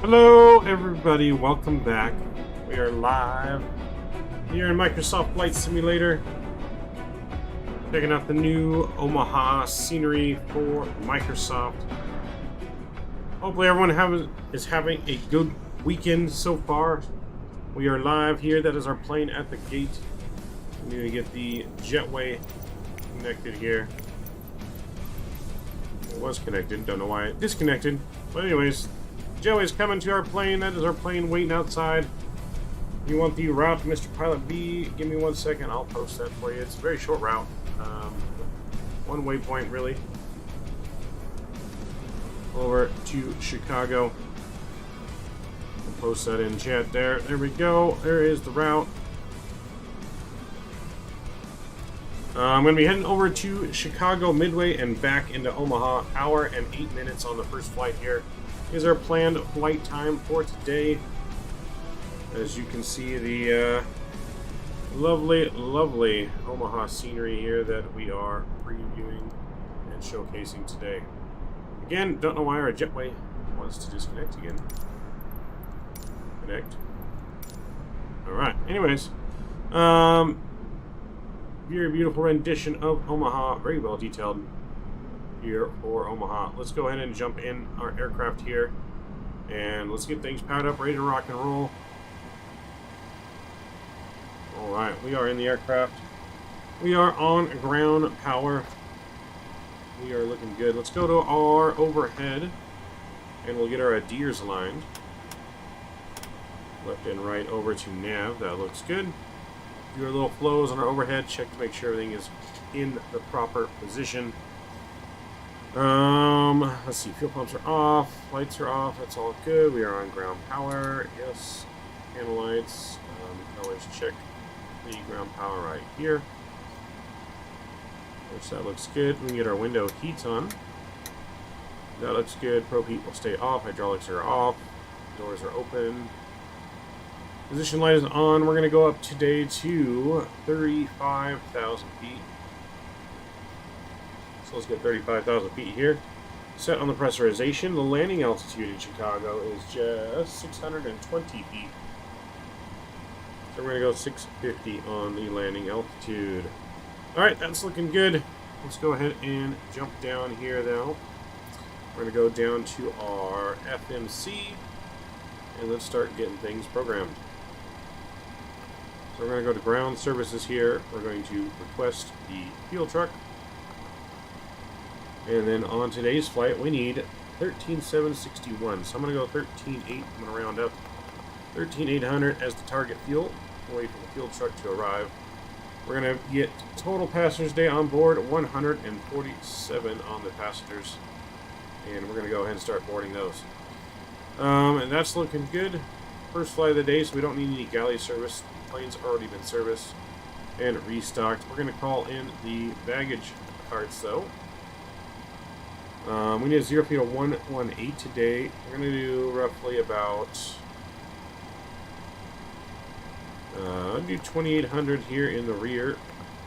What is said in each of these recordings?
Hello everybody, welcome back. We are live here in Microsoft Flight Simulator, checking out the new Omaha scenery for Microsoft. Hopefully everyone is having a good weekend so far. We are live here, that is our plane at the gate. We need to get the jetway connected here. It was connected, don't know why it disconnected, but anyways, jetway's coming to our plane. That is our plane waiting outside. You want the route, Mr. Pilot B? Give me 1 second. I'll post that for you. It's a very short route. One waypoint, really. Over to Chicago. We'll post that in chat there. There we go. There is the route. I'm going to be heading over to Chicago Midway and back into Omaha. Hour and 8 minutes on the first flight here. Is our planned flight time for today. As you can see, the lovely Omaha scenery here that we are previewing and showcasing today. Again, don't know why our jetway wants to disconnect again. Connect. Alright, anyways. Very beautiful rendition of Omaha. Very well detailed here for Omaha. Let's go ahead and jump in our aircraft here and let's get things powered up, ready to rock and roll. Alright, we are in the aircraft. We are on ground power. We are looking good. Let's go to our overhead and we'll get our adheres aligned. Left and right over to nav. That looks good. Do our little flows on our overhead. Check to make sure everything is in the proper position. Let's see, fuel pumps are off, lights are off, that's all good. We are on ground power, yes. Panel lights, we can always check the ground power right here. Which that looks good. We can get our window heat on. That looks good. Probe heat will stay off, hydraulics are off, doors are open. Position light is on. We're going to go up today to 35,000 feet. So let's get 35,000 feet here. Set on the pressurization. The landing altitude in Chicago is just 620 feet. So we're going to go 650 on the landing altitude. Alright, that's looking good. Let's go ahead and jump down here now. We're going to go down to our FMC. And let's start getting things programmed. So we're going to go to ground services here. We're going to request the fuel truck. And then on today's flight, we need 13,761. So I'm going to go 13,800. I'm going to round up 13,800 as the target fuel. Wait for the fuel truck to arrive. We're going to get total passengers day on board 147 on the passengers. And we're going to go ahead and start boarding those. And that's looking good. First flight of the day, so we don't need any galley service. The plane's already been serviced and restocked. We're going to call in the baggage carts, though. We need a 0 feet of 118 today. We're going to do roughly about do 2,800 here in the rear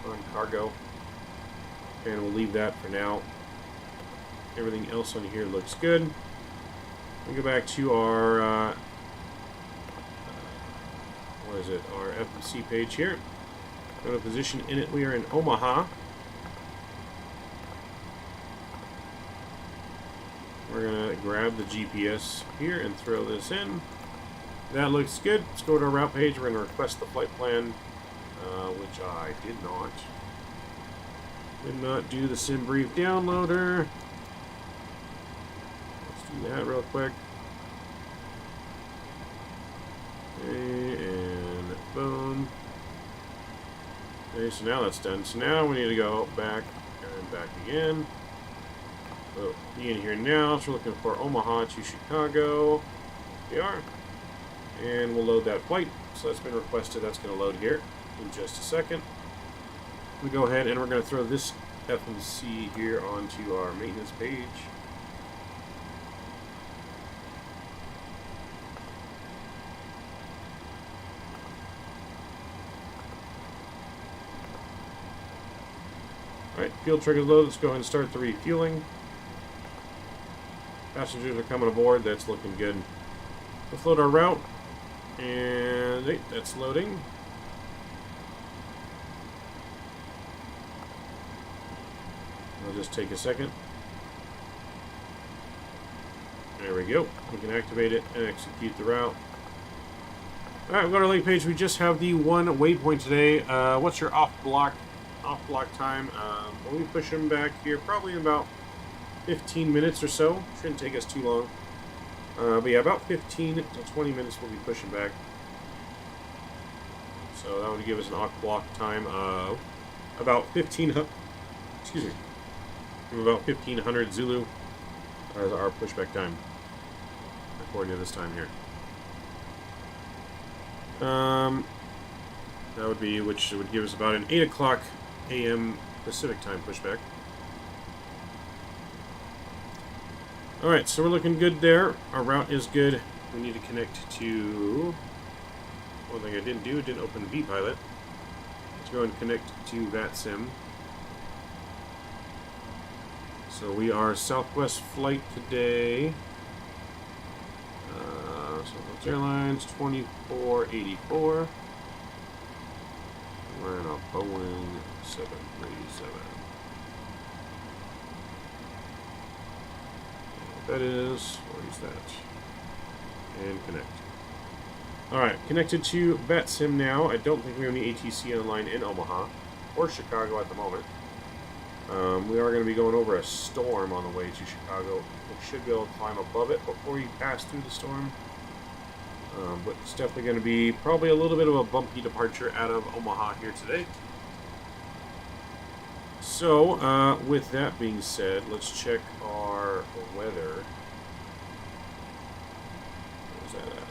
on cargo, and we'll leave that for now. Everything else on here looks good. We go back to our what is it? Our FMC page here. Go to position in it. We are in Omaha. We're going to grab the GPS here and throw this in. That looks good. Let's go to our route page. We're going to request the flight plan, which I did not. Did not do the SimBrief downloader. Let's do that real quick. Okay, and boom. Okay, so now that's done. So now we need to go back and back again. So, be in here now. So we're looking for Omaha to Chicago. We are. And we'll load that flight. So that's been requested. That's going to load here in just a second. We go ahead and we're going to throw this FMC here onto our maintenance page. Alright, fuel truck is loaded. Let's go ahead and start the refueling. Passengers are coming aboard. That's looking good. Let's load our route. And hey, that's loading. It'll just take a second. There we go. We can activate it and execute the route. Alright, we've got our link page. We just have the one waypoint today. What's your off block time? We'll be pushing back here probably in about 15 minutes or so. Shouldn't take us too long. But yeah, about 15 to 20 minutes we'll be pushing back. So that would give us an off block time of about 1500. Excuse me. About 1500 Zulu as our pushback time, according to this time here. That would be, which would give us about an 8 o'clock a.m. Pacific time pushback. Alright, so we're looking good there. Our route is good. We need to connect to... One thing I didn't do, didn't open vPilot. Let's go and connect to VATSIM. So we are Southwest flight today. Southwest Airlines 2484. We're in a Boeing 737. That is, where is that? And connect. Alright, connected to VATSIM now. I don't think we have any ATC on the line in Omaha or Chicago at the moment. We are going to be going over a storm on the way to Chicago. We should be able to climb above it before you pass through the storm. But it's definitely going to be probably a little bit of a bumpy departure out of Omaha here today. So, with that being said, let's check our weather. Where's that at?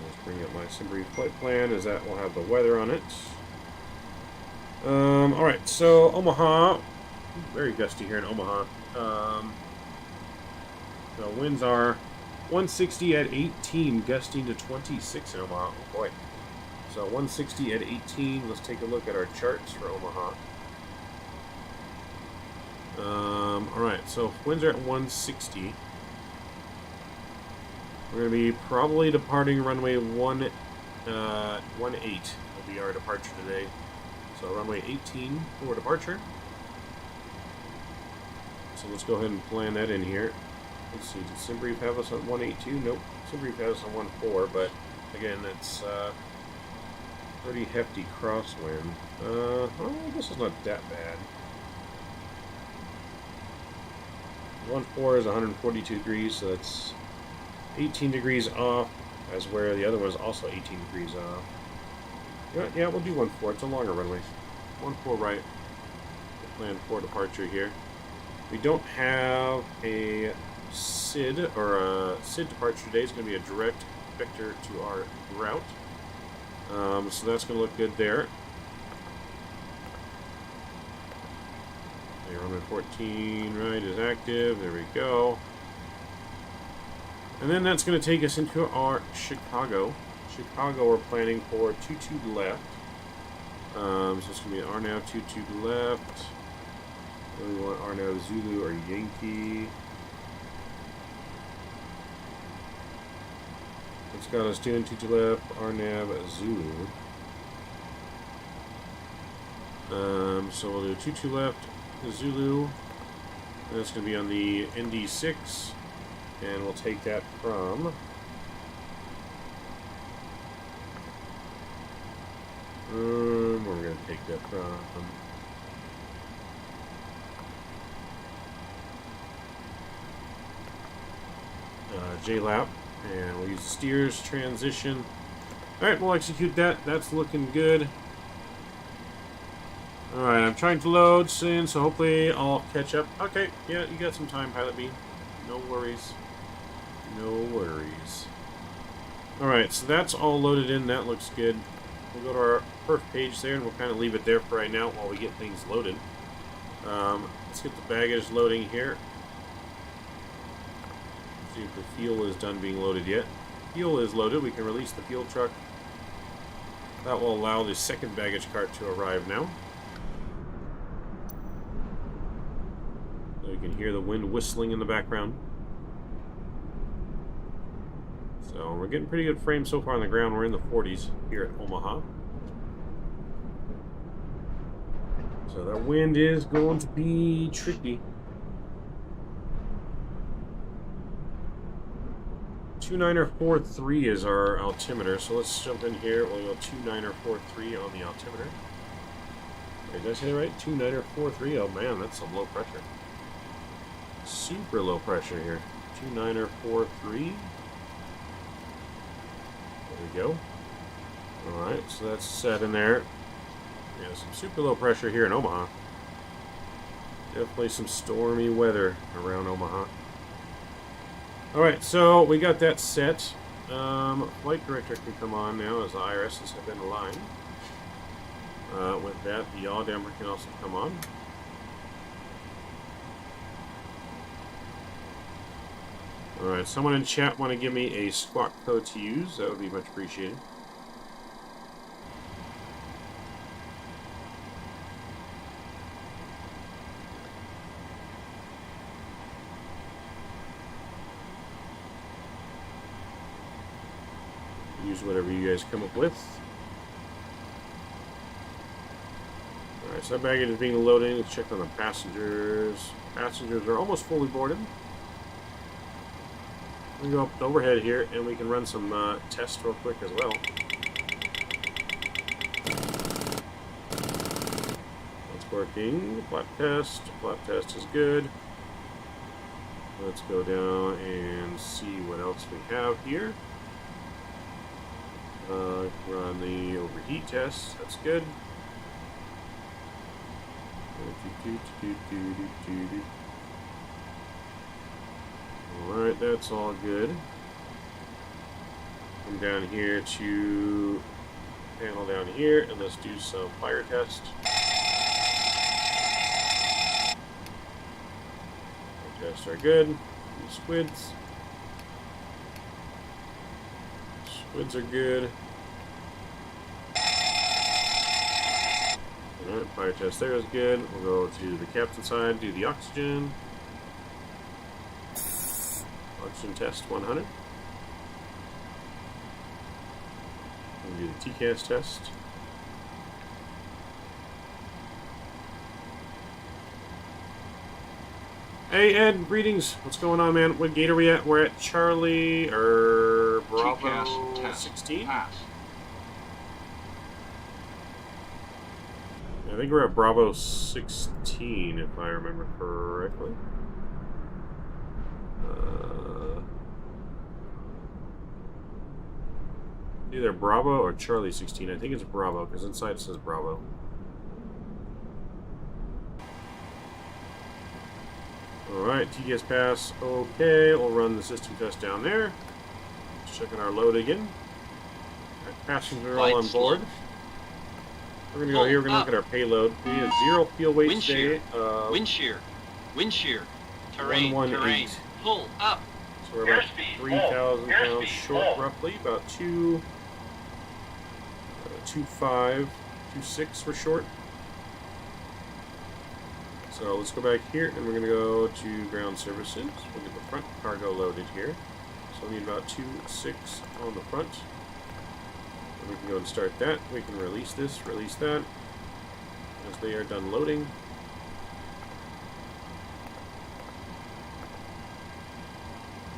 Let's bring up my SimBrief flight plan, as that will have the weather on it. Alright, so Omaha, very gusty here in Omaha. The winds are 160 at 18, gusting to 26 in Omaha. Oh boy. So 160 at 18. Let's take a look at our charts for Omaha. Alright, so winds are at 160. We're going to be probably departing runway 18 will be our departure today. So runway 18 for departure. So let's go ahead and plan that in here. Let's see, did SimBrief have us on 182? Nope, SimBrief has us on 14, but again, that's pretty hefty crosswind. Well, this is not that bad. 14 is 142 degrees, so that's 18 degrees off, as where the other one is also 18 degrees off. Yeah, we'll do 14. It's a longer runway. 14 right. Plan for departure here. We don't have a SID, or a SID departure today. It's going to be a direct vector to our route. So that's going to look good there. Okay, runway 14 right is active. There we go. And then that's going to take us into our Chicago. Chicago, we're planning for 22 left. So it's going to be an RNAV 22 left. Then we want RNAV Zulu or Yankee. It's got us doing 22 left, RNAV Zulu. So we'll do 22 left, Zulu. And it's going to be on the ND6. And we'll take that from... where we're going to take that from? JLAP, and we'll use the steers transition. Alright, we'll execute that. That's looking good. Alright, I'm trying to load soon, so hopefully I'll catch up. Okay, yeah, you got some time, Pilot B. No worries. No worries. Alright, so that's all loaded in. That looks good. We'll go to our perf page there, and we'll kind of leave it there for right now while we get things loaded. Let's get the baggage loading here. See if the fuel is done being loaded yet. Fuel is loaded. We can release the fuel truck. That will allow the second baggage cart to arrive now. So you can hear the wind whistling in the background. So we're getting pretty good frames so far on the ground. We're in the 40s here at Omaha. So that wind is going to be tricky. 29043 is our altimeter, so let's jump in here. We'll go 29043 on the altimeter. Wait, did I say that right? 29043. Oh man, that's some low pressure. Super low pressure here. 29043. There we go. Alright, so that's set in there. Yeah, some super low pressure here in Omaha. Definitely some stormy weather around Omaha. Alright, so we got that set. Flight director can come on now as the IRSs have been aligned. With that, the yaw damper can also come on. Alright, someone in chat want to give me a squawk code to use. That would be much appreciated. Use whatever you guys come up with. Alright, so that baggage is being loaded. Let's check on the passengers. Passengers are almost fully boarded. We can go up overhead here and we can run some tests real quick as well. That's working. Flap test. Flap test is good. Let's go down and see what else we have here. Run the overheat test. That's good. Alright, that's all good. Come down here to panel down here and let's do some fire test. Fire tests are good. Squids. Squids are good. Alright, fire test there is good. We'll go to the captain side, do the oxygen. Oxygen test 100. We'll do the TCAS test. Hey Ed, greetings. What's going on, man? What gate are we at? We're at Charlie or Bravo 16. I think we're at Bravo 16, if I remember correctly. Either Bravo or Charlie 16. I think it's Bravo, because inside it says Bravo. Alright, TCAS pass. Okay, we'll run the system test down there. Just checking our load again. Right, passengers are all on board. We're going to go here, we're going to look at our payload. We need a 0 fuel weight wind today. Wind shear. Wind shear. Terrain. 118. Terrain. Pull up. So we're about 3,000 pounds short, roughly. About 2.5, 2.6 we're short. So let's go back here and we're going to go to ground services. We'll get the front cargo loaded here. So we need about 2.6 on the front. And we can go and start that. We can release this, release that as they are done loading.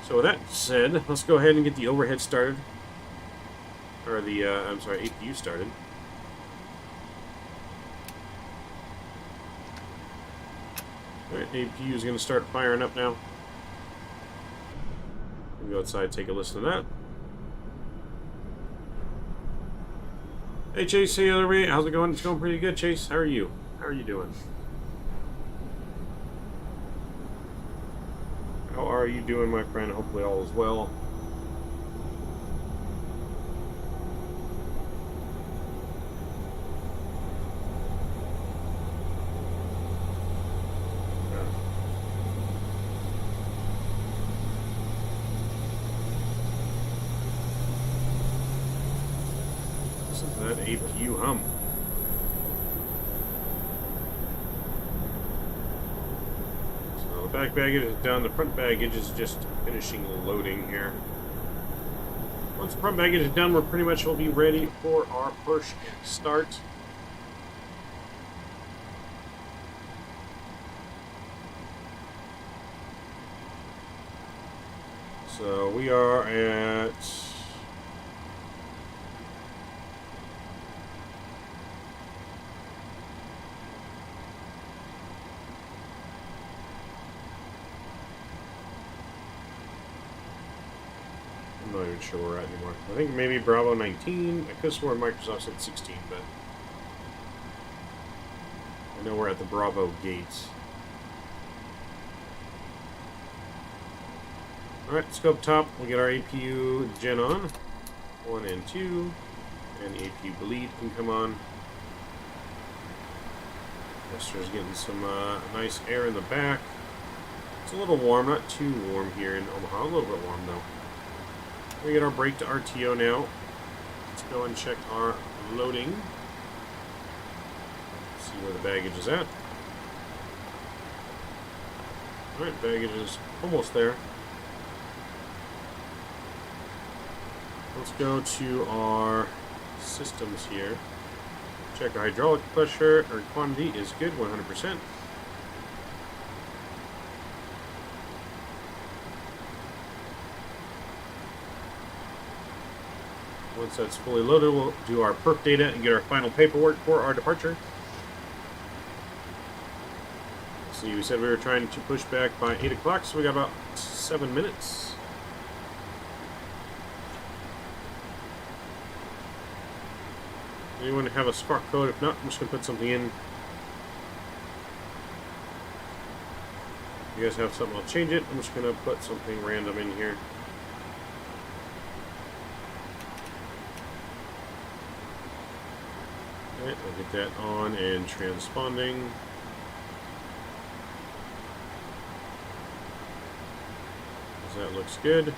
So with that said, let's go ahead and get the overhead started. Or the, I'm sorry, APU started. Alright, APU is going to start firing up now. We'll go outside, take a listen to that. Hey Chase, hey everybody, how's it going? It's going pretty good, Chase. How are you? How are you doing? How are you doing, my friend? Hopefully all is well. Listen to that APU hum. Back baggage is done. The front baggage is just finishing loading here. Once the front baggage is done, we're pretty much will be ready for our push and start. So we are at I'm not even sure where we're at anymore. I think maybe Bravo 19. I could have sworn Microsoft said 16, but I know we're at the Bravo gates. Alright, let's go up top. We'll get our APU gen on. 1 and 2. And the APU bleed can come on. Yester's getting some nice air in the back. It's a little warm, not too warm here in Omaha. A little bit warm though. We get our brake to RTO now. Let's go and check our loading. See where the baggage is at. Alright, baggage is almost there. Let's go to our systems here. Check our hydraulic pressure. Our quantity is good, 100%. Once that's fully loaded, we'll do our perf data and get our final paperwork for our departure. See, we said we were trying to push back by 8 o'clock, so we got about 7 minutes. Anyone have a spark code? If not, I'm just going to put something in. If you guys have something, I'll change it. I'm just going to put something random in here. Alright, I'll get that on and transponding. So that looks good.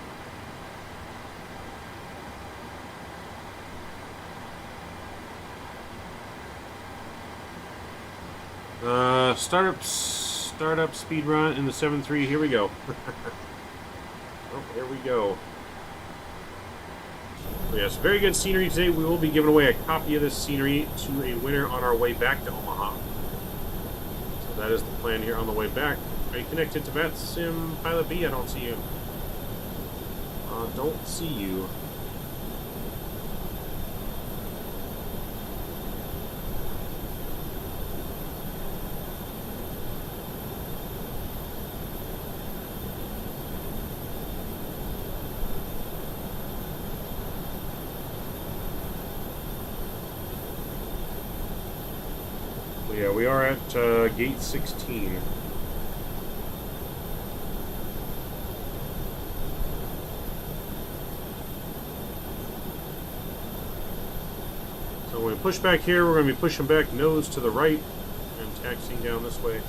Startup speed run in the 7.3. Here we go. Oh, here we go. Yes, very good scenery today. We will be giving away a copy of this scenery to a winner on our way back to Omaha. So that is the plan here on the way back. Are you connected to VATSIM Pilot B? I don't see you. Don't see you. Yeah, we are at gate 16. So when we push back here, we're going to be pushing back nose to the right and taxiing down this way.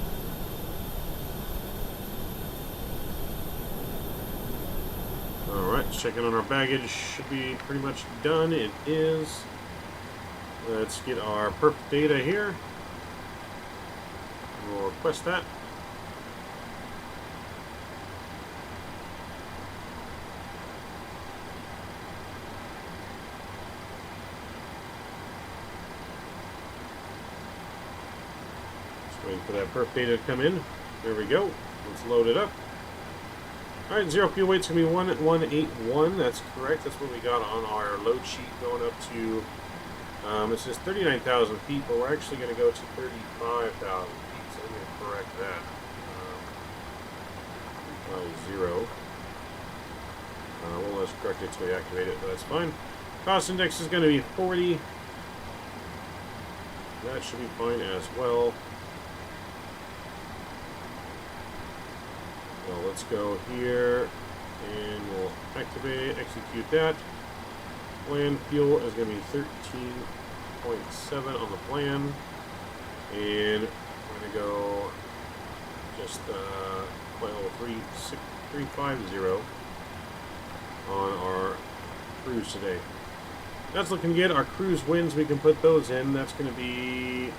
Alright, checking on our baggage. Should be pretty much done. It is. Let's get our perf data here. We'll request that. Just waiting for that perf data to come in. There we go. Let's load it up. Alright, zero fuel weight's going to be 1181. That's correct. That's what we got on our load sheet going up to, it says 39,000 feet, but we're actually going to go to 35,000 feet. So I'm going to correct that. 0. We'll let's correct it until we activate it, but that's fine. Cost index is going to be 40. That should be fine as well. Well, let's go here and we'll execute that. Plan fuel is going to be 13.7 on the plan, and we're going to go just point level 350 on our cruise today. That's looking good. Our cruise wins, we can put those in. That's going to be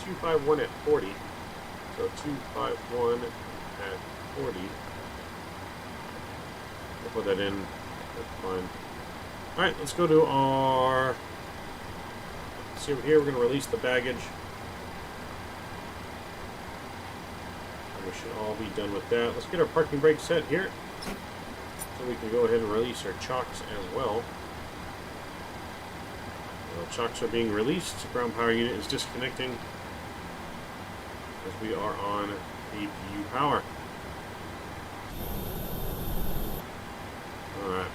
251 at 40. So 251 at 40. We'll put that in. That's fine. Alright, let's go to our... See over here, we're going to release the baggage. And we should all be done with that. Let's get our parking brake set here. So we can go ahead and release our chocks as well. Chocks are being released. Ground power unit is disconnecting as we are on APU power. Alright.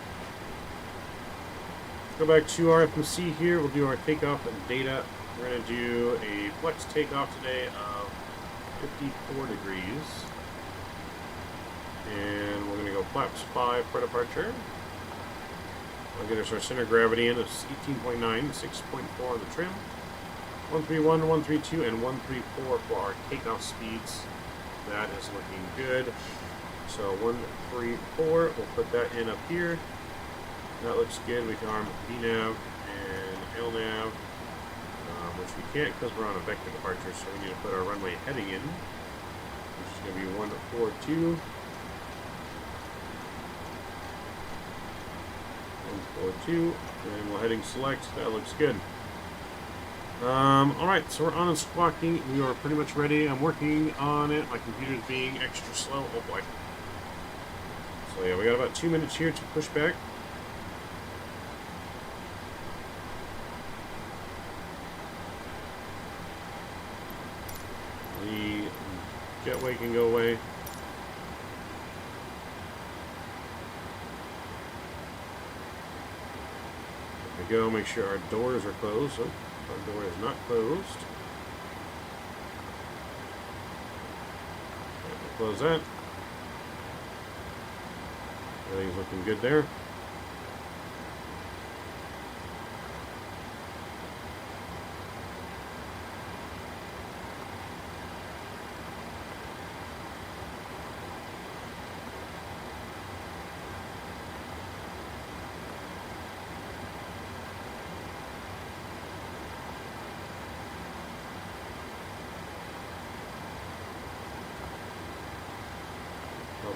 Go back to our FMC here. We'll do our takeoff and data. We're going to do a flex takeoff today of 54 degrees. And we're going to go flaps 5 for departure. I'll get us our center gravity in. It's 18.9, 6.4 on the trim. 131, 132, and 134 for our takeoff speeds. That is looking good. So 134, we'll put that in up here. That looks good. We can arm VNav and LNav, which we can't because we're on a vector departure, so we need to put our runway heading in, which is going to be 142. 142, and we'll heading select. That looks good. Alright, so we're on and squawking. We are pretty much ready. I'm working on it. My computer's being extra slow. Oh boy. So yeah, we got about 2 minutes here to push back. The jetway can go away. There we go. Make sure our doors are closed. Oh, our door is not closed. Okay, we'll close that. Everything's looking good there.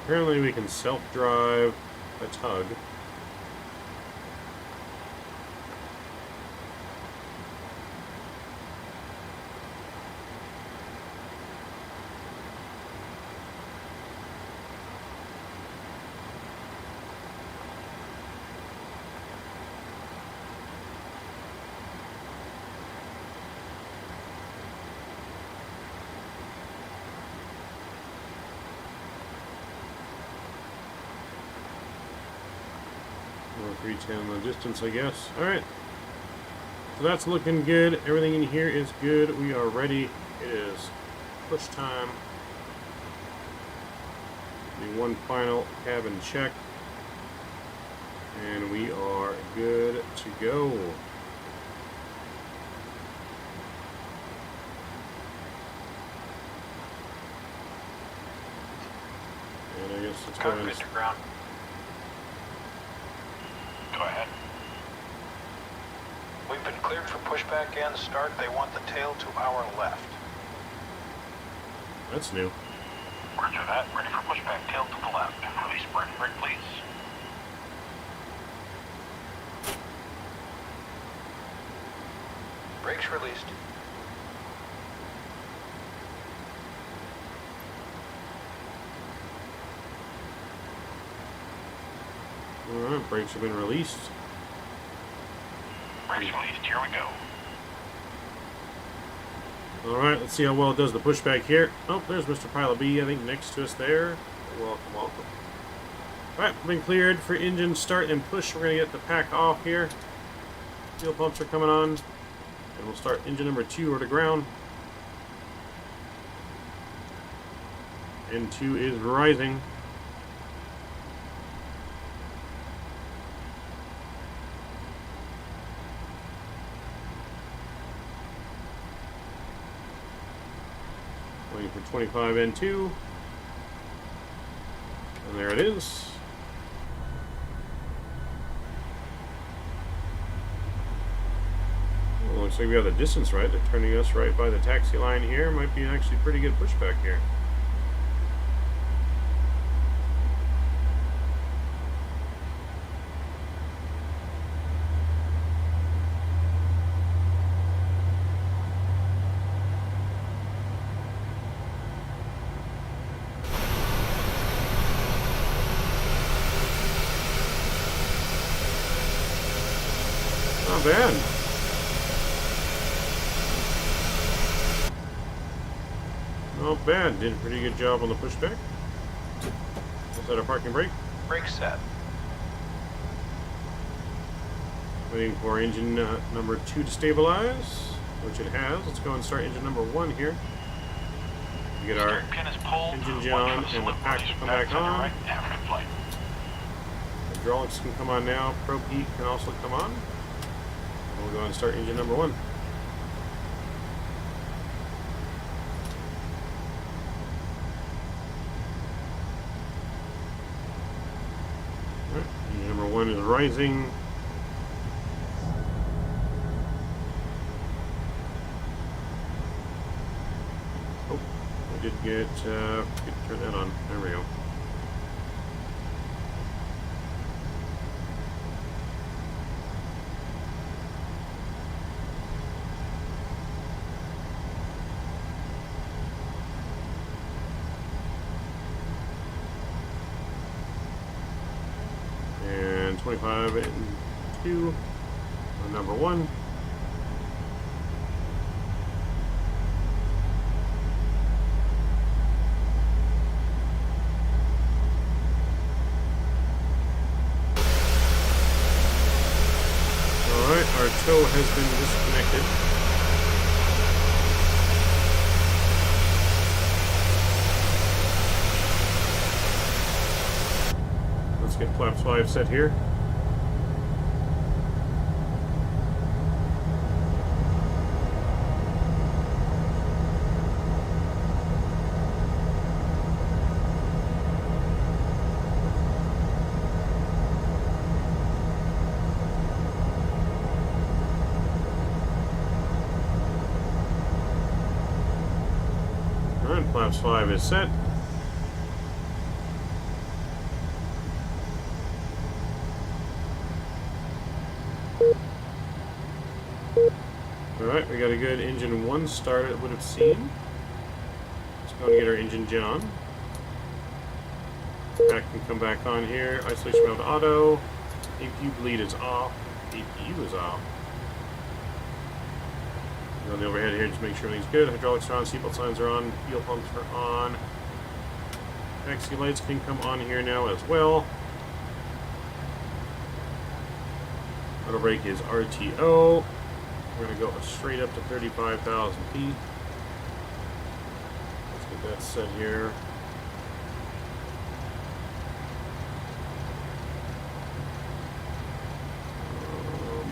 Apparently we can self-drive a tug. Or 310 on the distance, I guess. Alright. So that's looking good. Everything in here is good. We are ready. It is push time. The one final cabin check. And we are good to go. And I guess let's go ahead and... ground. Go ahead. We've been cleared for pushback and start. They want the tail to our left. That's new. Roger that. Ready for pushback. Tail to the left. Release brake, please. Brakes released. Alright, brakes have been released. Brakes released, here we go. Alright, let's see how well it does the pushback here. Oh, there's Mr. Pilot B, I think, next to us there. Welcome, welcome. Alright, been cleared for engine start and push. We're going to get the pack off here. Fuel pumps are coming on. And we'll start engine number 2 or to ground. N2 is rising. Waiting for 25 N2. And there it is. Well, looks like we have the distance right. They're turning us right by the taxi line here. Might be actually pretty good pushback here. Not bad. Not bad. Did a pretty good job on the pushback. Is that our parking brake? Brake set. Waiting for engine number 2 to stabilize, which it has. Let's go and start engine number 1 here. We get our Pin is pulled. engine on and the pack will come back on. Right after flight. Hydraulics can come on now. Probe heat can also come on. We'll go and start engine number 1. Alright, engine number 1 is rising. Oh, I did get turn that on. There we go. And 25 and 2 on number 1. Alright, our tow has been disconnected. Let's get flaps 5 set here. Alright, flaps 5 is set. Alright, we got a good engine 1 start, it would have seemed. Let's go and get our engine gen on. Pack can come back on here. Isolation mode auto. APU bleed is off. APU is off. Go on the overhead here, just make sure everything's good. Hydraulics are on, seatbelt signs are on, fuel pumps are on. Taxi lights can come on here now as well. Auto brake is RTO. We're going to go straight up to 35,000 feet. Let's get that set here.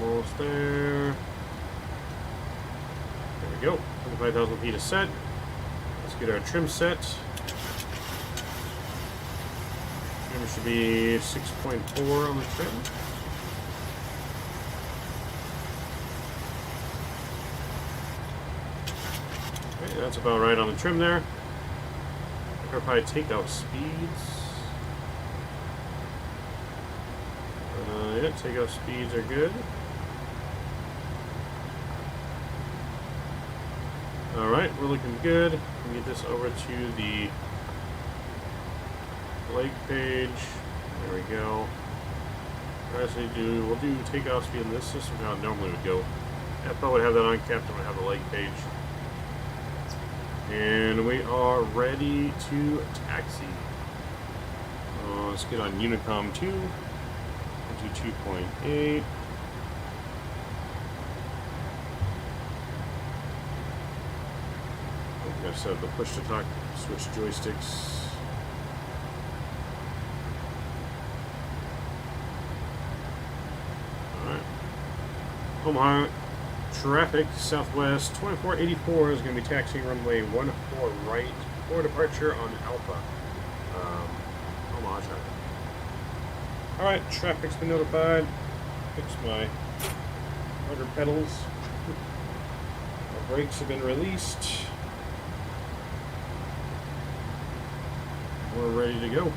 Almost there. There we go. 25,000 feet is set. Let's get our trim set. Trim should be 6.4 on the trim. That's about right on the trim there. Verify takeoff speeds. Yeah, takeoff speeds are good. Alright, we're looking good. We get this over to the lake page. There we go. Actually, we'll do takeoff speed in this system how it normally would go. FO would have that on, Captain would have the lake page. And we are ready to taxi. Let's get on Unicom 2. We'll do 2.8. I'm going to set up the push to talk, switch joysticks. Alright. Omaha traffic southwest 2484 is going to be taxiing runway 14 right for departure on Alpha. Omaha traffic. Alright, traffic's been notified. Fix my rudder pedals. Our brakes have been released. We're ready to go.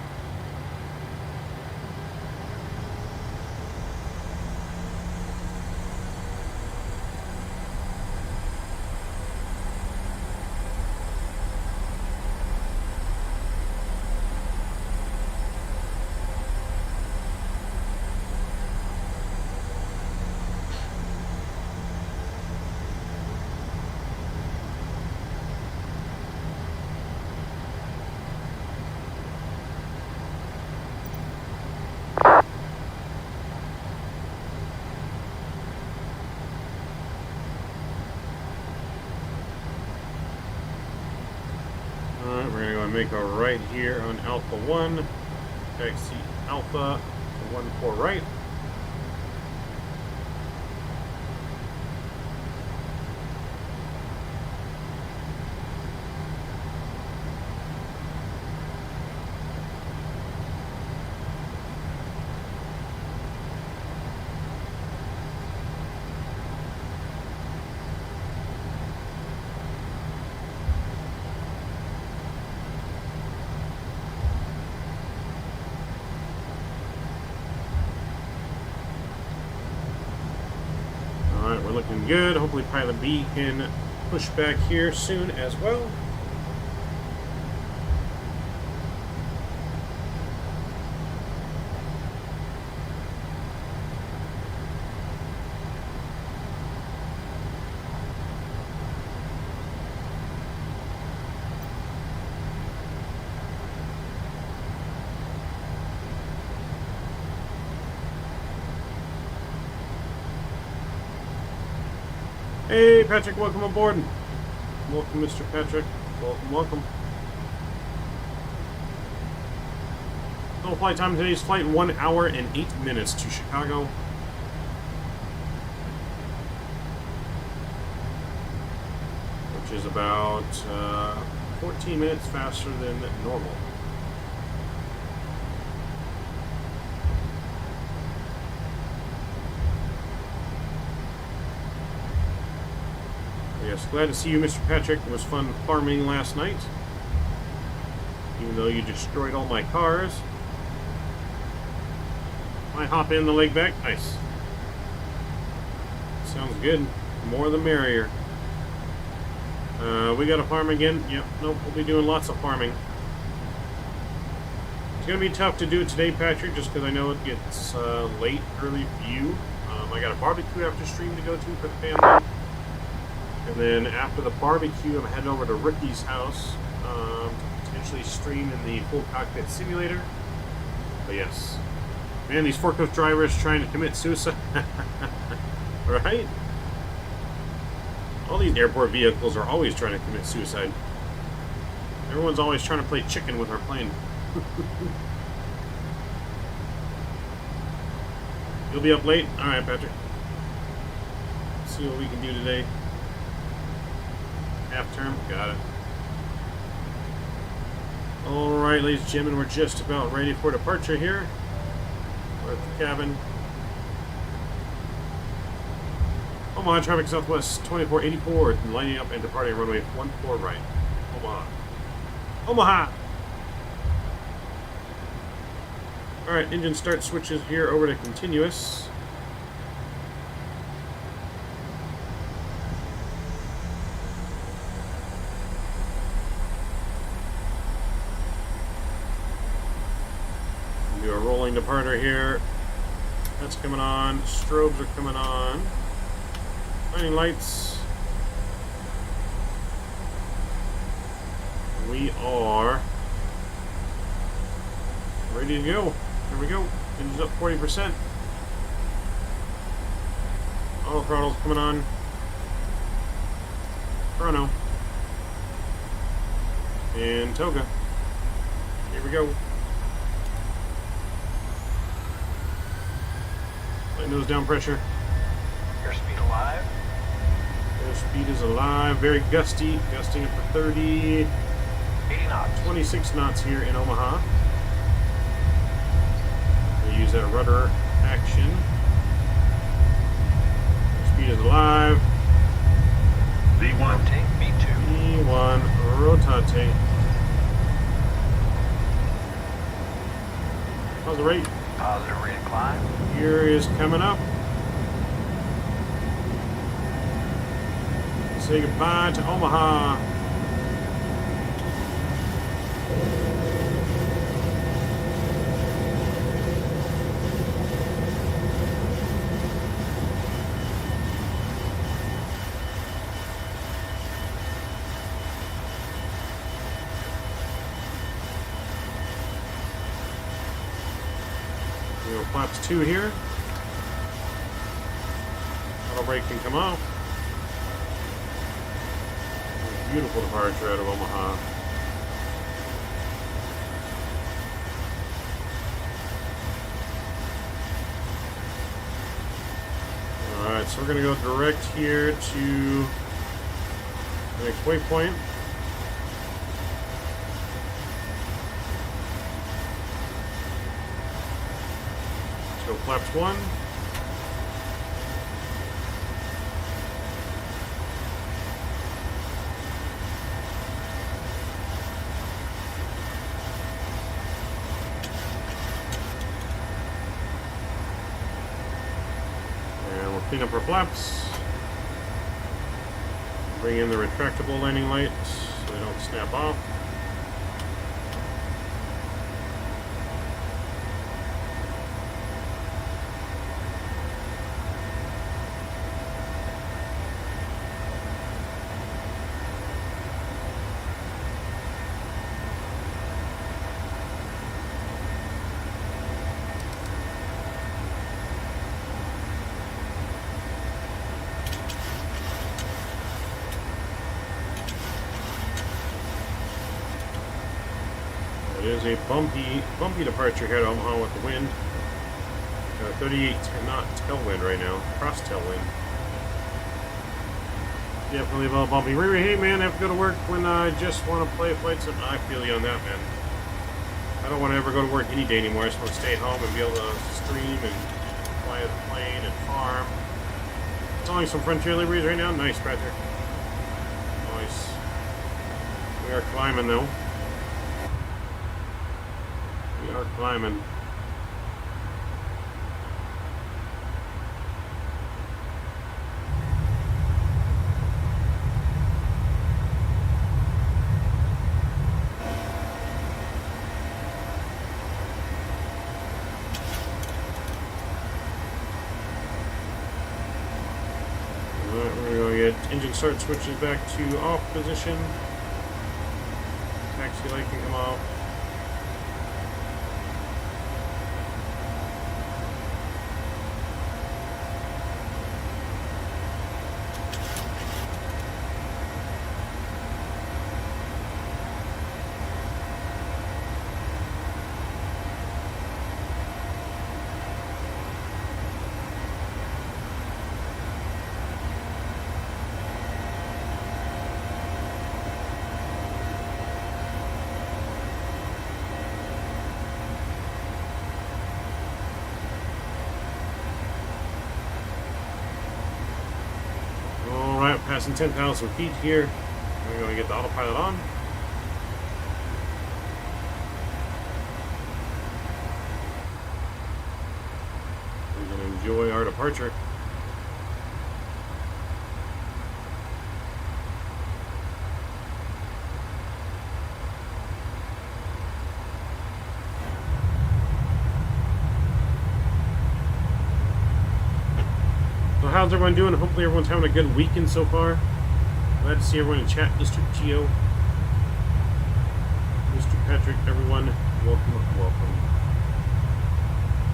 make a right here on Alpha 1. Taxi Alpha 14 right. Alright, we're looking good. Hopefully Pilot B can push back here soon as well. Hey, Patrick, welcome aboard. Welcome, Mr. Patrick. Welcome, welcome. Total flight time today's flight, 1 hour and 8 minutes to Chicago. Which is about 14 minutes faster than normal. Yes, glad to see you, Mr. Patrick. It was fun farming last night. Even though you destroyed all my cars. I hop in the leg back. Nice. Sounds good. More the merrier. We got to farm again. Yep, nope, we'll be doing lots of farming. It's going to be tough to do it today, Patrick, just because I know it gets late early for you. I got a barbecue after stream to go to for the family. And then after the barbecue, I'm heading over to Ricky's house to potentially stream in the full cockpit simulator. But yes. Man, these forklift drivers trying to commit suicide. Right? All these airport vehicles are always trying to commit suicide. Everyone's always trying to play chicken with our plane. You'll be up late? Alright, Patrick. Let's see what we can do today. Half term, got it. Alright, ladies and gentlemen, we're just about ready for departure here. We're at the cabin. Omaha, traffic southwest 2484, lining up and departing runway 14 right. Omaha. Omaha! Alright, engine start switches here over to continuous. Do a rolling departure here. That's coming on. Strobes are coming on. Running lights. We are ready to go. Here we go. Engine's up 40%. Auto throttles coming on. Chrono. And Toga. Here we go. Light nose down pressure. Airspeed alive. Airspeed is alive. Very gusty. Gusting up to 30. 80 knots. 26 knots here in Omaha. We'll use that rudder action. Airspeed is alive. V1. Rotate. V2. V1. Rotate. How's the rate? Positive rate of climb. Here is coming up. Say goodbye to Omaha. Flaps 2 here. Auto brake can come off. Beautiful departure out of Omaha. Alright, so we're going to go direct here to the next waypoint. Let's go flaps 1. Clean up our flaps. Bring in the retractable landing lights so they don't snap off. It is a bumpy departure here to Omaha with the wind. 38 knot tailwind right now, cross tailwind. Definitely a little bumpy. Hey man, I have to go to work when I just want to play flights. I feel you on that, man. I don't want to ever go to work any day anymore. I just want to stay at home and be able to stream and fly the plane and farm. Installing some Frontier liveries right now. Nice, Patrick. Nice. We are climbing though. We are climbing. Alright, we're going to get engine start switches back to off position. Taxi light can come off. Passing 10,000 feet here. We're going to get the autopilot on. We're going to enjoy our departure. How's everyone doing? Hopefully everyone's having a good weekend so far. Glad to see everyone in chat. Mr. Geo, Mr. Patrick, everyone, welcome, welcome.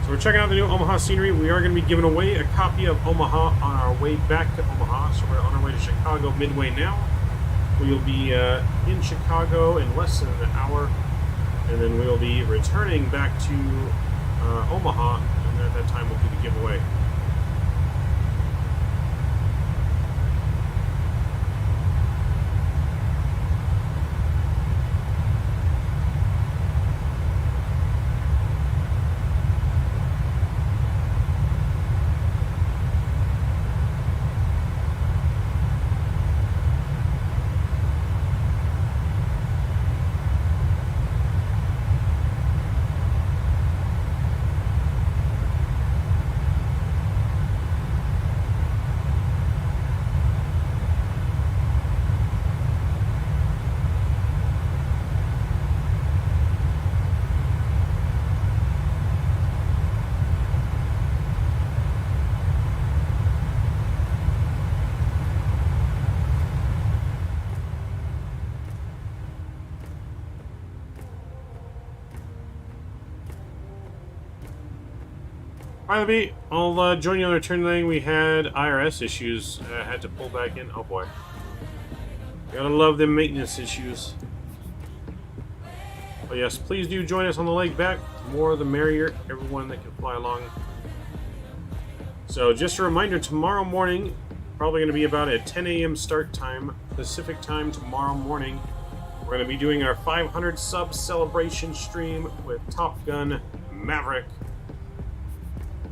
So we're checking out the new Omaha scenery. We are going to be giving away a copy of Omaha on our way back to Omaha. So we're on our way to Chicago Midway now. We will be in Chicago in less than an hour, and then we'll be returning back to Omaha, and at that time we'll do the giveaway. Alright, I'll join you on our turn lane. We had IRS issues. Had to pull back in. Oh boy. Gotta love them maintenance issues. But yes, please do join us on the leg back. The more the merrier. Everyone that can fly along. So just a reminder, tomorrow morning, probably going to be about a 10 a.m. start time, Pacific time tomorrow morning. We're going to be doing our 500 sub celebration stream with Top Gun Maverick.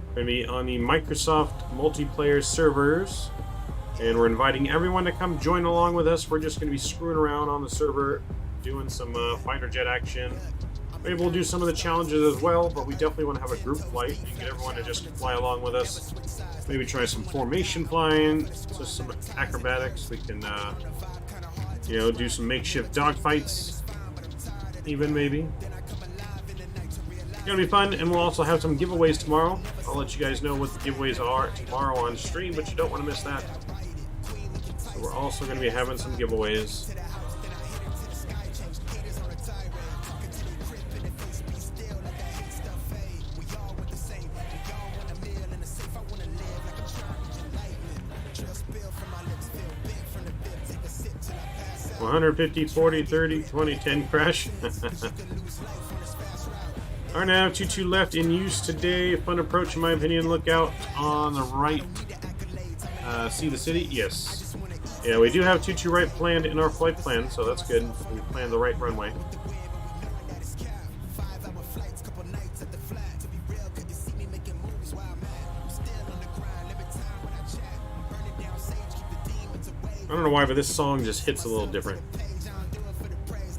We're going to be on the Microsoft multiplayer servers, and we're inviting everyone to come join along with us. We're just going to be screwing around on the server, doing some fighter jet action. Maybe we'll do some of the challenges as well, but we definitely want to have a group flight and get everyone to just fly along with us. Maybe try some formation flying, just some acrobatics. We can, you know, do some makeshift dogfights, even maybe. It's gonna be fun, and we'll also have some giveaways tomorrow. I'll let you guys know what the giveaways are tomorrow on stream, but you don't want to miss that. So we're also going to be having some giveaways. $150, 40, 30, 20, 10 crash. Arnav, 2-2 left in use today. Fun approach, in my opinion. Look out on the right. See the city? Yes. Yeah, we do have 2-2 right planned in our flight plan, so that's good. We planned the right runway. I don't know why, but this song just hits a little different.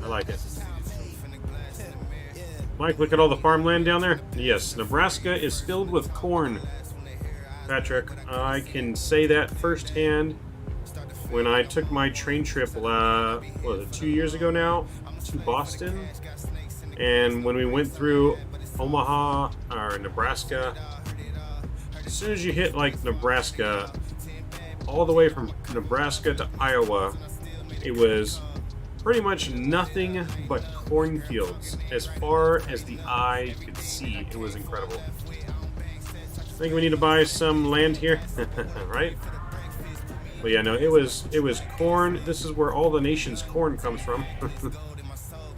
I like it. Mike, look at all the farmland down there. Yes, Nebraska is filled with corn. Patrick, I can say that firsthand. When I took my train trip, what was it, 2 years ago now, to Boston, and when we went through Omaha or Nebraska, as soon as you hit like Nebraska, all the way from Nebraska to Iowa, it was pretty much nothing but cornfields. As far as the eye could see, it was incredible. I think we need to buy some land here, right? But yeah, no, it was corn. This is where all the nation's corn comes from,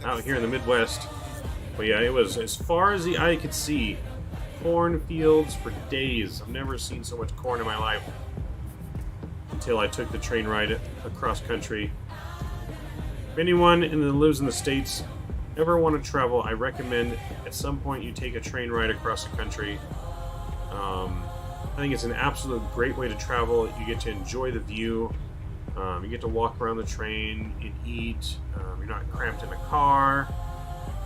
out here in the Midwest. But yeah, it was as far as the eye could see, cornfields for days. I've never seen so much corn in my life until I took the train ride across country. If anyone that lives in the States ever want to travel, I recommend at some point you take a train ride across the country. I think it's an absolute great way to travel. You get to enjoy the view. You get to walk around the train and eat. You're not cramped in a car.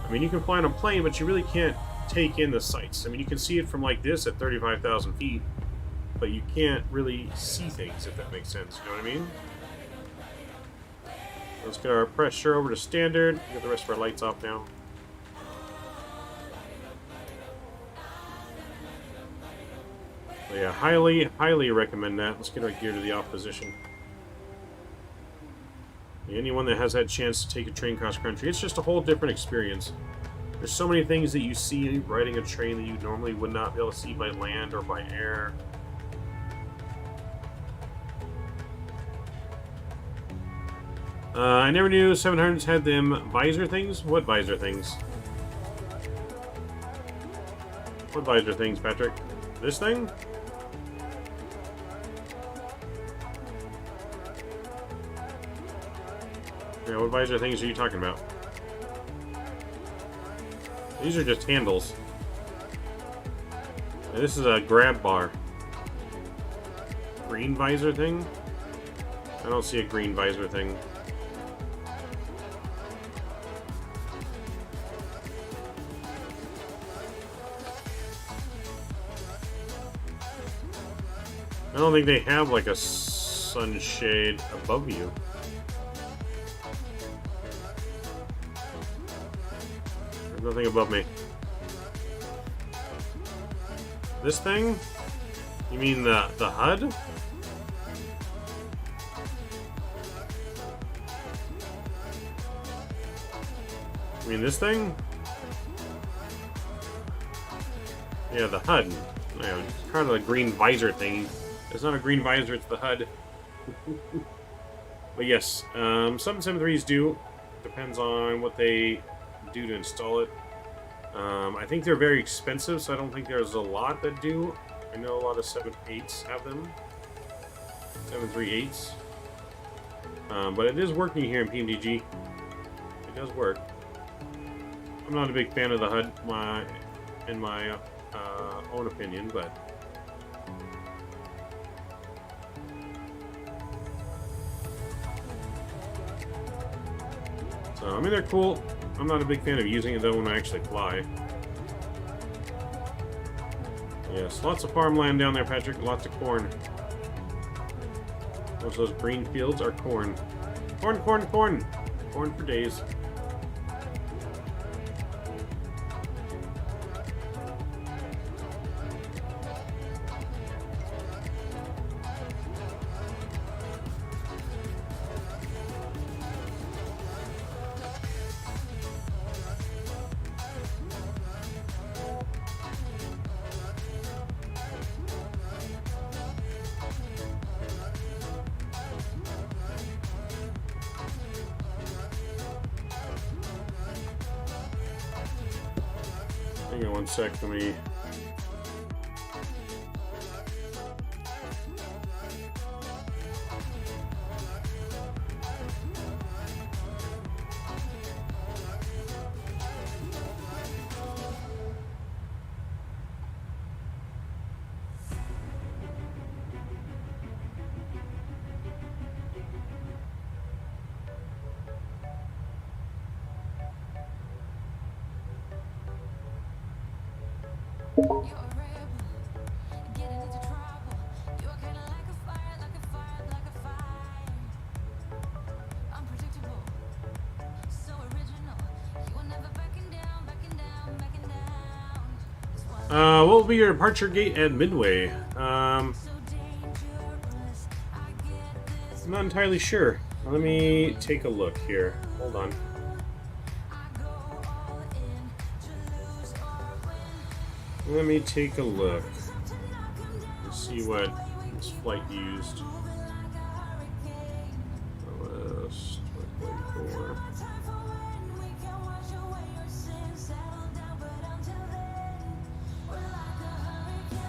I mean, you can fly on a plane, but you really can't take in the sights. I mean, you can see it from like this at 35,000 feet, but you can't really see things, if that makes sense. You know what I mean? Let's get our pressure over to standard. Get the rest of our lights off now. So yeah, highly recommend that. Let's get our gear to the off position. Anyone that has that chance to take a train cross country, it's just a whole different experience. There's so many things that you see riding a train that you normally would not be able to see by land or by air. I never knew 700s had them visor things. What visor things? What visor things, Patrick? This thing? Yeah, what visor things are you talking about? These are just handles. And this is a grab bar. Green visor thing? I don't see a green visor thing. I don't think they have like a sunshade above you. There's nothing above me. This thing? You mean the HUD? You mean this thing? Yeah, the HUD. Yeah, kind of a green visor thing. It's not a green visor, it's the HUD. But yes, some 7.3s do. Depends on what they do to install it. I think they're very expensive, so I don't think there's a lot that do. I know a lot of 7.8s have them. 7.3.8s. But it is working here in PMDG. It does work. I'm not a big fan of the HUD, in my own opinion, but so I mean they're cool. I'm not a big fan of using it though when I actually fly. Yes, lots of farmland down there, Patrick. Lots of corn. Most of those green fields are corn. Corn, corn, corn. Corn for days. Hang on one sec, let me... You're a rebel, getting into trouble. You're kinda like a fire, like a fire, like a fire. Unpredictable, so original. You were never backing down, backing down, backing down. what will be your departure gate at Midway? I'm So dangerous, I get this. not entirely sure. Let me take a look here. Hold on. I go all in to lose or win. Let me take a look. Something I come down. Let's see what this flight used. Moving like a hurricane. West 24. Time for when we can wash away your sins, settle down, but until then, we're like a hurricane.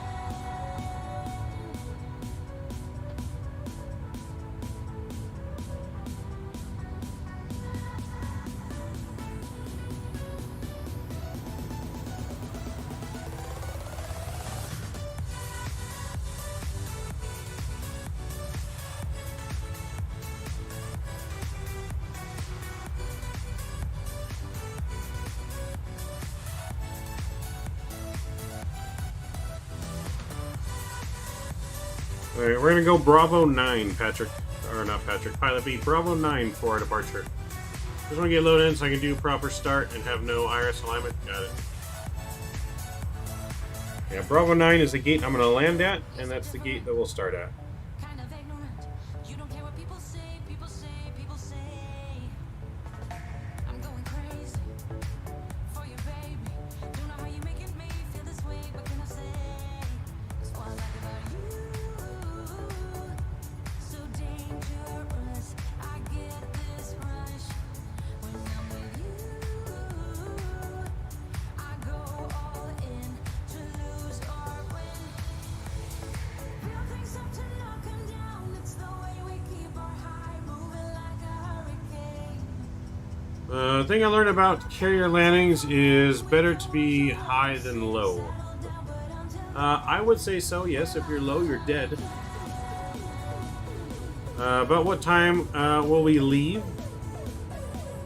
Alright, we're gonna go Bravo 9, Patrick. Or not Patrick, Pilot B. Bravo 9 for our departure. Just want to get loaded in so I can do proper start and have no IRS alignment. Got it. Yeah, Bravo 9 is the gate I'm gonna land at, and that's the gate that we'll start at. Kind of ignorant. You don't care what people say, people say, people say. I'm going crazy for you, baby. Don't know how you're making me feel this way. What can I say? It's what I like about you. So dangerous. I get this rush when I'm with you. I go all in to lose or win. Real things have to knock 'em down. It's the way we keep our high, moving like a hurricane. The thing I learned about carrier landings is better to be high than low. I would say so, yes. If you're low, you're dead. About what time will we leave?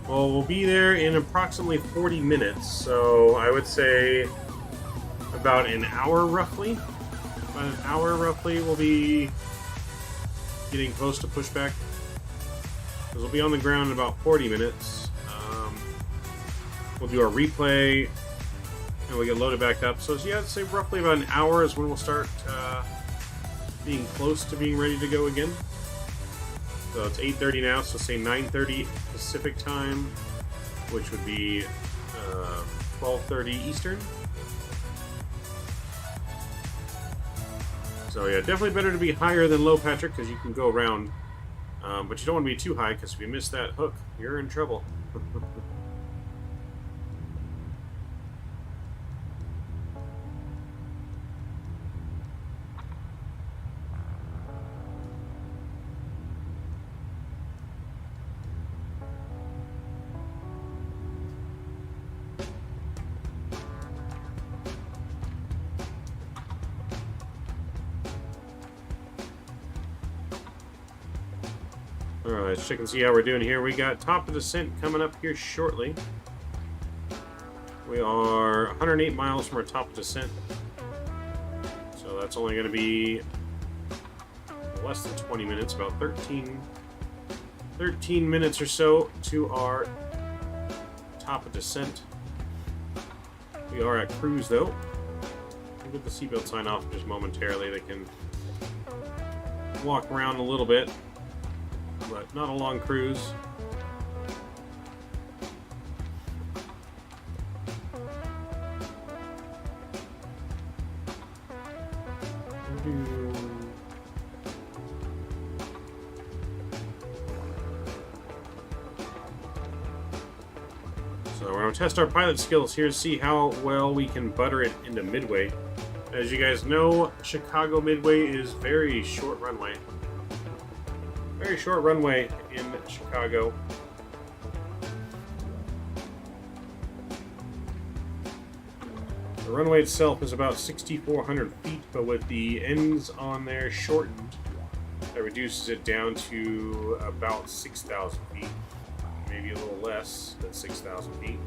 Well, we'll be there in approximately 40 minutes, so I would say about an hour roughly. About an hour roughly we'll be getting close to Pushback. Because we'll be on the ground in about 40 minutes. We'll do our replay, and we'll get loaded back up. So yeah, I'd say roughly about an hour is when we'll start being close to being ready to go again. So it's 8:30 now, so say 9:30 Pacific time, which would be 12:30 Eastern. So yeah, definitely better to be higher than low, Patrick, because you can go around. But you don't want to be too high, because if you miss that hook, you're in trouble. Alright, let's check and see how we're doing here. We got top of descent coming up here shortly. We are 108 miles from our top of descent. So that's only going to be less than 20 minutes, about 13 minutes or so to our top of descent. We are at cruise though. We'll get the seatbelt sign off just momentarily. They can walk around a little bit, but not a long cruise. So we're going to test our pilot skills here to see how well we can butter it into midway. As you guys know, Chicago Midway is very short runway. Very short runway in Chicago. The runway itself is about 6,400 feet, but with the ends on there shortened, that reduces it down to about 6,000 feet. Maybe a little less than 6,000 feet.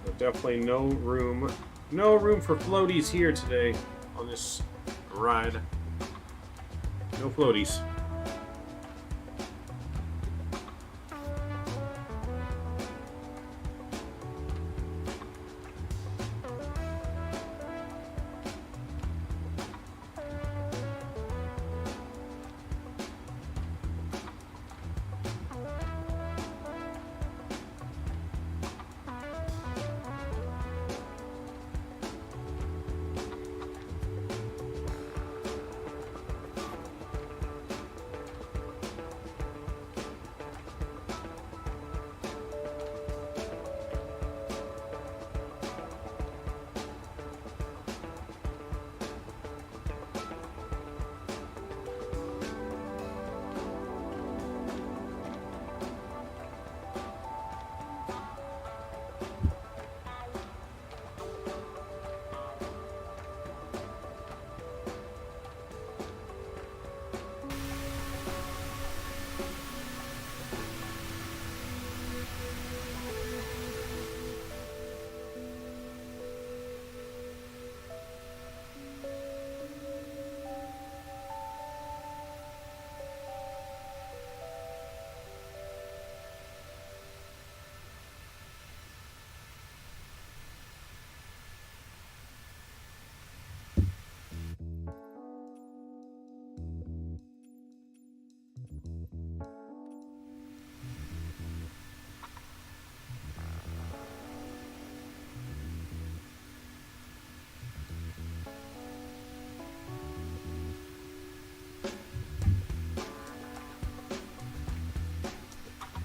So definitely no room for floaties here today on this ride. No floaties.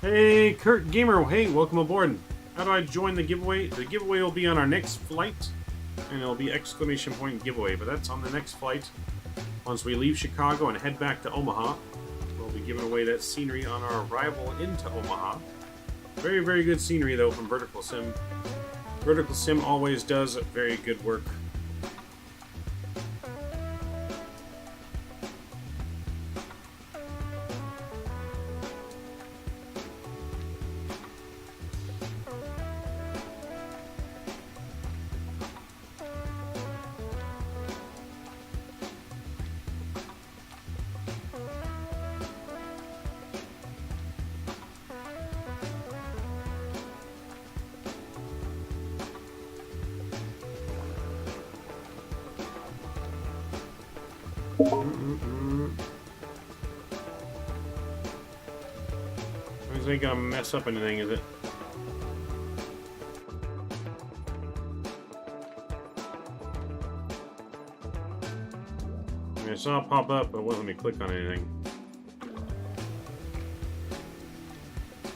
Hey, Kurt Gamer. Hey, welcome aboard. How do I join the giveaway? The giveaway will be on our next flight, and it'll be exclamation point giveaway, but that's on the next flight. Once we leave Chicago and head back to Omaha, we'll be giving away that scenery on our arrival into Omaha. Very, very good scenery, though, from Verticalsim. Verticalsim always does very good work. This ain't gonna mess up anything, is it? I saw it pop up, but it wasn't let me click on anything.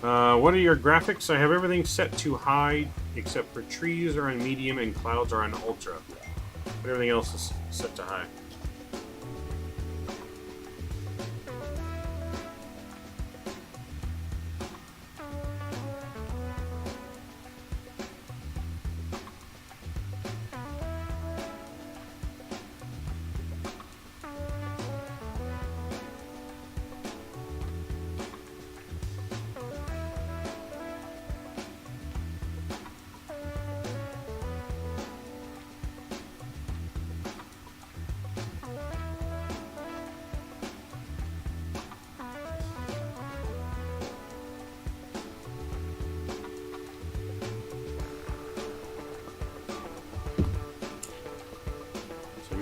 What are your graphics? I have everything set to high, except for trees are on medium and clouds are on ultra. But everything else is set to high.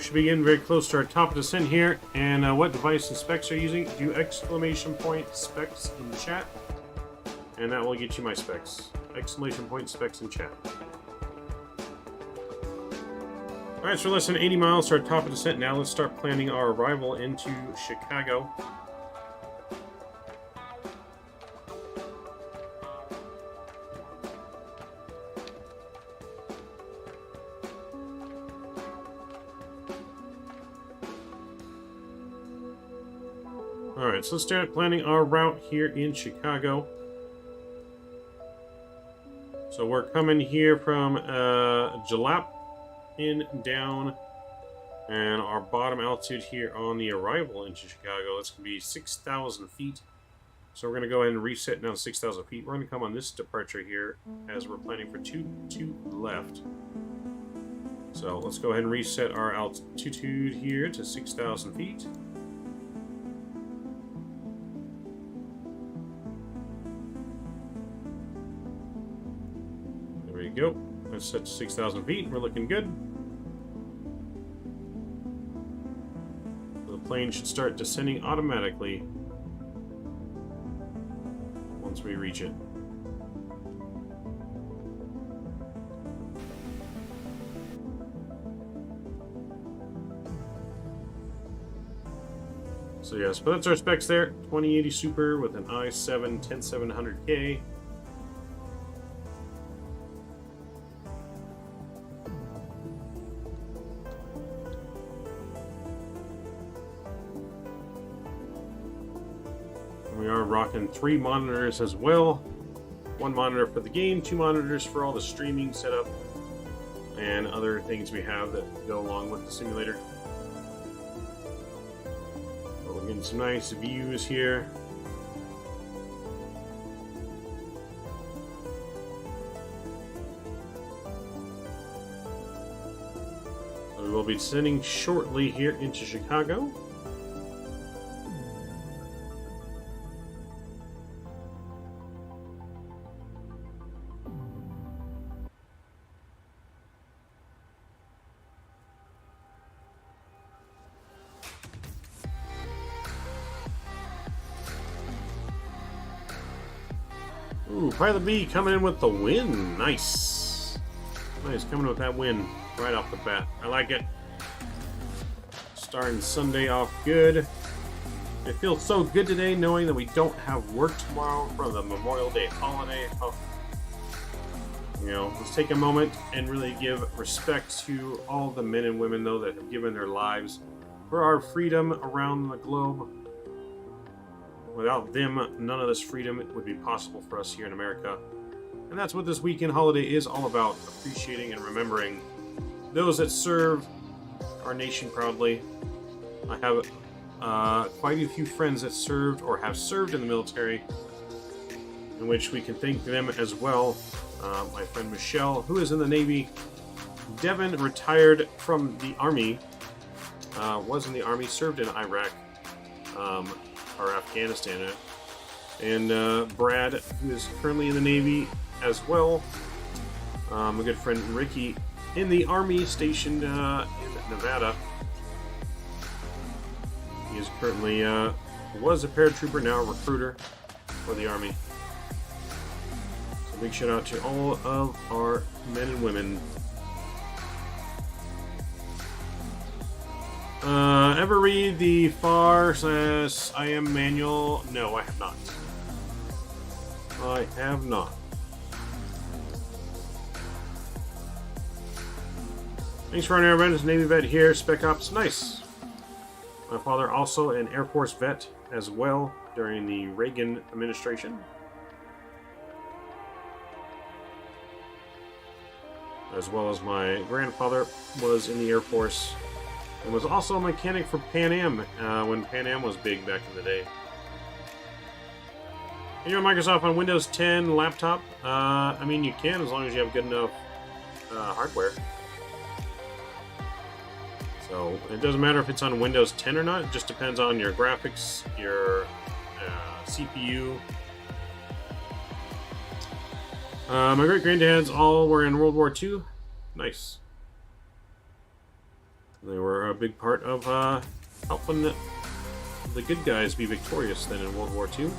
should be getting very close to our top of descent here. And what device and specs are you using? Do exclamation point specs in chat. And that will get you my specs. Exclamation point specs in chat. Alright, so we're less than 80 miles to our top of descent now. Let's start planning our arrival into Chicago. Alright, so let's start planning our route here in Chicago. So we're coming here from Jalap in down, and our bottom altitude here on the arrival into Chicago, it's going to be 6,000 feet. So we're going to go ahead and reset now to 6,000 feet. We're going to come on this departure here as we're planning for 2 left. So let's go ahead and reset our altitude here to 6,000 feet. There we go. Let's set to 6,000 feet. We're looking good. The plane should start descending automatically once we reach it. So yes, but that's our specs there. 2080 Super with an i7 10700K. We are rocking 3 monitors as well. 1 monitor for the game, 2 monitors for all the streaming setup and other things we have that go along with the simulator. But we're getting some nice views here. So we will be descending shortly here into Chicago. Ooh, Pilot B coming in with the win. Nice. Nice, coming with that win right off the bat. I like it. Starting Sunday off good. It feels so good today knowing that we don't have work tomorrow for the Memorial Day holiday. Oh. You know, let's take a moment and really give respect to all the men and women, though, that have given their lives for our freedom around the globe. Without them, none of this freedom would be possible for us here in America. And that's what this weekend holiday is all about, appreciating and remembering those that serve our nation proudly. I have quite a few friends that served or have served in the military, in which we can thank them as well. My friend Michelle, who is in the Navy. Devin retired from the Army, was in the Army, served in Iraq. Or Afghanistan, and Brad, who is currently in the Navy as well. A good friend Ricky in the Army, stationed in Nevada. He is currently was a paratrooper, now a recruiter for the Army. So big shout out to all of our men and women. Ever read the /I Am manual? No, I have not. I have not. Thanks for our Air Vet, Navy vet here, Spec Ops, nice. My father also an Air Force vet as well during the Reagan administration. As well as my grandfather was in the Air Force. And was also a mechanic for Pan Am when Pan Am was big back in the day. Can you run Microsoft on Windows 10 laptop? I mean, you can as long as you have good enough hardware. So it doesn't matter if it's on Windows 10 or not. It just depends on your graphics, your CPU. My great-granddads all were in World War II. Nice. They were a big part of helping the good guys be victorious then in World War II.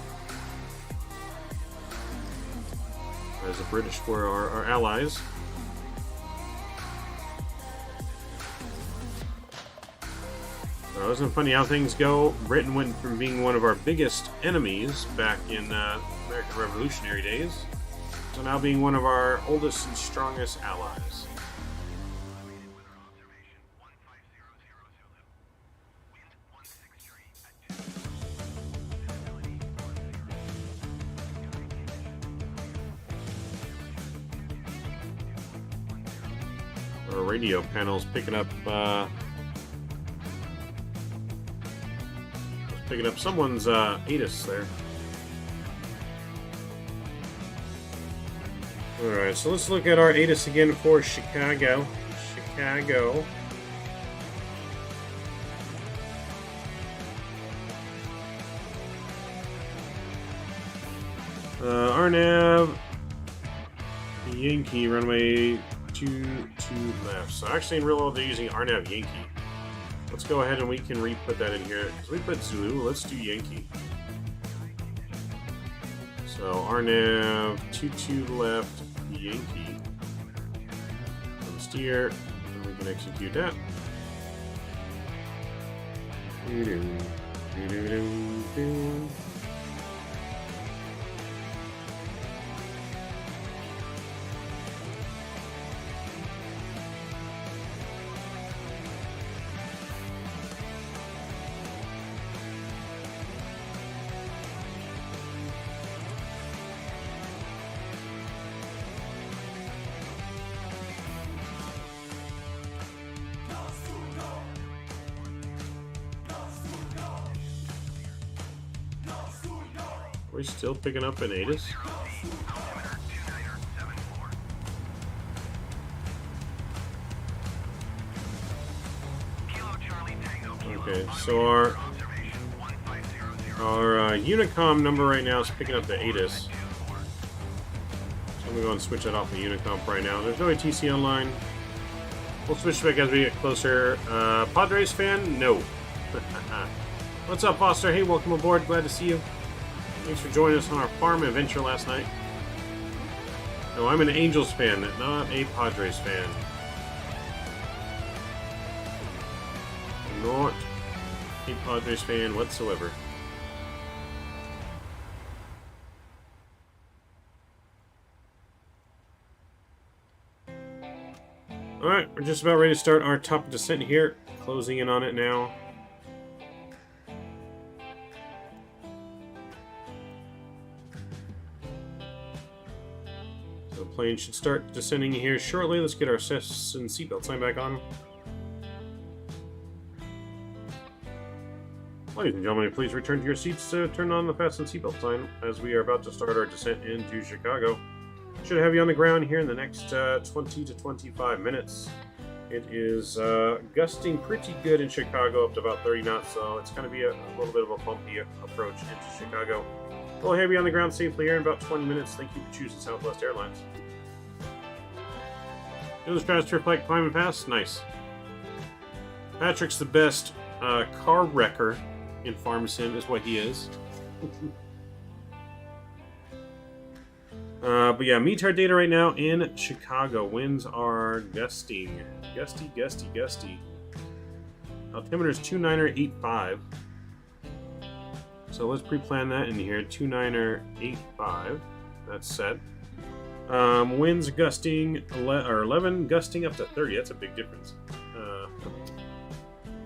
As the British were our allies. So isn't it funny how things go? Britain went from being one of our biggest enemies back in American Revolutionary days to now being one of our oldest and strongest allies. Our radio panel's picking up someone's ATIS there. Alright, so let's look at our ATIS again for Chicago. RNAV Yankee runway 22 left. So actually in real world they're using RNAV Yankee. Let's go ahead and we can re-put that in here. So we put Zulu, let's do Yankee. So RNAV 22 left Yankee. On steer, and we can execute that. We're still picking up an ATIS. Okay, so our Unicom number right now is picking up the ATIS. So I'm gonna go and switch that off the Unicom right now. There's no ATC online. We'll switch back as we get closer. Padres fan? No. What's up, Foster? Hey, welcome aboard. Glad to see you. Thanks for joining us on our farm adventure last night. No, I'm an Angels fan, not a Padres fan. Not a Padres fan whatsoever. Alright, we're just about ready to start our top descent here. Closing in on it now. The plane should start descending here shortly. Let's get our SES and seatbelt sign back on. Ladies and gentlemen, please return to your seats to turn on the fasten seatbelt sign as we are about to start our descent into Chicago. Should have you on the ground here in the next 20 to 25 minutes. It is gusting pretty good in Chicago up to about 30 knots, so it's going to be a little bit of a bumpy approach into Chicago. We'll have you on the ground safely here in about 20 minutes. Thank you for choosing Southwest Airlines. English passenger flight climb and pass. Nice. Patrick's the best car wrecker in Pharmasim is what he is. But yeah, METAR data right now in Chicago. Winds are gusting. Gusty. Altimeter is 2985. So let's pre-plan that in here. 2985. That's set. Winds gusting 11, gusting up to 30. That's a big difference.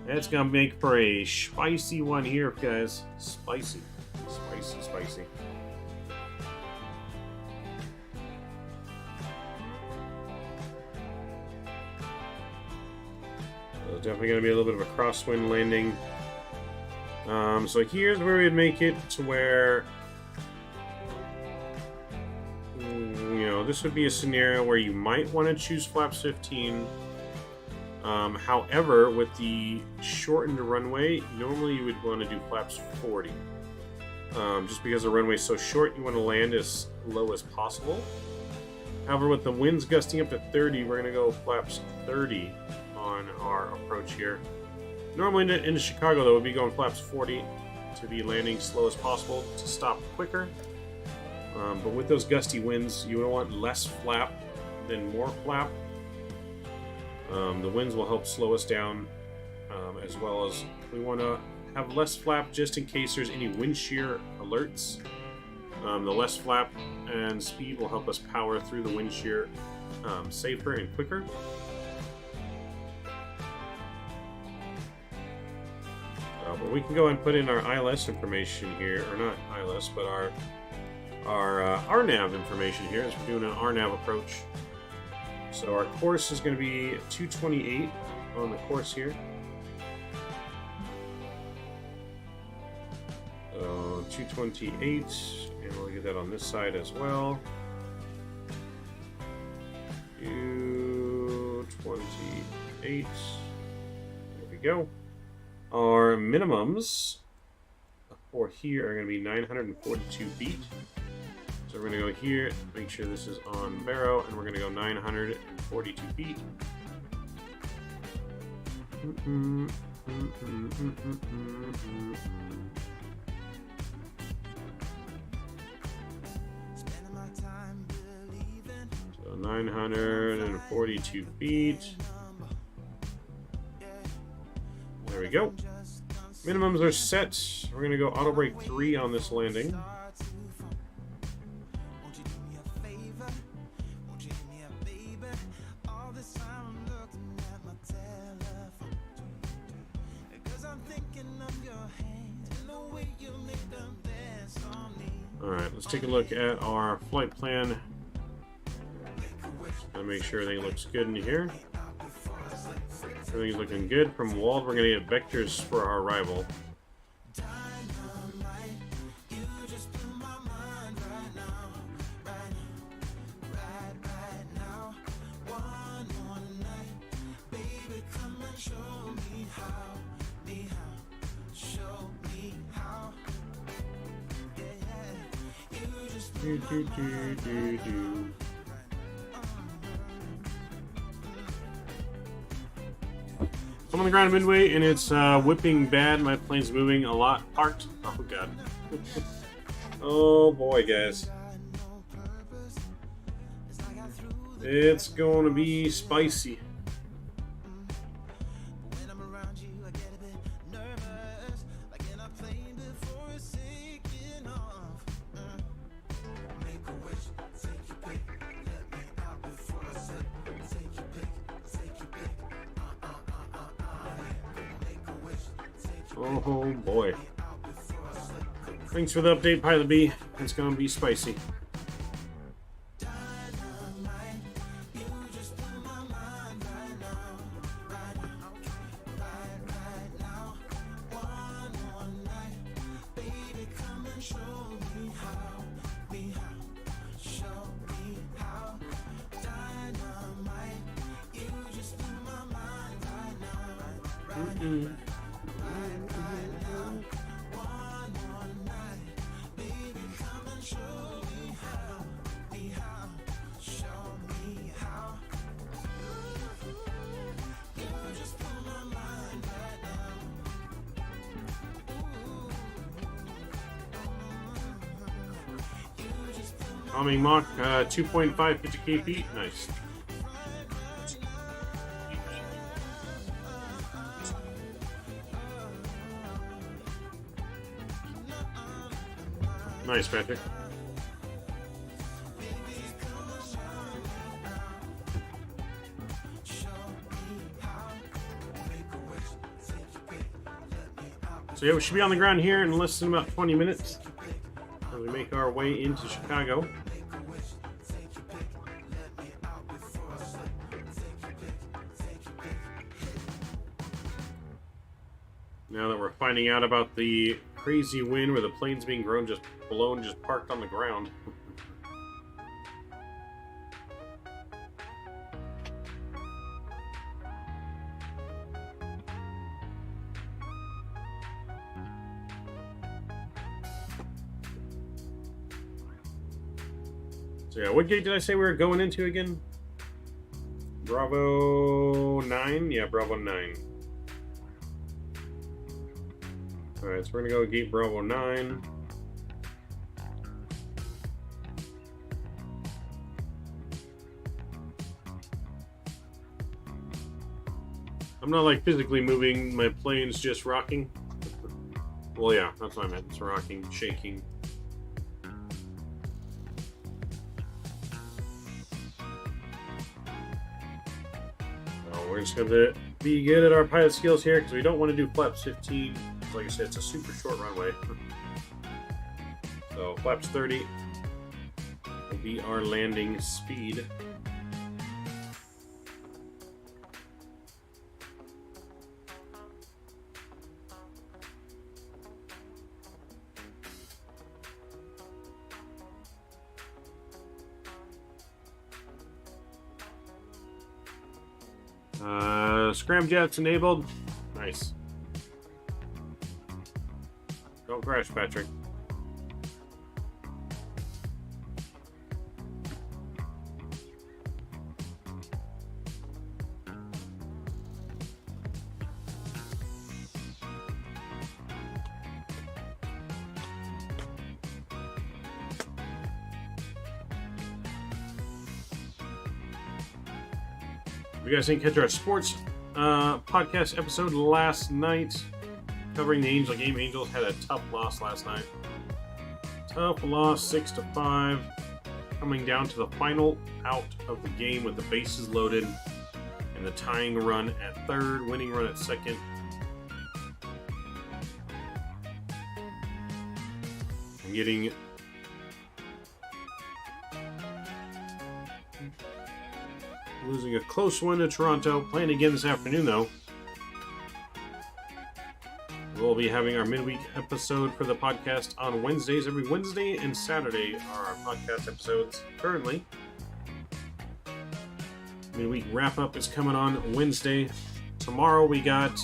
That's gonna make for a spicy one here, guys. Spicy. So definitely gonna be a little bit of a crosswind landing. So here's where we'd make it to where, you know, this would be a scenario where you might want to choose flaps 15. However, with the shortened runway, normally you would want to do flaps 40. Just because the runway is so short, you want to land as low as possible. However, with the winds gusting up to 30, we're going to go flaps 30 on our approach here. Normally into Chicago, though, we'd be going flaps 40 to be landing slow as possible to stop quicker. But with those gusty winds, you want less flap than more flap. The winds will help slow us down, as well as we want to have less flap just in case there's any wind shear alerts. The less flap and speed will help us power through the wind shear safer and quicker. But we can go and put in our ILS information here, or not ILS, but our RNAV information here, as we're doing an RNAV approach. So our course is going to be 228 on the course here. So 228, and we'll get that on this side as well. 228. There we go. Our minimums for here are going to be 942 feet. So we're going to go here, make sure this is on Barrow, and we're going to go 942 feet. So 942 feet. There we go. Minimums are set. We're going to go auto brake 3 on this landing. Alright, let's take a look at our flight plan and make sure everything looks good in here. Everything's looking good. From Wald, we're going to get vectors for our arrival. I'm on the ground at Midway, and it's whipping bad. My plane's moving a lot. Parked. Oh, God. Oh, boy, guys. It's going to be spicy. Oh boy. Thanks for the update, Pilot B. It's gonna be spicy. Bombing Mach 2.5 50k feet. Nice. Nice, Patrick. So yeah, we should be on the ground here in less than about 20 minutes as we make our way into Chicago. Now that we're finding out about the crazy wind where the plane's being blown just parked on the ground. So yeah, what gate did I say we were going into again? Bravo 9? Yeah, Bravo 9. Alright, so we're going to go gate Bravo 9. I'm not like physically moving, my plane's just rocking. Well, yeah, that's what I meant. It's rocking, shaking. We're just going to be good at our pilot skills here because we don't want to do flaps 15. Like I said, it's a super short runway. So flaps 30 will be our landing speed. Scramjets enabled. Nice. Don't crash, Patrick. You guys didn't catch our sports podcast episode last night covering the Angel game. Angels had a tough loss last night. Tough loss, 6-5. Coming down to the final out of the game with the bases loaded and the tying run at third, winning run at second. And getting losing a close one to Toronto. Playing again this afternoon, though. We'll be having our midweek episode for the podcast on Wednesdays. Every Wednesday and Saturday are our podcast episodes currently. Midweek wrap-up is coming on Wednesday. Tomorrow we got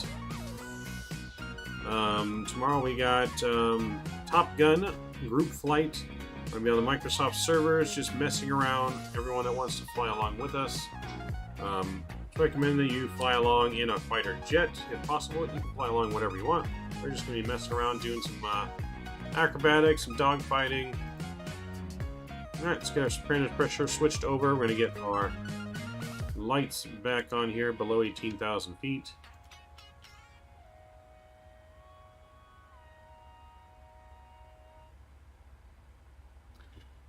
Top Gun group flight. We're going to be on the Microsoft servers, just messing around. Everyone that wants to fly along with us. It's recommended that you fly along in a fighter jet, if possible. You can fly along whatever you want. We're just going to be messing around, doing some acrobatics, some dogfighting. Alright, let's get our surrender pressure switched over. We're going to get our lights back on here below 18,000 feet.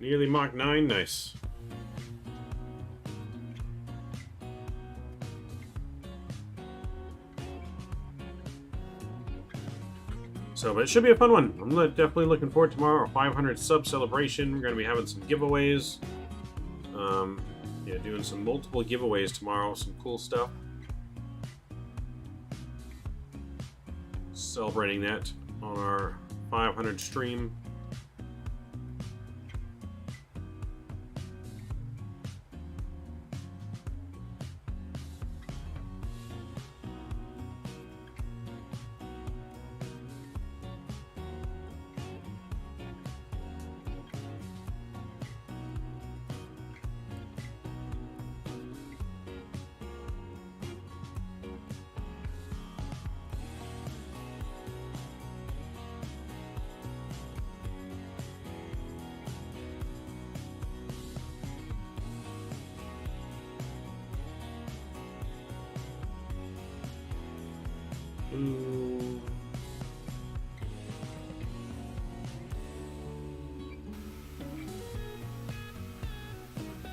Nearly Mach 9, nice. So, but it should be a fun one. I'm definitely looking forward to tomorrow. Our 500 sub celebration. We're going to be having some giveaways. Yeah, doing some multiple giveaways tomorrow. Some cool stuff. Celebrating that on our 500 stream.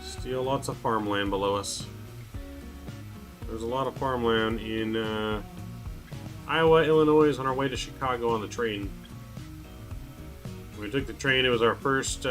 Still lots of farmland below us. There's a lot of farmland in Iowa, Illinois, on our way to Chicago on the train. When we took the train, it was our first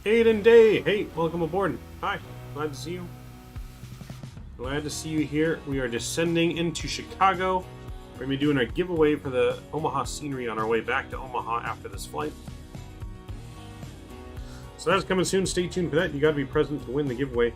Hayden Day, hey, welcome aboard. Hi, glad to see you. Glad to see you here. We are descending into Chicago. We're going to be doing our giveaway for the Omaha scenery on our way back to Omaha after this flight. So that's coming soon. Stay tuned for that. You got to be present to win the giveaway.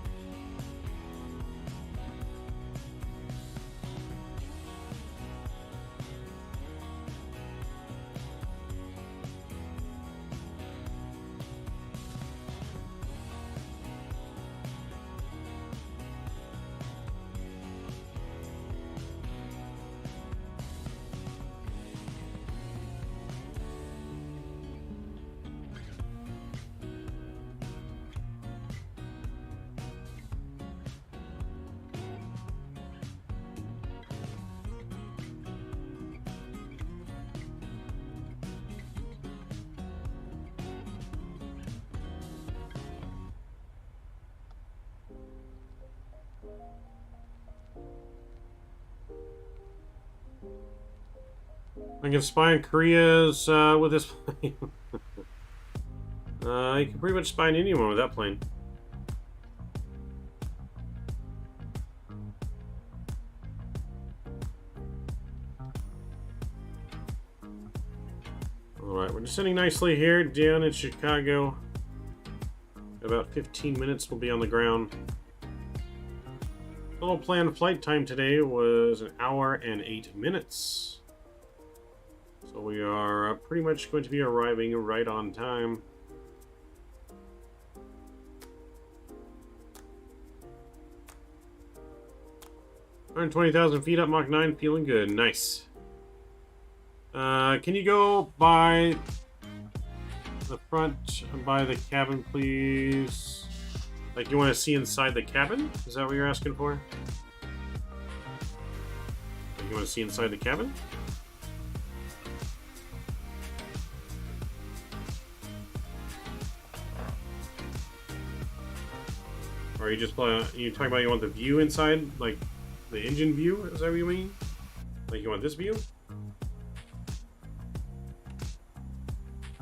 I can spy in Korea's with this plane. You can pretty much spy in anyone with that plane. Alright, we're descending nicely here down in Chicago. About 15 minutes we'll be on the ground. Total planned flight time today was 1 hour and 8 minutes. So we are pretty much going to be arriving right on time. $120,000 feet up, Mach 9, feeling good. Nice. Can you go by the front, by the cabin, please? Like, you want to see inside the cabin? Is that what you're asking for? Like, you want to see inside the cabin? Or are you just you talking about you want the view inside, like the engine view? Is that what you mean? Like you want this view?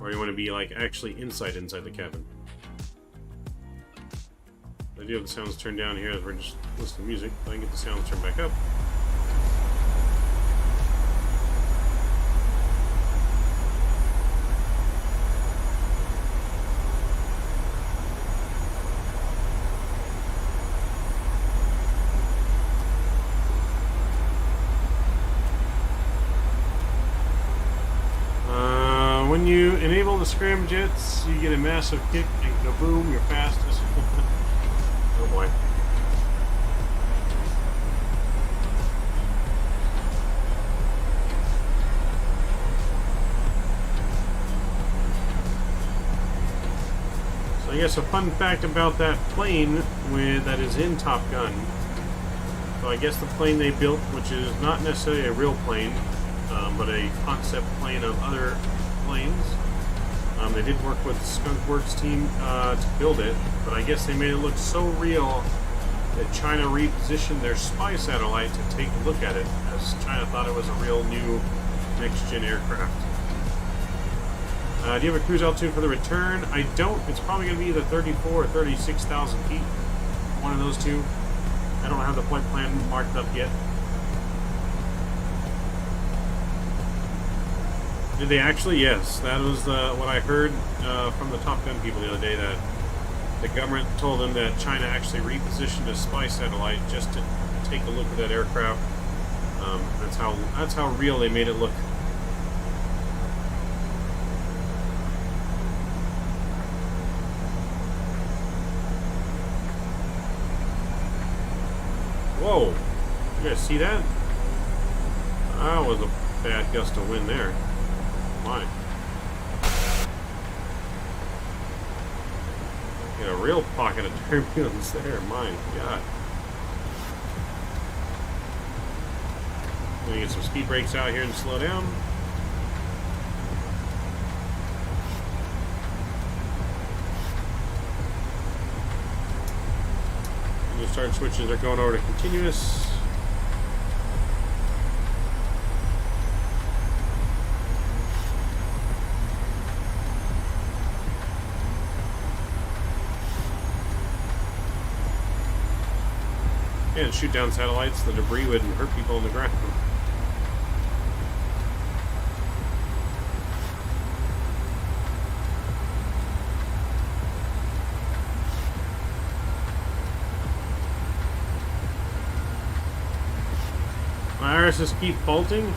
Or you want to be like actually inside the cabin? I do have the sounds turned down here as we're just listening to music. I can get the sounds turned back up. When you enable the scramjets, you get a massive kick and kaboom, you're fastest. Oh boy. So I guess a fun fact about that plane that is in Top Gun. So I guess the plane they built, which is not necessarily a real plane, but a concept plane of other planes. They did work with the Skunk Works team to build it, but I guess they made it look so real that China repositioned their spy satellite to take a look at it, as China thought it was a real new next-gen aircraft. Do you have a cruise altitude for the return? I don't. It's probably going to be either 34 or 36,000 feet. One of those two. I don't have the flight plan marked up yet. Did they actually? Yes. That was what I heard from the Top Gun people the other day, that the government told them that China actually repositioned a spy satellite just to take a look at that aircraft. That's how real they made it look. Whoa! You guys see that? That was a bad gust of wind there. My. Got a real pocket of turbulence there, my God. Let me get some speed brakes out here and slow down. And the start switches are going over to continuous. and shoot down satellites, the debris would hurt people on the ground. My irises keep faulting.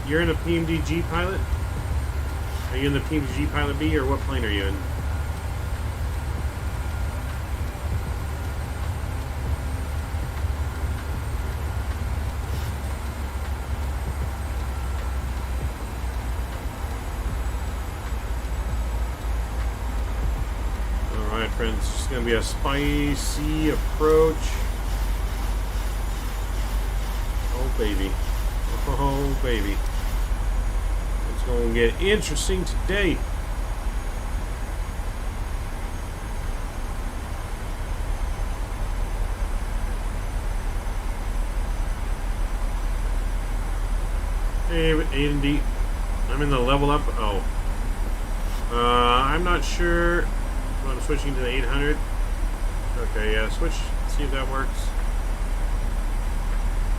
You're in a PMDG pilot? Are you in the PMDG pilot B, or what plane are you in? Alright, friends, it's just going to be a spicy approach. Oh, baby. Oh, baby. It's going to get interesting today. Hey, A&D. I'm in the level up. Oh. I'm not sure. I'm switching to the 800. Okay, yeah, switch. See if that works.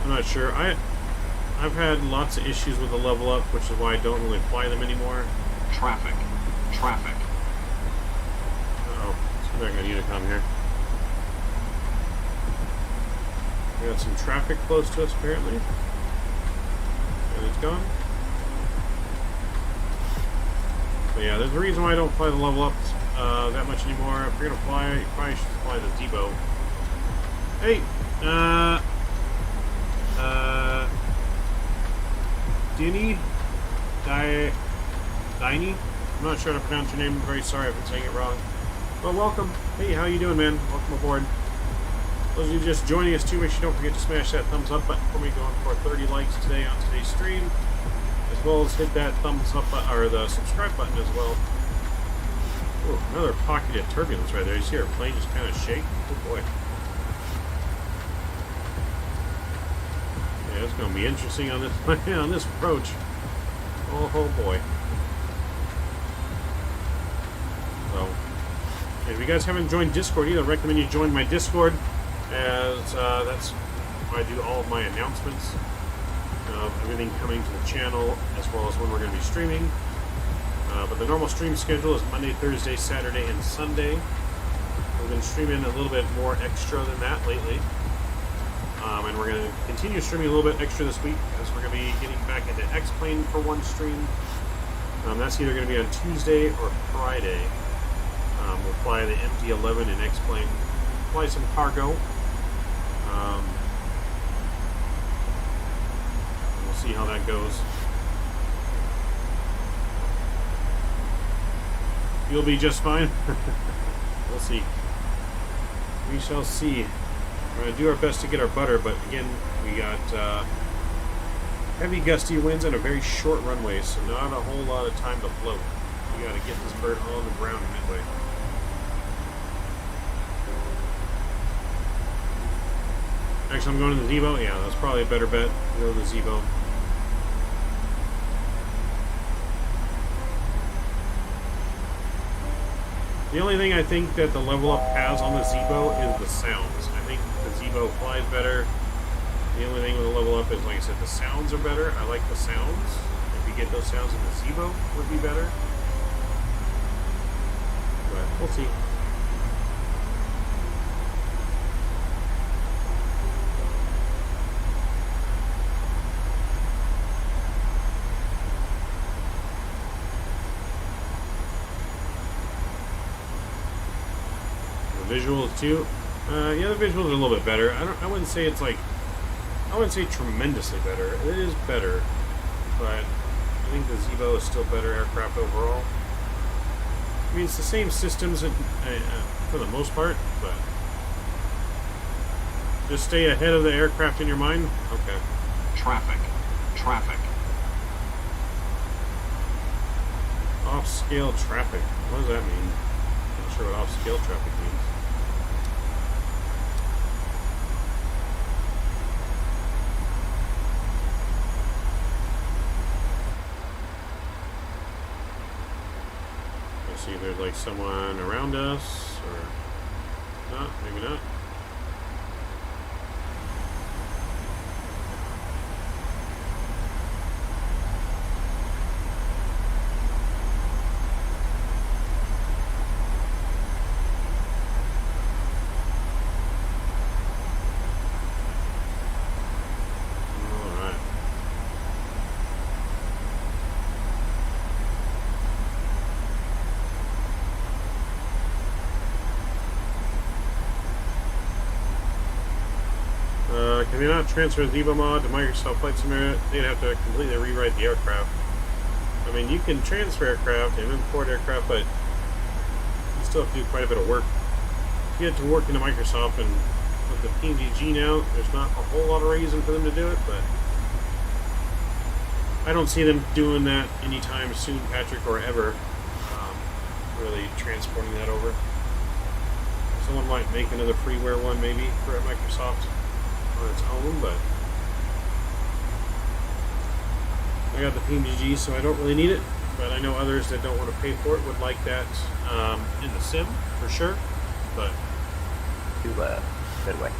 I'm not sure. I've had lots of issues with the level up, which is why I don't really fly them anymore. Traffic. Traffic. Uh-oh. Let's go back on Unicom here. We got some traffic close to us, apparently. And it's gone. But yeah, there's a reason why I don't fly the level ups that much anymore. If you're gonna fly, you probably should fly the Zebo. Hey, Dini, Dini. I'm not sure how to pronounce your name. I'm very sorry if I'm saying it wrong. Well, welcome. Hey, how you doing, man? Welcome aboard. Those of you just joining us too, make sure you don't forget to smash that thumbs up button for me, going for 30 likes today on today's stream, as well as hit that thumbs up button, or the subscribe button as well. Ooh, another pocket of turbulence right there. You see our plane just kind of shake? Oh boy. Yeah, it's going to be interesting on this on this approach. Oh boy. So, if you guys haven't joined Discord either, I recommend you join my Discord, as that's where I do all of my announcements of everything coming to the channel, as well as when we're going to be streaming. But the normal stream schedule is Monday, Thursday, Saturday, and Sunday. We've been streaming a little bit more extra than that lately. And we're going to continue streaming a little bit extra this week, as we're going to be getting back into X-Plane for one stream. That's either going to be on Tuesday or Friday. We'll fly the MD-11 in X-Plane, fly some cargo. We'll see how that goes. You'll be just fine. We'll see. We shall see. We're going to do our best to get our butter, but again, we got heavy gusty winds and a very short runway, so not a whole lot of time to float. We got to get this bird on the ground midway. Actually, I'm going to the Zebo. Yeah, that's probably a better bet. Go to the Zebo. The only thing I think that the level up has on the Zebo is the sounds. I think the Zebo flies better. The only thing with the level up is, like I said, the sounds are better. I like the sounds. If you get those sounds in the Zebo, would be better. But we'll see. Visuals too. Yeah, the visuals are a little bit better. I wouldn't say it's like, I wouldn't say tremendously better. It is better, but I think the Zebo is still better aircraft overall. I mean, it's the same systems for the most part, but just stay ahead of the aircraft in your mind. Okay. Traffic. Traffic. Off-scale traffic. What does that mean? Not sure what off-scale traffic means. See if there's like someone around us, or not, maybe not. you not transfer Ziba mod to Microsoft Flight Simulator, they'd have to completely rewrite the aircraft. I mean, you can transfer aircraft and import aircraft, but you still have to do quite a bit of work. To get to work into Microsoft, and with the PMDG now, there's not a whole lot of reason for them to do it, but I don't see them doing that anytime soon, Patrick, or ever. Really transporting that over. Someone might make another freeware one, maybe, for Microsoft on its own, but I got the PMDG, so I don't really need it. But I know others that don't want to pay for it would like that in the sim, for sure. But To Midway.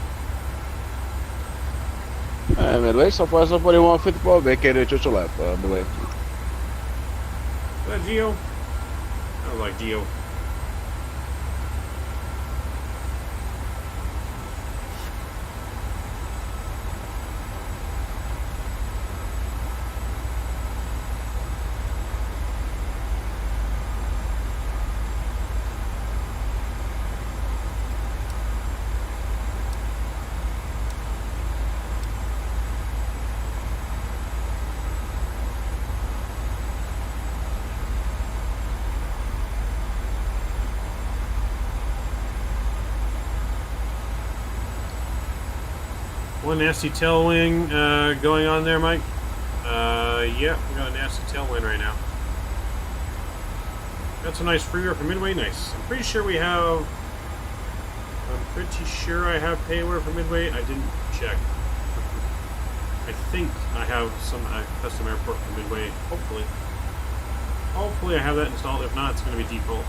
Midway, só faz só por 150 para ver que ele to left, Midway. is that Geo? I like Geo. One nasty tailwind going on there, Mike. Yeah, we got a nasty tailwind right now. That's a nice freeware for Midway. Nice. I'm pretty sure I have payware for Midway. I didn't check. I think I have some custom airport for Midway. Hopefully I have that installed. If not, it's going to be default.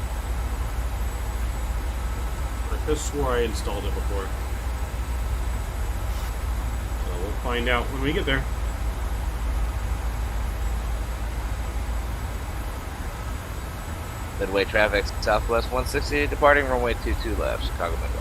I could have swore I installed it before. We'll find out when we get there. Midway traffic, Southwest 160, departing runway 22 left, Chicago Midway.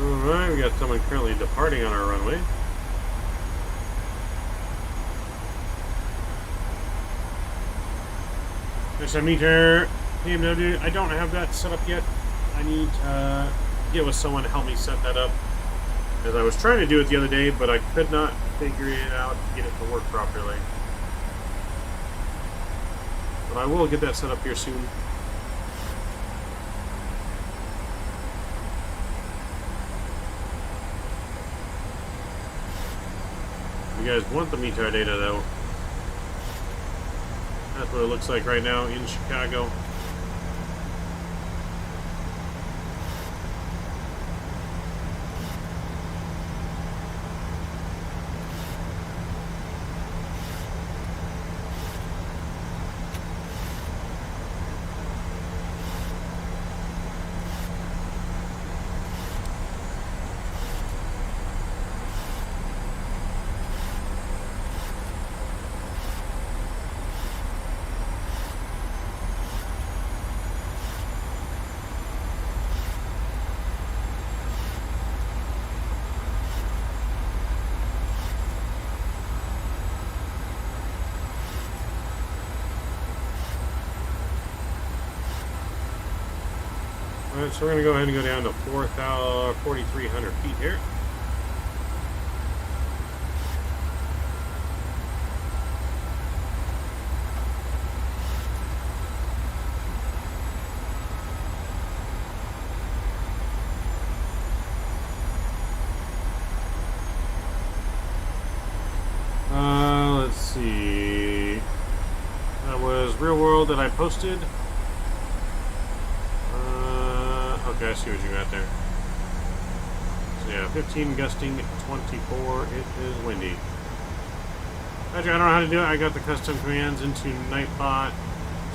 Alright, we got someone currently departing on our runway. There's a meter PMDW. I don't have that set up yet. I need to get with someone to help me set that up. As I was trying to do it the other day, but I could not figure it out to get it to work properly. But I will get that set up here soon. You guys want the METAR data, though. That's what it looks like right now in Chicago. Alright, so we're going to go ahead and go down to 4,300 feet here. Let's see. That was real world that I posted. Okay, I see what you got there. So yeah, 15 gusting, 24. It is windy. Actually, I don't know how to do it. I got the custom commands into Nightbot.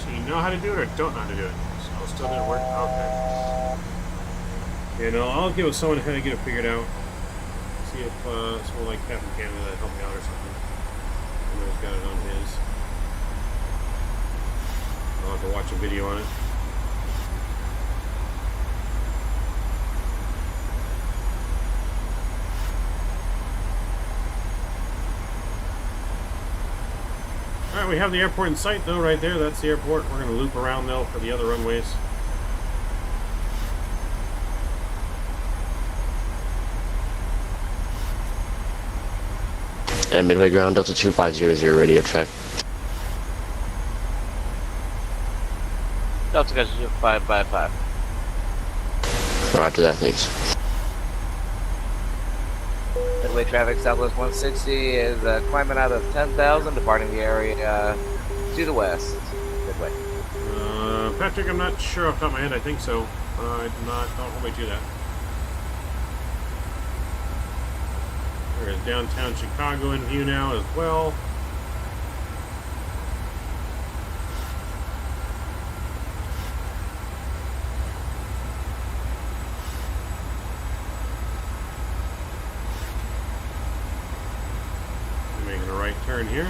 So you know how to do it or don't know how to do it. So it still didn't work. Okay. You know, I'll get with someone how to get it figured out. See if someone like Captain Canada help me out or something. I know he's got it on his. I'll have to watch a video on it. Alright, we have the airport in sight though, right there. That's the airport. We're going to loop around though for the other runways. And midway ground, Delta 2500 radio check. Delta guys 5 by 5. Roger that, thanks. Midway traffic Southwest 160 is climbing out of 10,000, departing the area to the west. Midway. Patrick, I'm not sure off the top of my head. I think so. I do not normally do that. There's downtown Chicago in view now as well. I'm making a right turn here.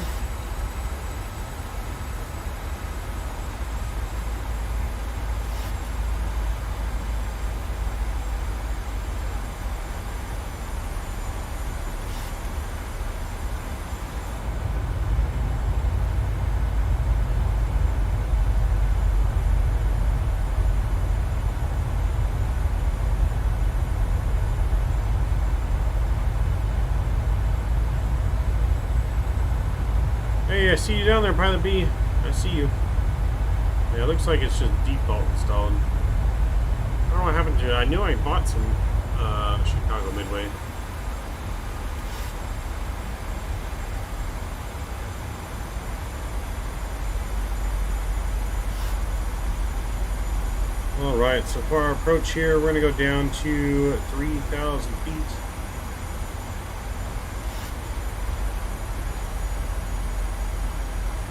Hey, I see you down there, Pilot B. I see you. Yeah, it looks like it's just default installed. I don't know what happened to it. I knew I bought some Chicago Midway. Alright, so for our approach here, we're going to go down to 3,000 feet.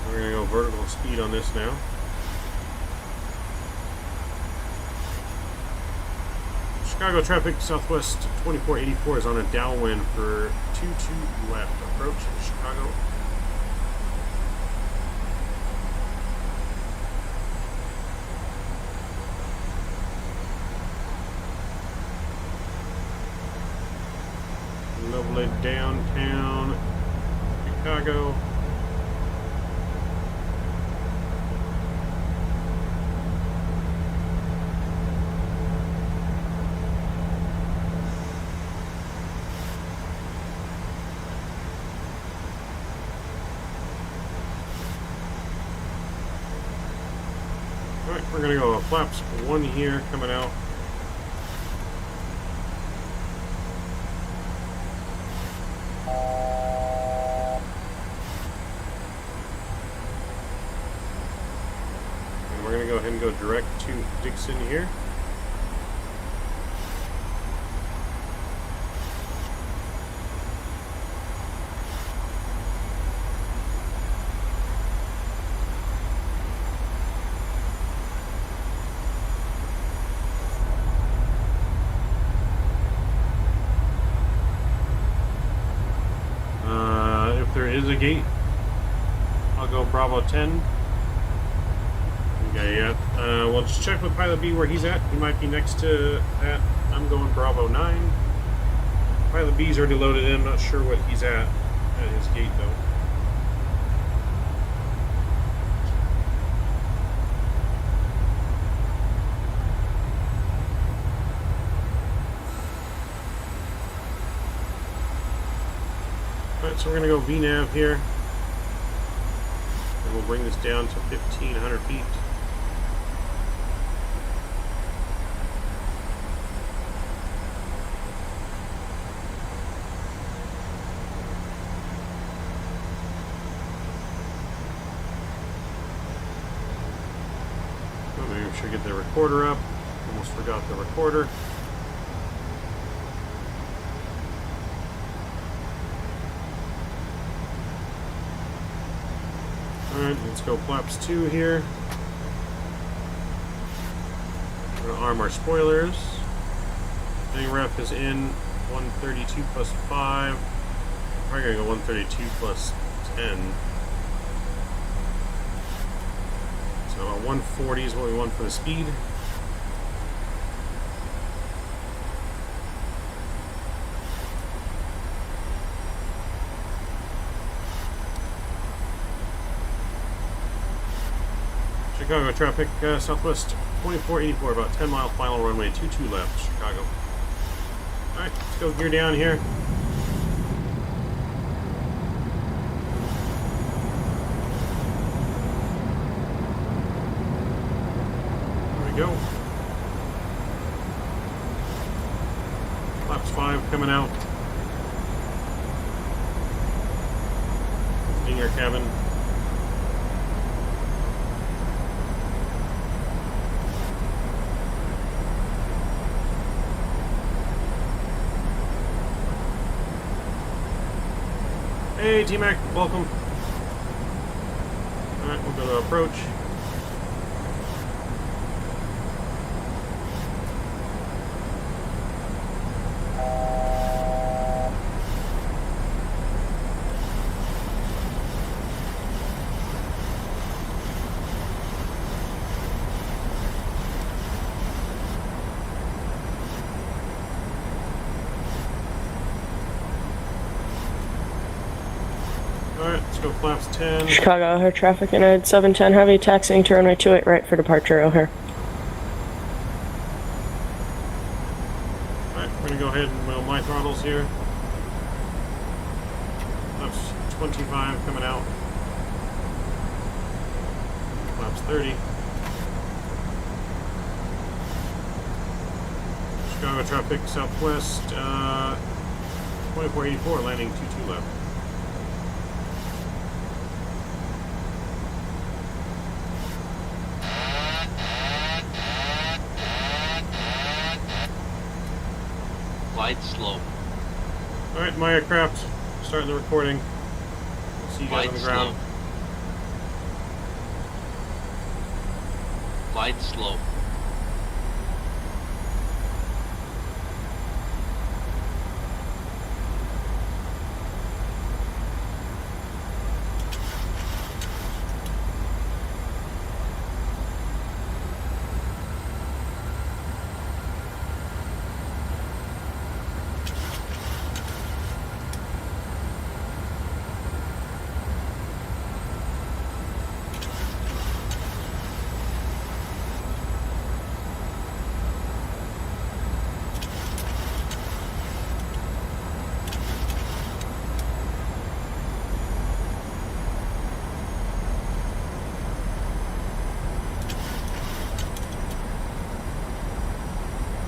We're going to go vertical speed on this now. Chicago traffic Southwest 2484 is on a downwind for 22 left. Approach Chicago. Lovely downtown Chicago. Alright, we're gonna go flaps 1 here coming out. And we're gonna go ahead and go direct to Dixon here. If there is a gate, I'll go Bravo 10. Okay, yeah. We'll just check with Pilot B where he's at. He might be next to that. I'm going Bravo 9. Pilot B's already loaded in. I'm not sure what he's at his gate, though. Alright, so we're going to go VNAV here. And we'll bring this down to 1,500 feet. Make sure to get the recorder up. Almost forgot the recorder. Alright, let's go flaps 2 here. We're going to arm our spoilers. Heading ref is in 132 plus 5. Probably gonna go 132 plus 10. So about 140 is what we want for the speed. Chicago traffic, southwest 2484, about 10 mile final runway 22 left, Chicago. Alright, let's go gear down here. There we go. Flaps 5 coming out. In your cabin. Hey, T-Mac, welcome. Alright, we'll go to approach. Alright, let's go flaps 10. Chicago O'Hare traffic, United 710 heavy, taxiing to runway 28 right for departure O'Hare. Alright, we're gonna go ahead and wheel my throttles here. Flaps 25 coming out. Flaps 30. Chicago traffic southwest, 2484, landing 22 left. Glide slow. Alright, my aircraft, starting the recording. We'll see you guys Glide on the slow. ground. Glide slow.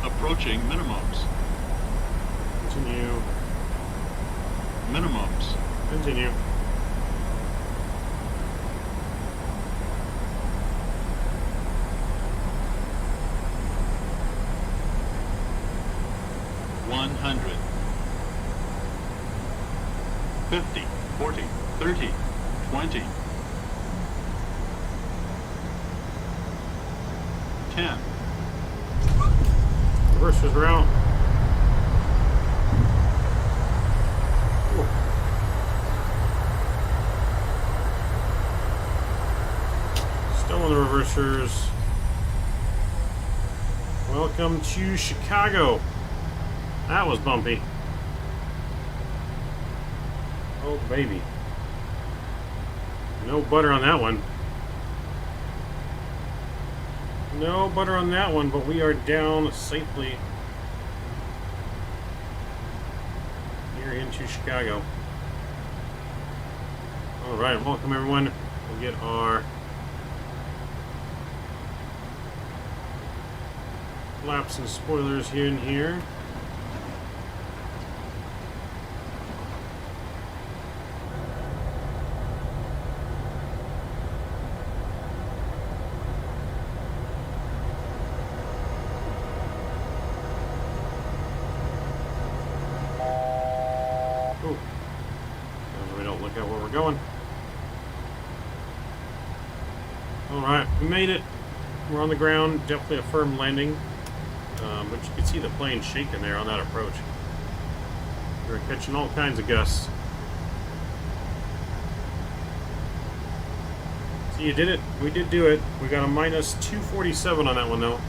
Approaching minimums. Continue. Minimums. Continue. One 100. 50, 40, 30, 20. 10. Reversers are out. Ooh. Still on the reversers. Welcome to Chicago. That was bumpy. Oh, baby. No butter on that one. No butter on that one, but we are down safely here into Chicago. Alright, welcome everyone. We'll get our flaps and spoilers here and here. Going. Alright, we made it. We're on the ground. Definitely a firm landing. But you can see the plane shaking there on that approach. We're catching all kinds of gusts. So you did it. We did do it. We got a minus 247 on that one, though.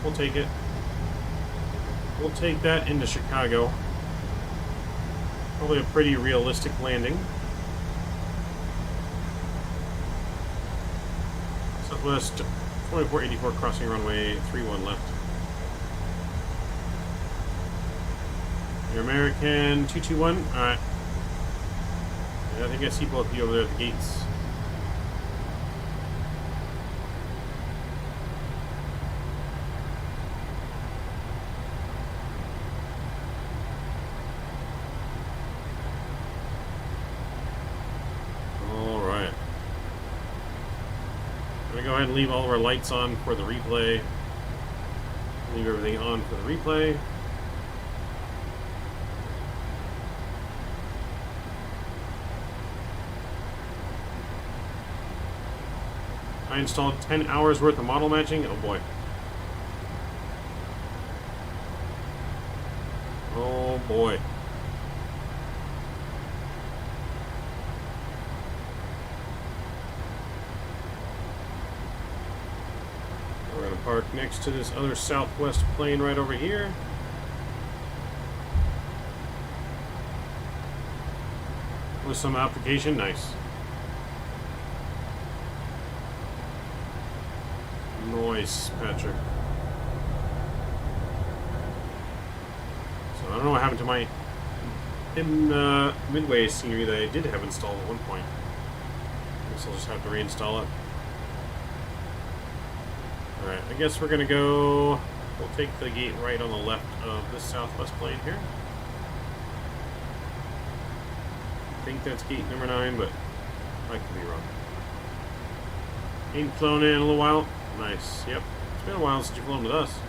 We'll take it. We'll take that into Chicago. Probably a pretty realistic landing. Southwest 2484 crossing runway 31 left. Your American 221. Alright. Yeah, I think I see both of you over there at the gates. Alright. I'm gonna go ahead and leave all of our lights on for the replay. Leave everything on for the replay. I installed 10 hours worth of model matching. Oh boy. Oh boy. We're going to park next to this other southwest plane right over here. With some application. Nice. Nice, Patrick. So I don't know what happened to my midway scenery that I did have installed at one point. I guess I'll just have to reinstall it. Alright, I guess we're gonna go. We'll take the gate right on the left of this southwest plane here. I think that's gate number 9, but I could be wrong. Ain't flown in a little while. Nice. Yep. It's been a while since you've flown with us.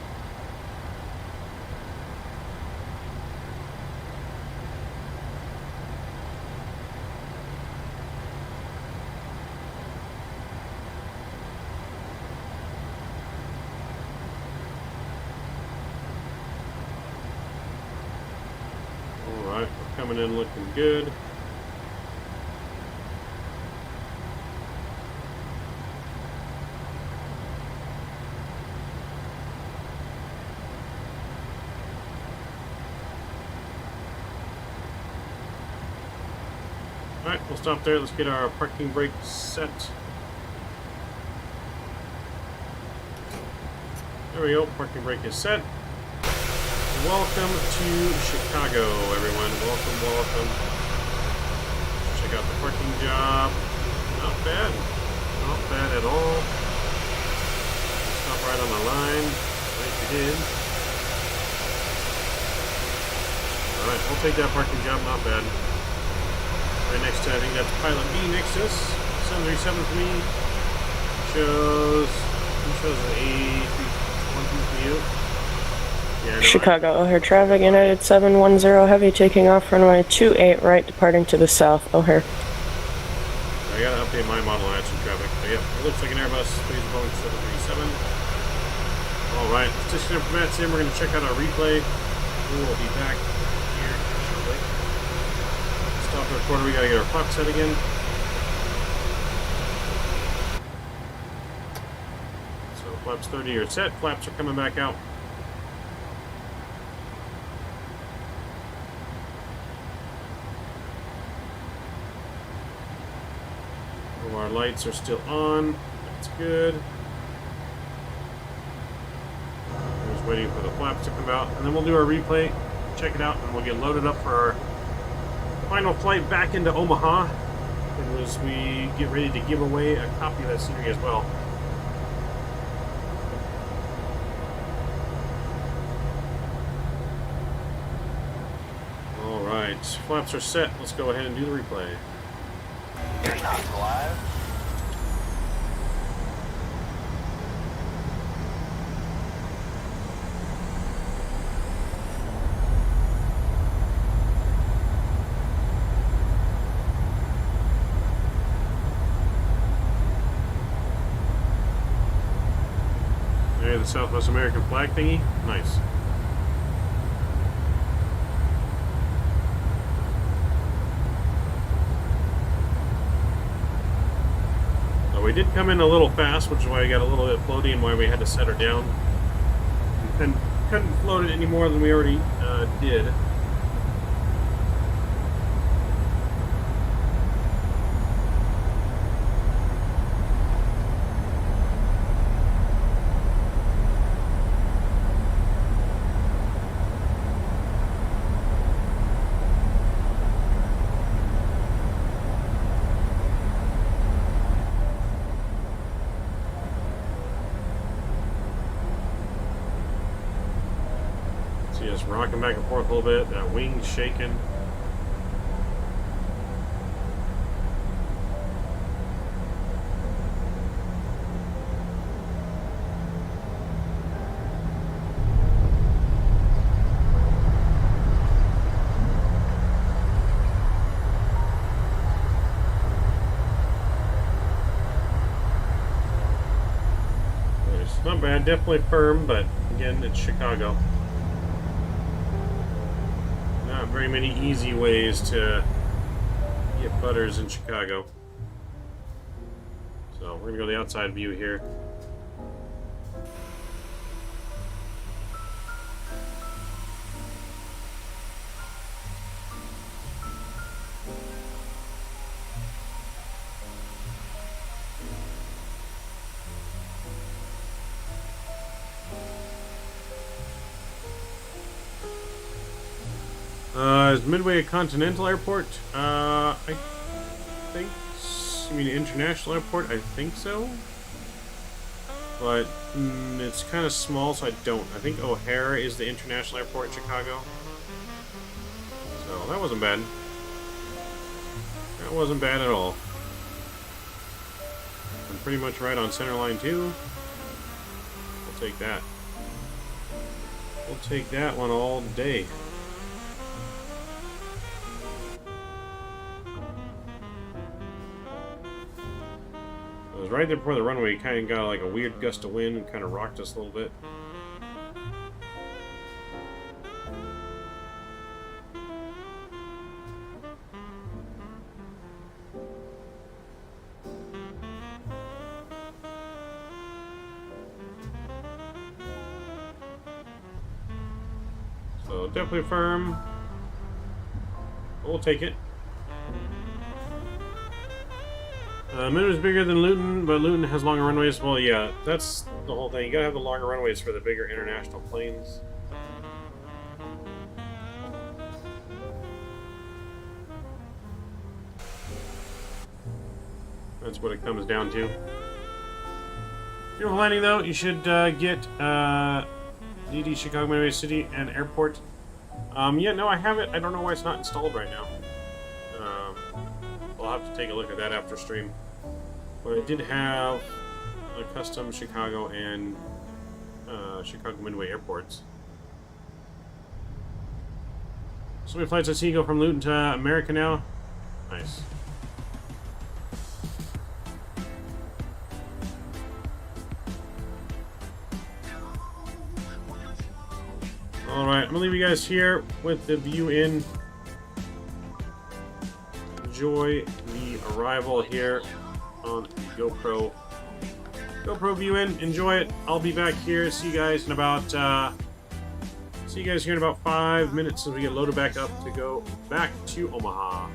Alright, we're coming in looking good. Alright, we'll stop there. Let's get our parking brake set. There we go. Parking brake is set. Welcome to Chicago, everyone. Welcome, welcome. Check out the parking job. Not bad. Not bad at all. Stop right on the line. Like you did. Alright, we'll take that parking job. Not bad. Right next to, I think that's Pilot B next to us. 737 for me. Shows an A320 for you. Yeah, Chicago O'Hare traffic, United 710 Heavy taking off runway 28 right, departing to the south, O'Hare. I gotta update my model action traffic. But yep, it looks like an Airbus, please Boeing 737. Alright, let's disconnect from that sim. We're gonna check out our replay. We will be back here shortly. Stop the recorder, we gotta get our clock set again. So flaps 30 are set, flaps are coming back out. All our lights are still on, that's good. We're just waiting for the flaps to come out, and then we'll do our replay, check it out, and we'll get loaded up for our final flight back into Omaha, and as we get ready to give away a copy of that scenery as well. Alright, flaps are set. Let's go ahead and do the replay. Here's not live. There, the Southwest American flag thingy. Nice. we did come in a little fast, which is why we got a little bit floaty and why we had to set her down. And couldn't float it any more than we already did. See us rocking back and forth a little bit, that wing shaking. It's not bad, definitely firm, but again, it's Chicago. Not very many easy ways to get butters in Chicago. So we're gonna go to the outside view here. Is Midway a continental airport? I think. You mean international airport? I think so. But it's kind of small, so I don't. I think O'Hare is the international airport in Chicago. So that wasn't bad. That wasn't bad at all. I'm pretty much right on center line too. We'll take that. We'll take that one all day. It was right there before the runway. Kind of got like a weird gust of wind and kind of rocked us a little bit. So definitely firm. We'll take it. Midway is bigger than Luton, but Luton has longer runways. Well, yeah, that's the whole thing. You gotta have the longer runways for the bigger international planes. That's what it comes down to. Beautiful landing, though. You should get DD Chicago Midway City and Airport. Yeah, no, I have it. I don't know why it's not installed right now. I'll have to take a look at that after stream. But I did have a custom Chicago and Chicago Midway airports. So many flights I see go from Luton to America now. Nice. Alright, I'm going to leave you guys here with the view in. Enjoy the arrival here on the GoPro view in. Enjoy it. I'll be back here. See you guys in about 5 minutes as we get loaded back up to go back to Omaha.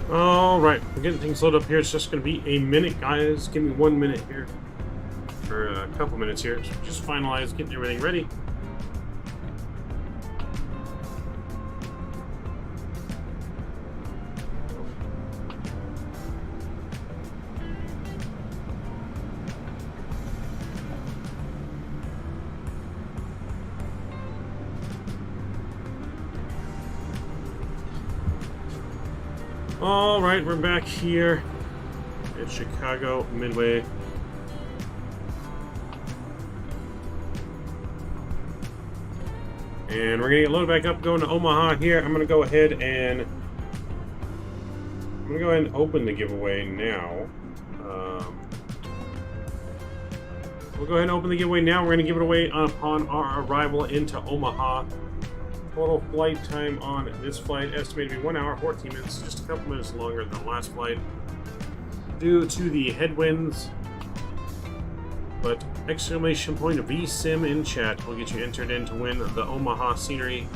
Alright, we're getting things loaded up here. It's just going to be a minute, guys. Give me 1 minute here. Or a couple minutes here. So just finalize getting everything ready. Alright, we're back here at Chicago Midway. And we're going to get loaded back up, going to Omaha here. I'm going to go ahead and open the giveaway now. We'll go ahead and open the giveaway now. We're going to give it away upon our arrival into Omaha. Total flight time on this flight estimated to be 1 hour, 14 minutes, just a couple minutes longer than the last flight due to the headwinds. But exclamation point VSIM in chat will get you entered in to win the Omaha scenery.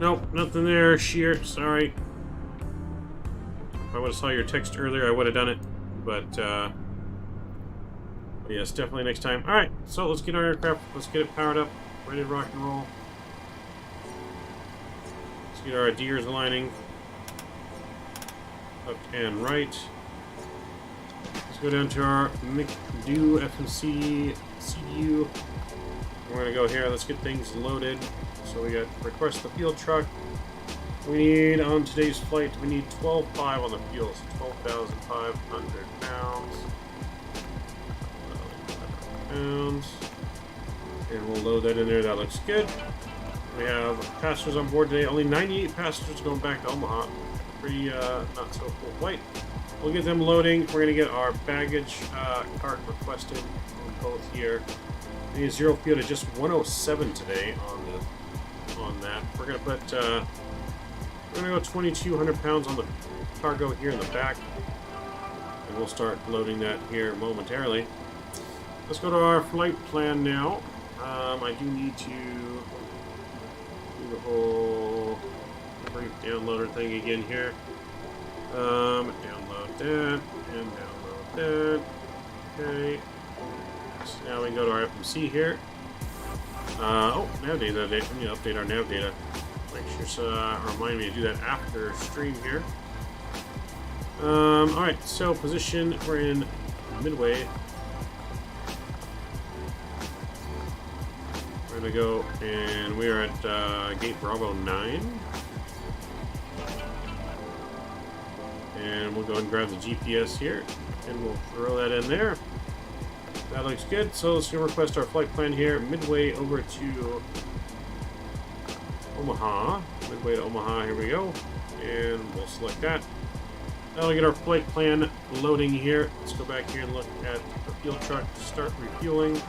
Nope, nothing there, Sheer. Sorry. If I would have saw your text earlier, I would have done it. But yes, definitely next time. Alright, so let's get our aircraft. Let's get it powered up. Ready to rock and roll. Let's get our gears aligning. Up and right. Let's go down to our McDo FMC CDU. We're going to go here. Let's get things loaded. So we got request the fuel truck. We need on today's flight, we need 12.5 on the fuel, so 12,500 pounds. And we'll load that in there. That looks good. We have passengers on board today. Only 98 passengers going back to Omaha. Pretty not so cool flight. We'll get them loading. We're gonna get our baggage cart requested on both here. We need zero fuel to just 107 today on that. We're gonna put we're gonna go 2,200 pounds on the cargo here in the back, and we'll start loading that here momentarily. Let's go to our flight plan now. I do need to do the whole brief downloader thing again here. Download that and download that. Okay. So now we can go to our FMC here. Oh, nav data. We need to update our nav data. Make sure remind me to do that after stream here. Alright, so position, we're in Midway. We're gonna go, and we are at gate Bravo 9. And we'll go and grab the GPS here, and we'll throw that in there. That looks good. So let's go request our flight plan here, midway over to Omaha. Midway to Omaha, here we go. And we'll select that. That'll get our flight plan loading here. Let's go back here and look at the fuel truck to start refueling.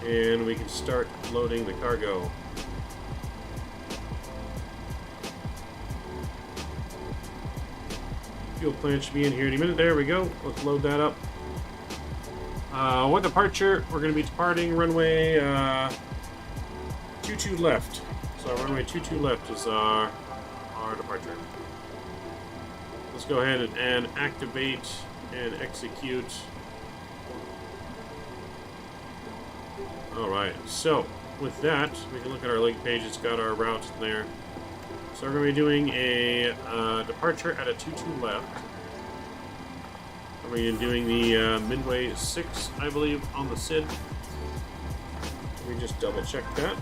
And we can start loading the cargo. Fuel plan should be in here any minute. There we go. Let's load that up. What departure? We're going to be departing runway 22 left. So runway 22 left is our departure. Let's go ahead and activate and execute. Alright, so with that, we can look at our link page. It's got our routes there. So we're going to be doing a departure at a 22 left. We're going to be doing the midway 6, I believe, on the SID. Let me just double check that.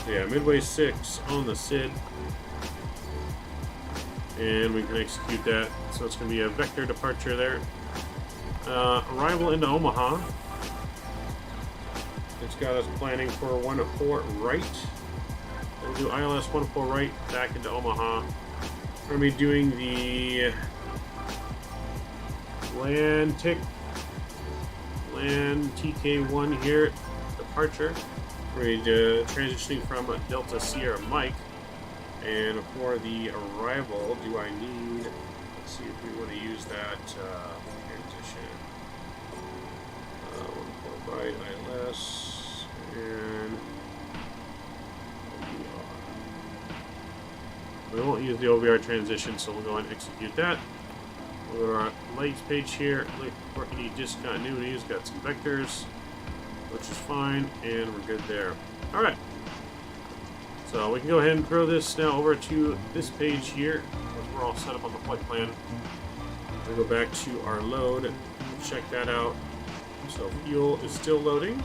So yeah, midway 6 on the SID. And we can execute that. So it's going to be a vector departure there. Arrival into Omaha. It's got us planning for 104 right. We'll do ILS 104 right back into Omaha. We're going to be doing the land TK1 here, departure. We're transitioning from Delta Sierra Mike. And for the arrival, do I need, let's see if we want to use that transition. 104 right ILS and we won't use the OVR transition, so we'll go and execute that. We'll go to our legs page here. Look for any discontinuities. Got some vectors, which is fine, and we're good there. All right. So we can go ahead and throw this now over to this page here. We're all set up on the flight plan. We'll go back to our load. Check that out. So fuel is still loading.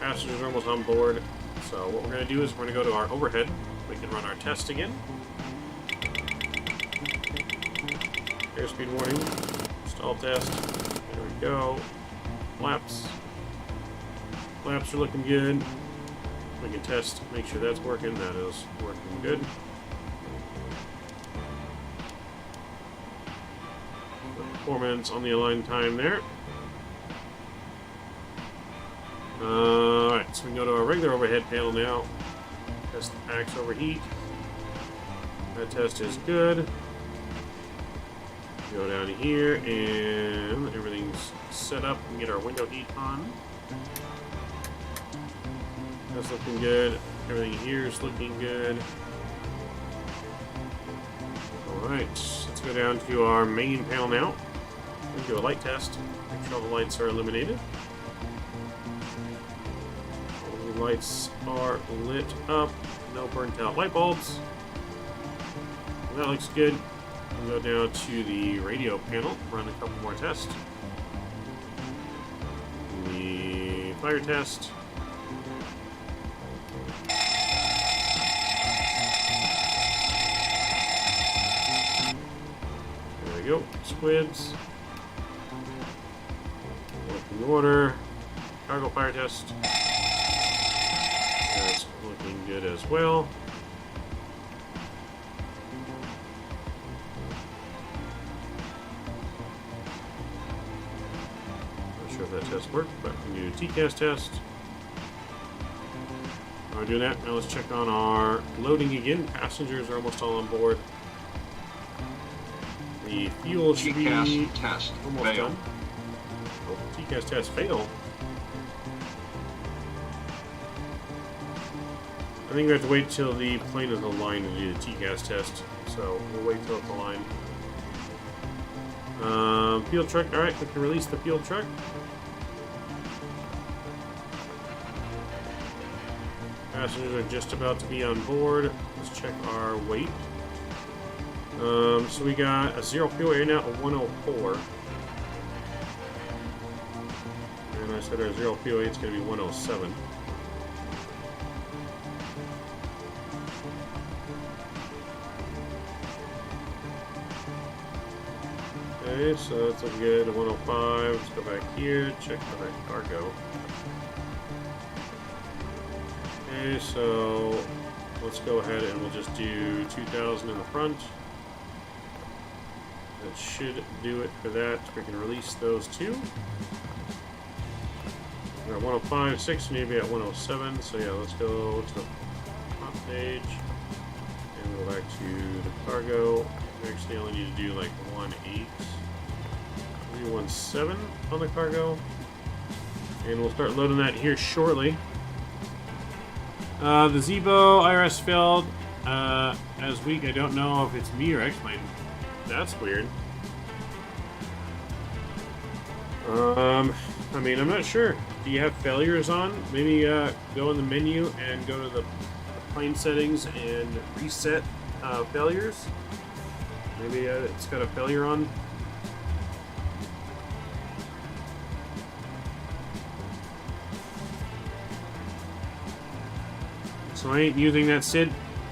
Passengers are almost on board. So what we're going to do is we're going to go to our overhead. We can run our test again. Airspeed warning. Stall test. There we go. Flaps. Flaps are looking good. We can test, make sure that's working. That is working good. Performance on the align time there. Alright, so we can go to our regular overhead panel now. Test the packs overheat. That test is good. Go down here and everything's set up. We can get our window heat on. That's looking good. Everything here is looking good. Alright, let's go down to our main panel now. We'll do a light test. Make sure all the lights are illuminated. All the lights are lit up. No burnt out light bulbs. That looks good. We'll go down to the radio panel. Run a couple more tests. The fire test. There we go. Squids. Working order. Cargo fire test. That's looking good as well. Not sure if that test worked, but we can do a TCAS test. While we're doing that, now let's check on our loading again. Passengers are almost all on board. The fuel should be test almost fail. done. Oh, TCAS test fail. I think we have to wait till the plane is aligned to do the TCAS test. So we'll wait till it's aligned. Field truck. All right, we can release the field truck. Passengers are just about to be on board. Let's check our weight. So we got a zero fuel area now of 104. I said our 0 POA is going to be 107. Okay, so that's looking good. 105. Let's go back here. Check for that cargo. Okay, so let's go ahead and we'll just do 2,000 in the front. That should do it for that. We can release those two. We're at 105.6, we need to be at 107. So yeah, let's go to the front page. And we'll go back to the cargo. We actually only need to do like 117 on the cargo. And we'll start loading that here shortly. The Zebo IRS failed as weak. I don't know if it's me or X-Plane. That's weird. I mean, I'm not sure. Do you have failures on? Maybe go in the menu and go to the plane settings and reset failures. Maybe it's got a failure on. So I ain't using that SID?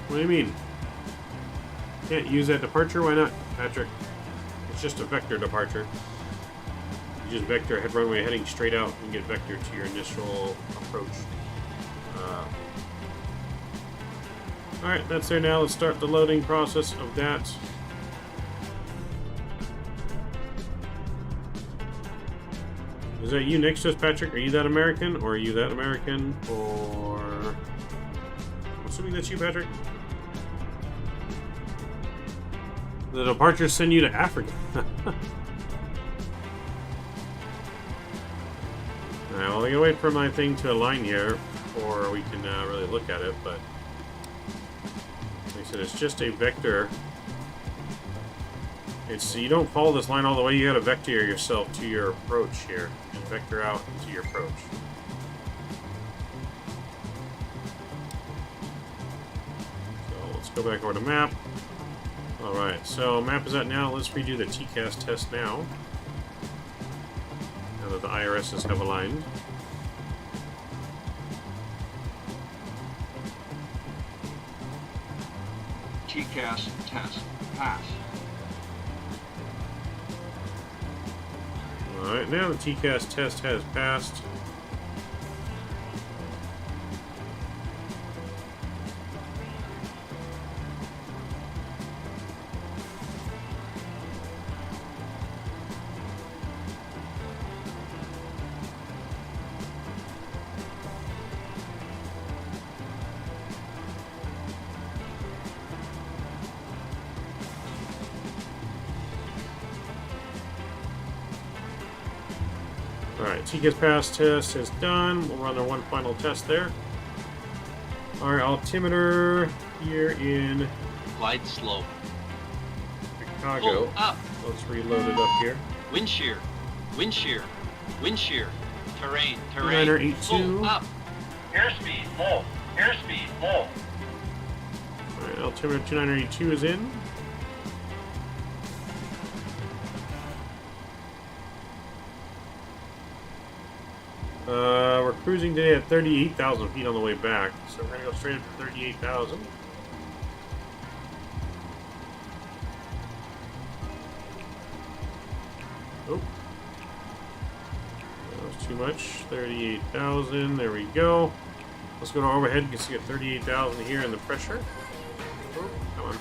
What do you mean? Can't use that departure? Why not, Patrick? It's just a vector departure. You just vector head runway heading straight out and get vector to your initial approach. Alright, that's there now. Let's start the loading process of that. Is that you next to us, Patrick? Are you that American? Or are you that American? Or... I'm assuming that's you, Patrick. The departures send you to Africa. Alright, well, I gotta wait for my thing to align here before we can really look at it, but like I said, it's just a vector. It's, you don't follow this line all the way, you gotta vector yourself to your approach here, and vector out into your approach. So let's go back over to map. Alright, so map is out now. Let's redo the TCAS test now. Now that the IRSs have aligned. TCAS test pass. Alright, now the TCAS test has passed. Alright, TCAS pass test is done. We'll run our one final test there. Our altimeter here in Glide slope. Chicago. Pull up. Let's reload it up here. Wind shear. Wind shear. Wind shear. Terrain. Terrain. 2982. Pull up. Airspeed, full. Airspeed, full. Alright, altimeter 2982 is in. We're cruising today at 38,000 feet on the way back, so we're going to go straight up to 38,000. Oh. That was too much. 38,000. There we go. Let's go to overhead. You can see at 38,000 here in the pressure. Oh, come on.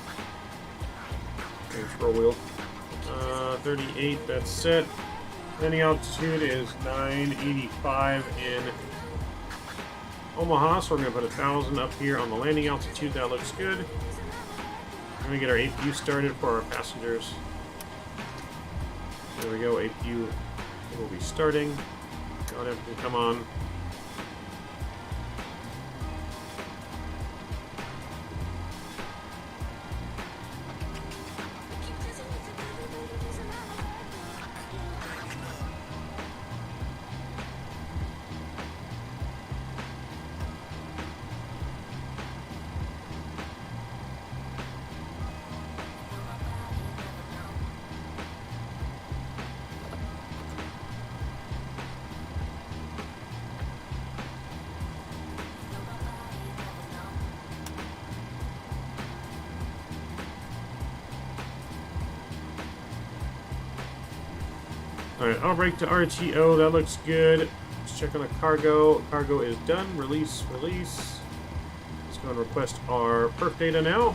Control wheel. 38, that's set. Landing altitude is 985 in Omaha, so we're going to put 1,000 up here on the landing altitude. That looks good. We're going to get our APU started for our passengers. There we go, APU will be starting. God, everything come on. Alright, I'll break to RTO. That looks good. Let's check on the cargo. Cargo is done. Release, release. Let's go and request our perf data now.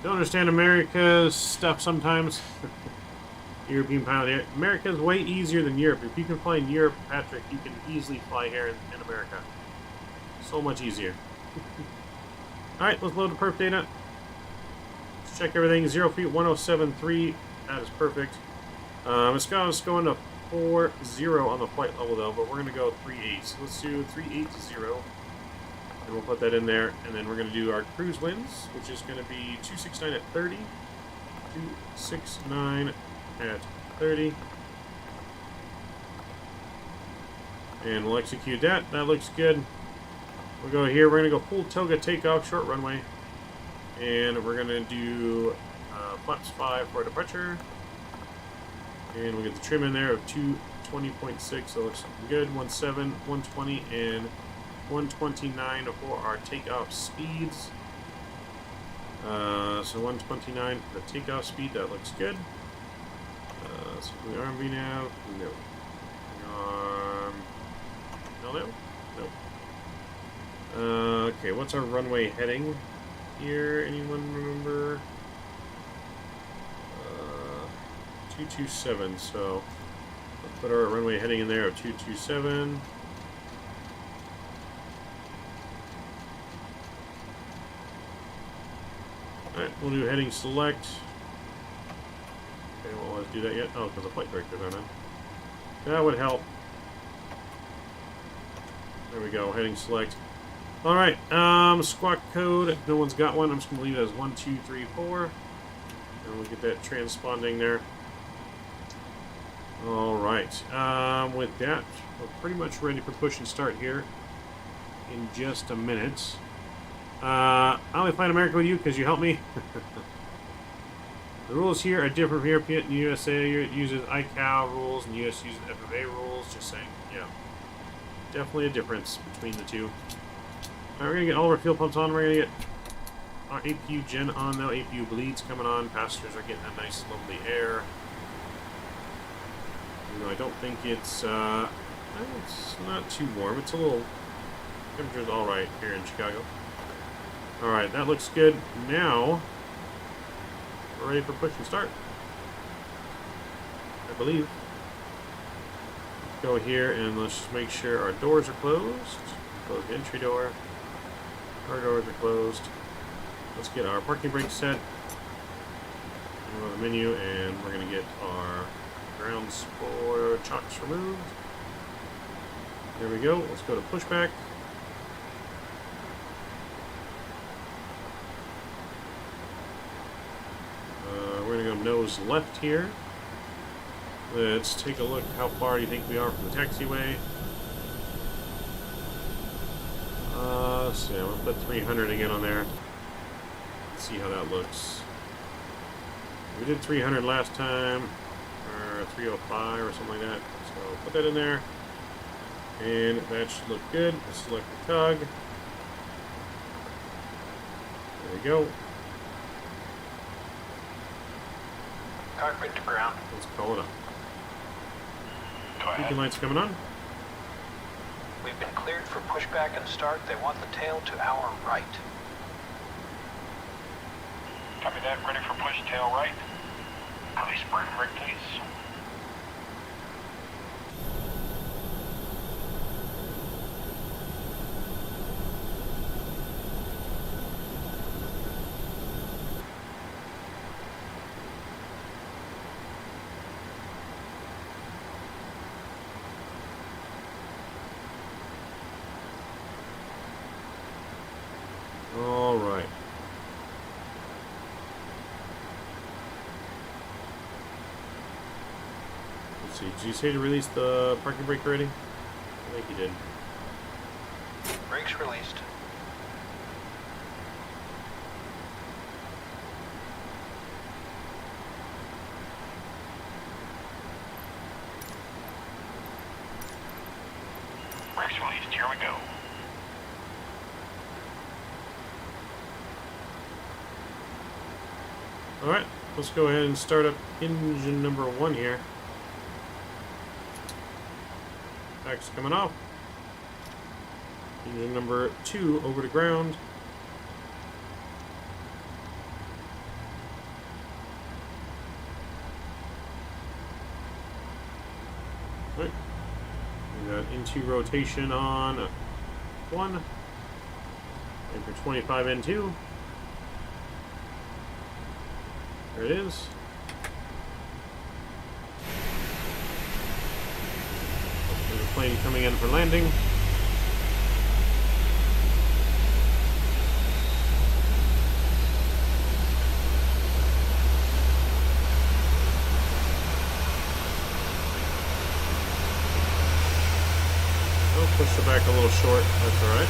Don't understand America's stuff sometimes. European pilot. America's way easier than Europe. If you can fly in Europe, Patrick, you can easily fly here in America. So much easier. Alright, let's load the perf data. Let's check everything. 0 feet, 1073. That is perfect. It's going to 40 on the flight level though, but we're going to go 38. So let's do 380. And we'll put that in there. And then we're going to do our cruise winds, which is going to be 269 at 30. 269 at 30. And we'll execute that. That looks good. We'll go here. We're going to go full toga takeoff, short runway. And we're going to do flaps 5 for departure. And we'll get the trim in there of 220.6. So it looks good. 17, 120, and 129 for our takeoff speeds. So 129 for the takeoff speed. That looks good. So the RMV nav. No. No. Okay, what's our runway heading here? Anyone remember? 227. So let's put our runway heading in there of 227. Alright, we'll do heading select. Okay, well, let's do that yet. Oh, because the flight director's on it. That would help. There we go, heading select. Alright, squawk code. If no one's got one, I'm just going to leave it as 1234. And we'll get that transponding there. Alright, with that, we're pretty much ready for push and start here in just a minute. I only fly in America with you because you helped me. The rules here are different from Europe. In USA uses ICAO rules and US uses FFA rules. Just saying, yeah. Definitely a difference between the two. Alright, we're going to get all of our fuel pumps on. We're going to get our APU gen on now. APU bleeds coming on. Passengers are getting that nice, lovely air. You know, I don't think it's not too warm. It's a little, temperature's alright here in Chicago. Alright, that looks good. Now, we're ready for push and start. I believe. Let's go here and let's just make sure our doors are closed. Close the entry door. Our doors are closed. Let's get our parking brake set. Go to the menu and we're going to get our ground spore chocks removed. There we go. Let's go to pushback. We're going to go nose left here. Let's take a look how far do you think we are from the taxiway. Let's see, I'm going to put 300 again on there. Let's see how that looks. We did 300 last time, or 305 or something like that. So put that in there. And that should look good. Let's select the tug. There we go. Cockpit to ground. Let's call it up. Go ahead. Beacon lights coming on. We've been cleared for pushback and start. They want the tail to our right. Copy that. Ready for push tail right. Release brake brake, please. All right. Let's see. Did you say to release the parking brake already? I think you did. Brakes released. Brakes released. Here we go. Alright, let's go ahead and start up engine number 1 here. Back's coming off. Engine number 2 over to ground. Right. We got into rotation on 1. And for 25 N2. There it is. There's a plane coming in for landing. Push the back a little short, that's alright.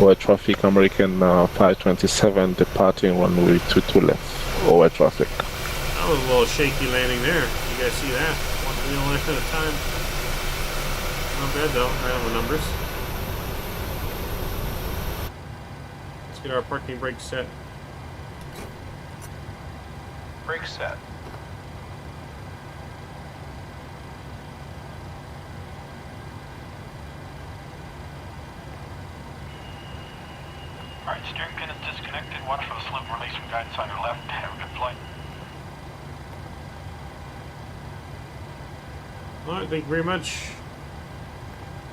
Over traffic, American 527 departing runway 22 left. Over traffic. That was a little shaky landing there. You guys see that? One wheel left at a time. Not bad though, right on the numbers. Let's get our parking brake set. Brake set. Alright, steering pin is disconnected. Watch for the slip release from guidance on your left. Have a good flight. Alright, thank you very much.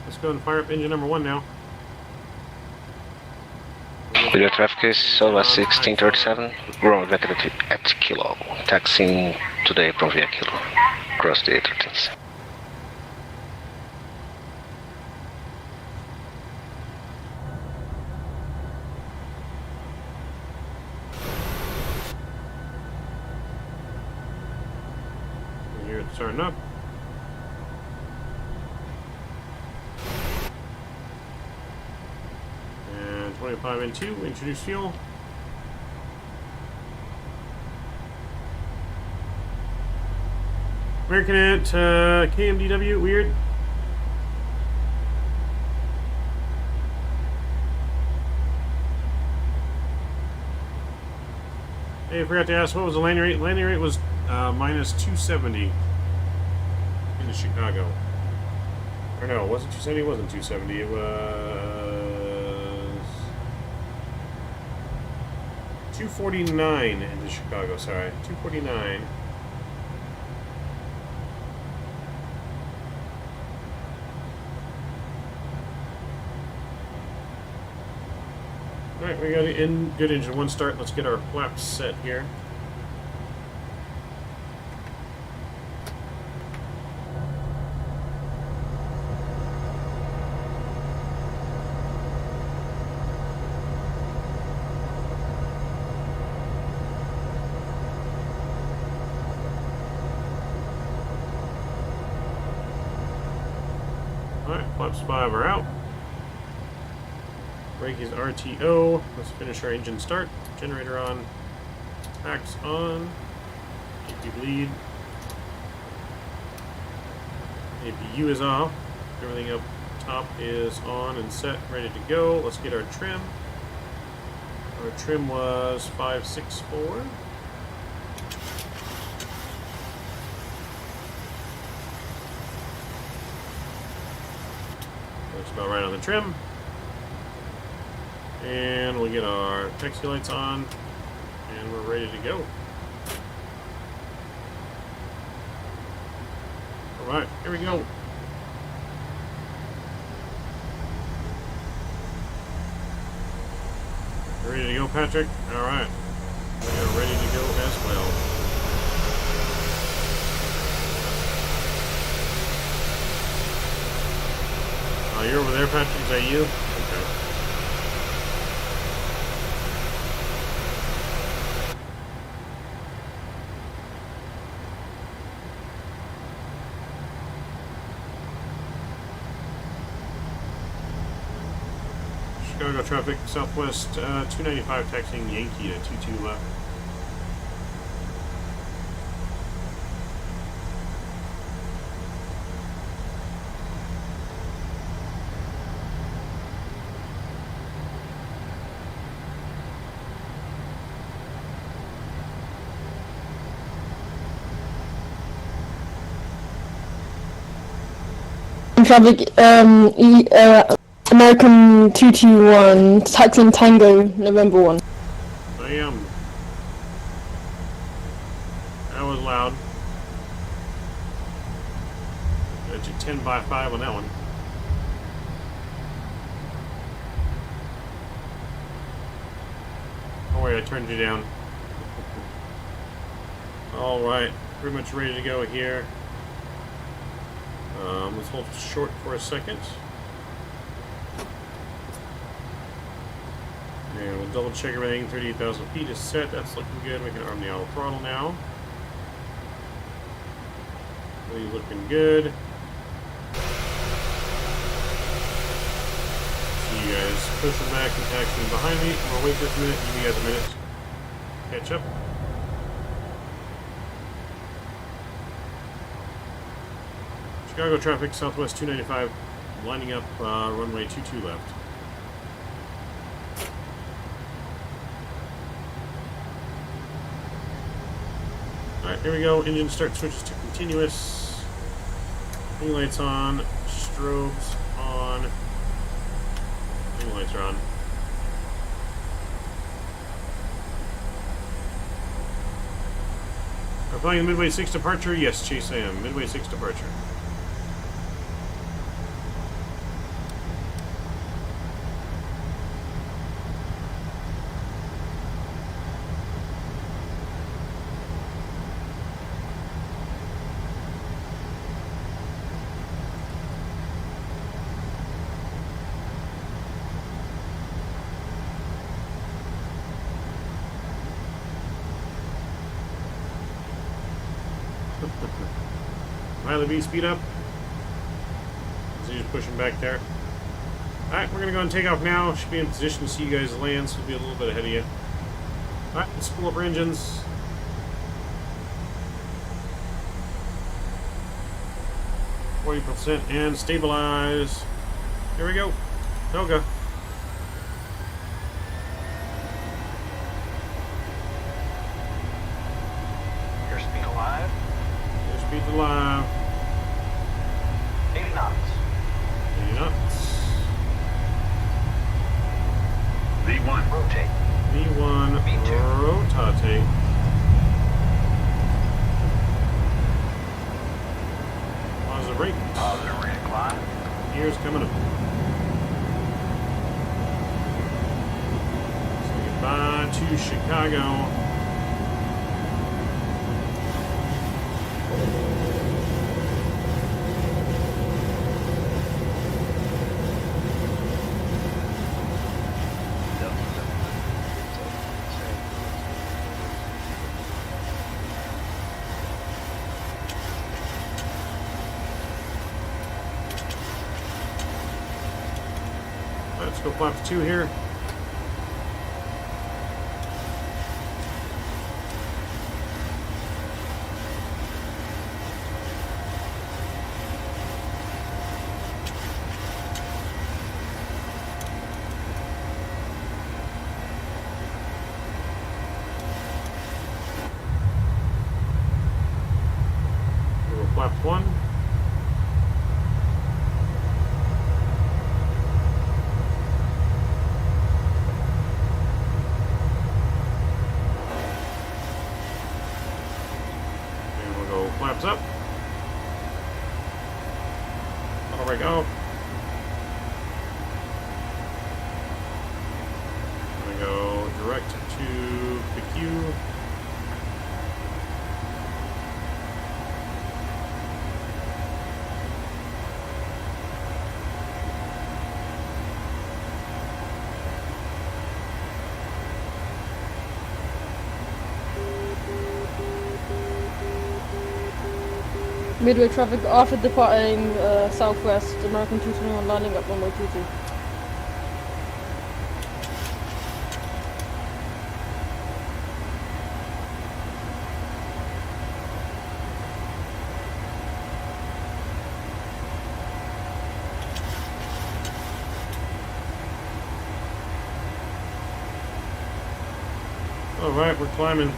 Let's go and fire up engine number 1 now. Video traffic is Southwest 1637, ground vector at Kilo, taxiing today from via Kilo, across the A13s. Here it's starting up. And 25 and 2, introduce fuel. American at KMDW, weird. Hey, I forgot to ask, what was the landing rate? Landing rate was minus 270 into Chicago. Or no, was it 270? It wasn't 270. It was 249 into Chicago. Sorry, 249. Alright, we got in good engine 1 start. Let's get our flaps set here. Alright, flaps 5 are out. Brake is RTO. Let's finish our engine start. Generator on. Packs on. AP bleed. APU is off. Everything up top is on and set, ready to go. Let's get our trim. Our trim was 564. That's about right on the trim. And we'll get our taxi lights on, and we're ready to go. Alright, here we go. Ready to go, Patrick? Alright. We are ready to go as well. You're over there, Patrick? Is that you? Okay. Chicago traffic, Southwest 295 taxiing Yankee to 22 left. Traffic, American 221, taxiing Tango, November 1. Damn. That was loud. Got you 10 by 5 on that one. Oh wait, I turned you down. Alright, pretty much ready to go here. Let's hold short for a second. And we'll double check everything. 38,000 feet is set. That's looking good. We can arm the auto throttle now. Really looking good. See you guys pushing back and taxiing behind me. We'll wait just a minute. Give you guys a minute. Catch up. Chicago traffic, Southwest 295, lining up runway 22 left. Alright, here we go. Engine start switches to continuous. Wing lights on. Strobes on. Wing lights are on. Are we flying the Midway 6 departure? Yes, Chase, I am. Midway 6 departure. Riley B, speed up. So you're pushing back there. Alright, we're gonna go and take off now. Should be in position to see you guys land, so we'll be a little bit ahead of you. Alright, let's pull up our engines. %, and stabilize. Here we go. Toga. Airspeed alive. Airspeed alive. 80 knots. 80 knots. V1. Rotate. V1. V2. Rotate. Positive rate. Positive rate of climb. Gears coming up. Say goodbye to Chicago. Let's go flaps 2 here. We'll go flaps 1. Flaps up. Auto brake off. I'm gonna go direct to PQ. Midway traffic after departing southwest, American 221 lining up runway 22. Alright, we're climbing.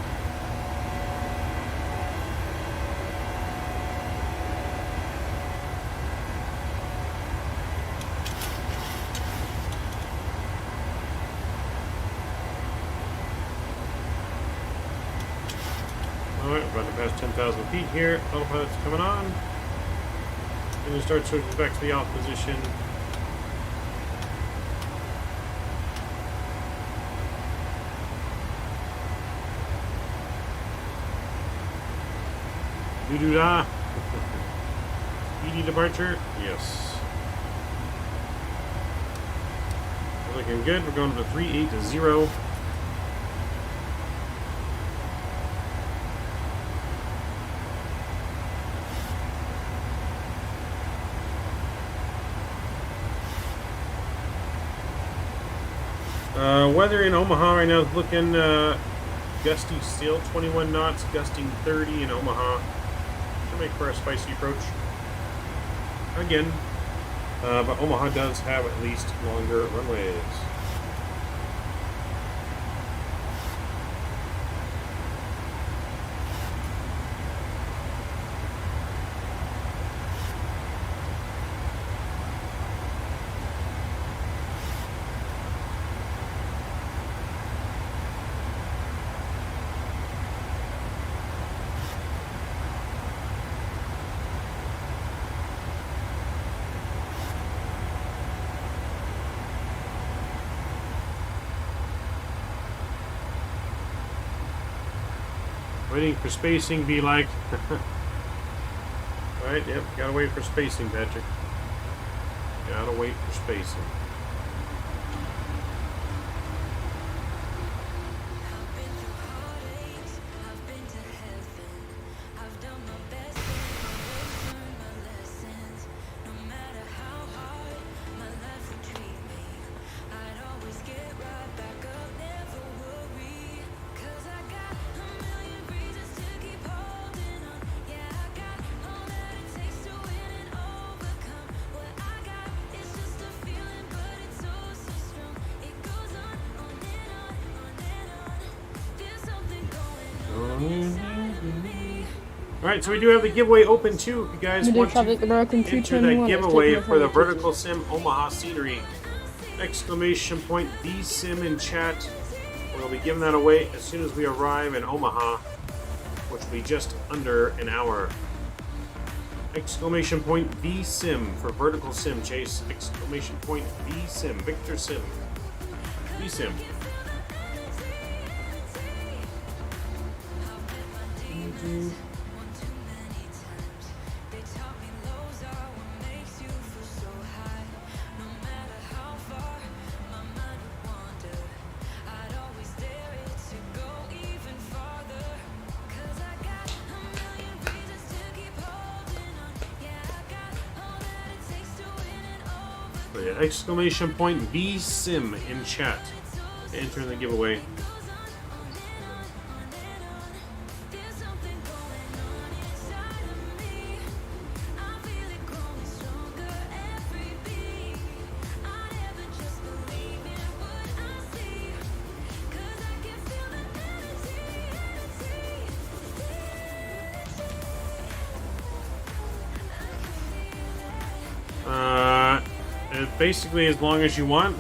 Alright, we're about to pass 10,000 feet here. Autopilot's coming on. And then start switching back to the off position. Doo-doo-da. Speedy departure. Yes. We're looking good. We're going to 380. Weather in Omaha right now is looking gusty still, 21 knots, gusting 30 in Omaha. Should make for a spicy approach. Again, but Omaha does have at least longer runways. Waiting for spacing be like. Right, yep, gotta wait for spacing, Patrick. Gotta wait for spacing. Alright, so we do have the giveaway open too. If you guys want to enter that giveaway for the Verticalsim Omaha scenery, exclamation point VSIM in chat. We'll be giving that away as soon as we arrive in Omaha, which will be just under an hour. Exclamation point VSIM for Verticalsim Chase. Exclamation point VSIM. Victor Sim. VSIM. So yeah, exclamation point VSIM in chat to enter in the giveaway. Basically as long as you want.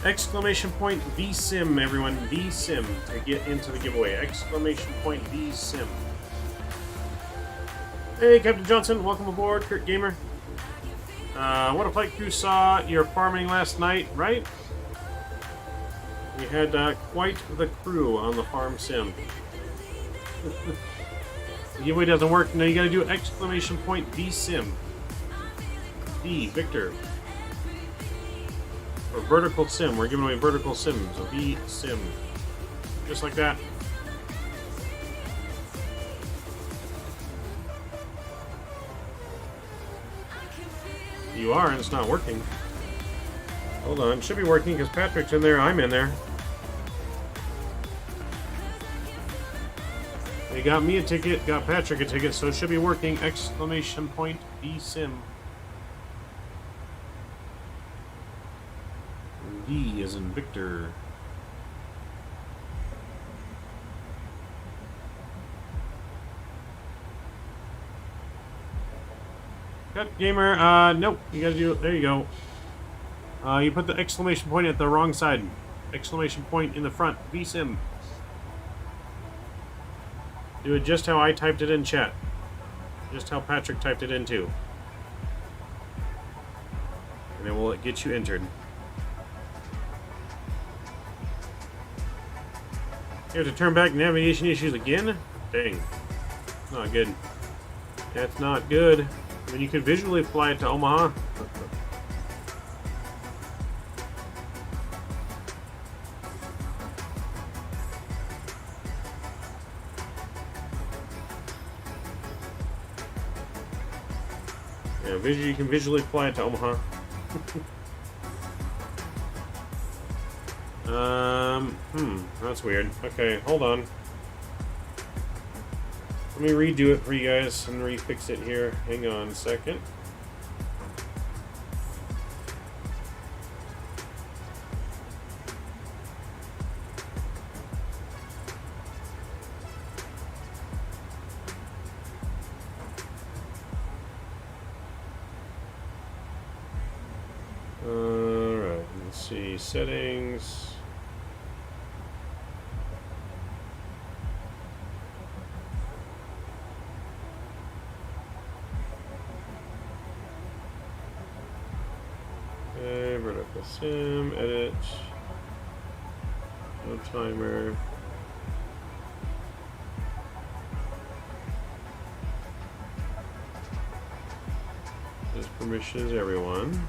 Exclamation point VSIM, everyone. VSIM to get into the giveaway. Exclamation point VSIM. Hey, Captain Johnson. Welcome aboard. Kurt Gamer. What a flight crew saw your farming last night, right? We had quite the crew on the farm sim. The giveaway doesn't work. No, you gotta do exclamation point VSIM. V, Victor. Or vertical sim. We're giving away vertical sim. So V sim. Just like that. You are, and it's not working. Hold on. It should be working because Patrick's in there. I'm in there. They got me a ticket, got Patrick a ticket, so it should be working. Exclamation point V sim. V as in Victor. Cut Gamer, nope. You gotta do, there you go. You put the exclamation point at the wrong side. Exclamation point in the front. VSIM. Do it just how I typed it in chat. Just how Patrick typed it in too. And then we'll get you entered. You have to turn back navigation issues again? Dang. Not good. That's not good. I mean, you could visually fly it to Omaha. Yeah, you can visually fly it to Omaha. That's weird. Okay, hold on. Let me redo it for you guys and refix it here. Hang on a second. Alright, let's see. Settings. Verticalsim, edit, no timer. This permissions everyone.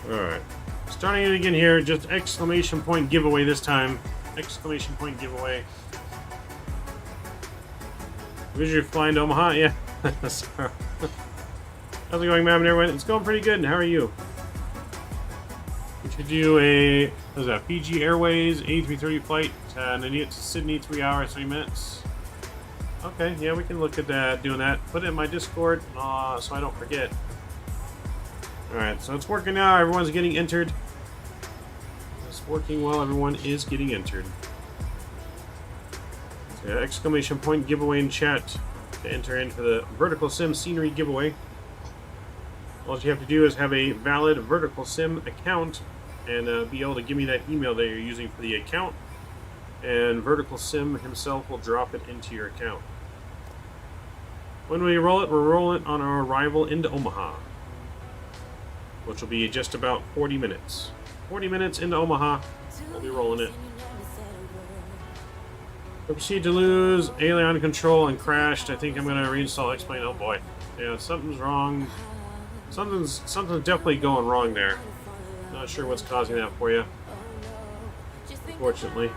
Alright. Starting it again here, just exclamation point giveaway this time. Exclamation point giveaway. Visually flying to Omaha? Yeah. Sorry. How's it going, ma'am and everyone? It's going pretty good. How are you? We should do a, what is that, Fiji Airways A330 flight. Nanit to Sydney, 3 hours, 3 minutes. Okay, yeah, we can look at that, doing that. Put it in my Discord so I don't forget. Alright, so it's working now. Everyone's getting entered. Working well, everyone is getting entered. So, exclamation point giveaway in chat to enter in for the Verticalsim scenery giveaway. All you have to do is have a valid Verticalsim account and be able to give me that email that you're using for the account, and Verticalsim himself will drop it into your account. When we roll it, we'll roll it on our arrival into Omaha, which will be just about 40 minutes. 40 minutes into Omaha, we'll be rolling it. I proceed to lose alien control and crashed. I think I'm going to reinstall X-Plane. Oh boy. Yeah, something's wrong. Something's definitely going wrong there. Not sure what's causing that for you. Unfortunately.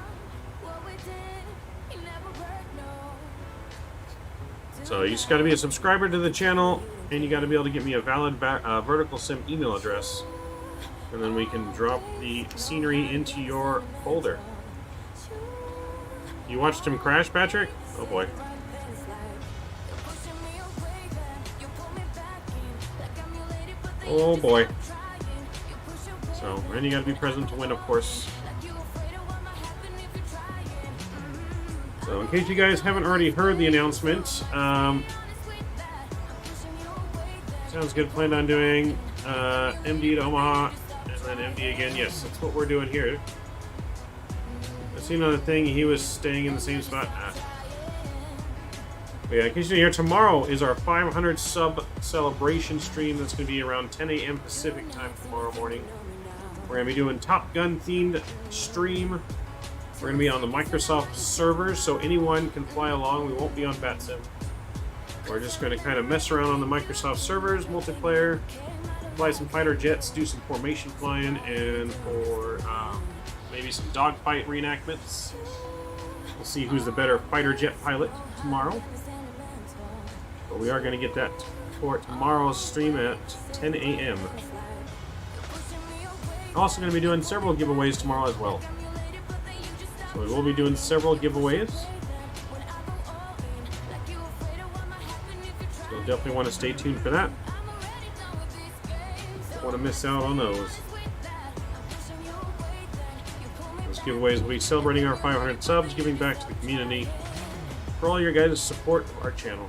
So you just got to be a subscriber to the channel, and you got to be able to get me a valid Verticalsim email address. And then we can drop the scenery into your folder. You watched him crash, Patrick? Oh boy. Oh boy. So, and you gotta be present to win, of course. So, in case you guys haven't already heard the announcement, sounds good. Planned on doing MD to Omaha. And then MD again. Yes, that's what we're doing here. I see another thing. He was staying in the same spot. But yeah, in case you're here, tomorrow is our 500 sub celebration stream. That's going to be around 10 a.m. Pacific time tomorrow morning. We're going to be doing Top Gun themed stream. We're going to be on the Microsoft servers, so anyone can fly along. We won't be on BatSim. We're just going to kind of mess around on the Microsoft servers, multiplayer. Fly some fighter jets, do some formation flying, and for maybe some dogfight reenactments. We'll see who's the better fighter jet pilot tomorrow. But we are going to get that for tomorrow's stream at 10 a.m. Also going to be doing several giveaways tomorrow as well. So we will be doing several giveaways. So you'll definitely want to stay tuned for that. Don't want to miss out on those. Those giveaways will be celebrating our 500 subs, giving back to the community for all your guys' support of our channel.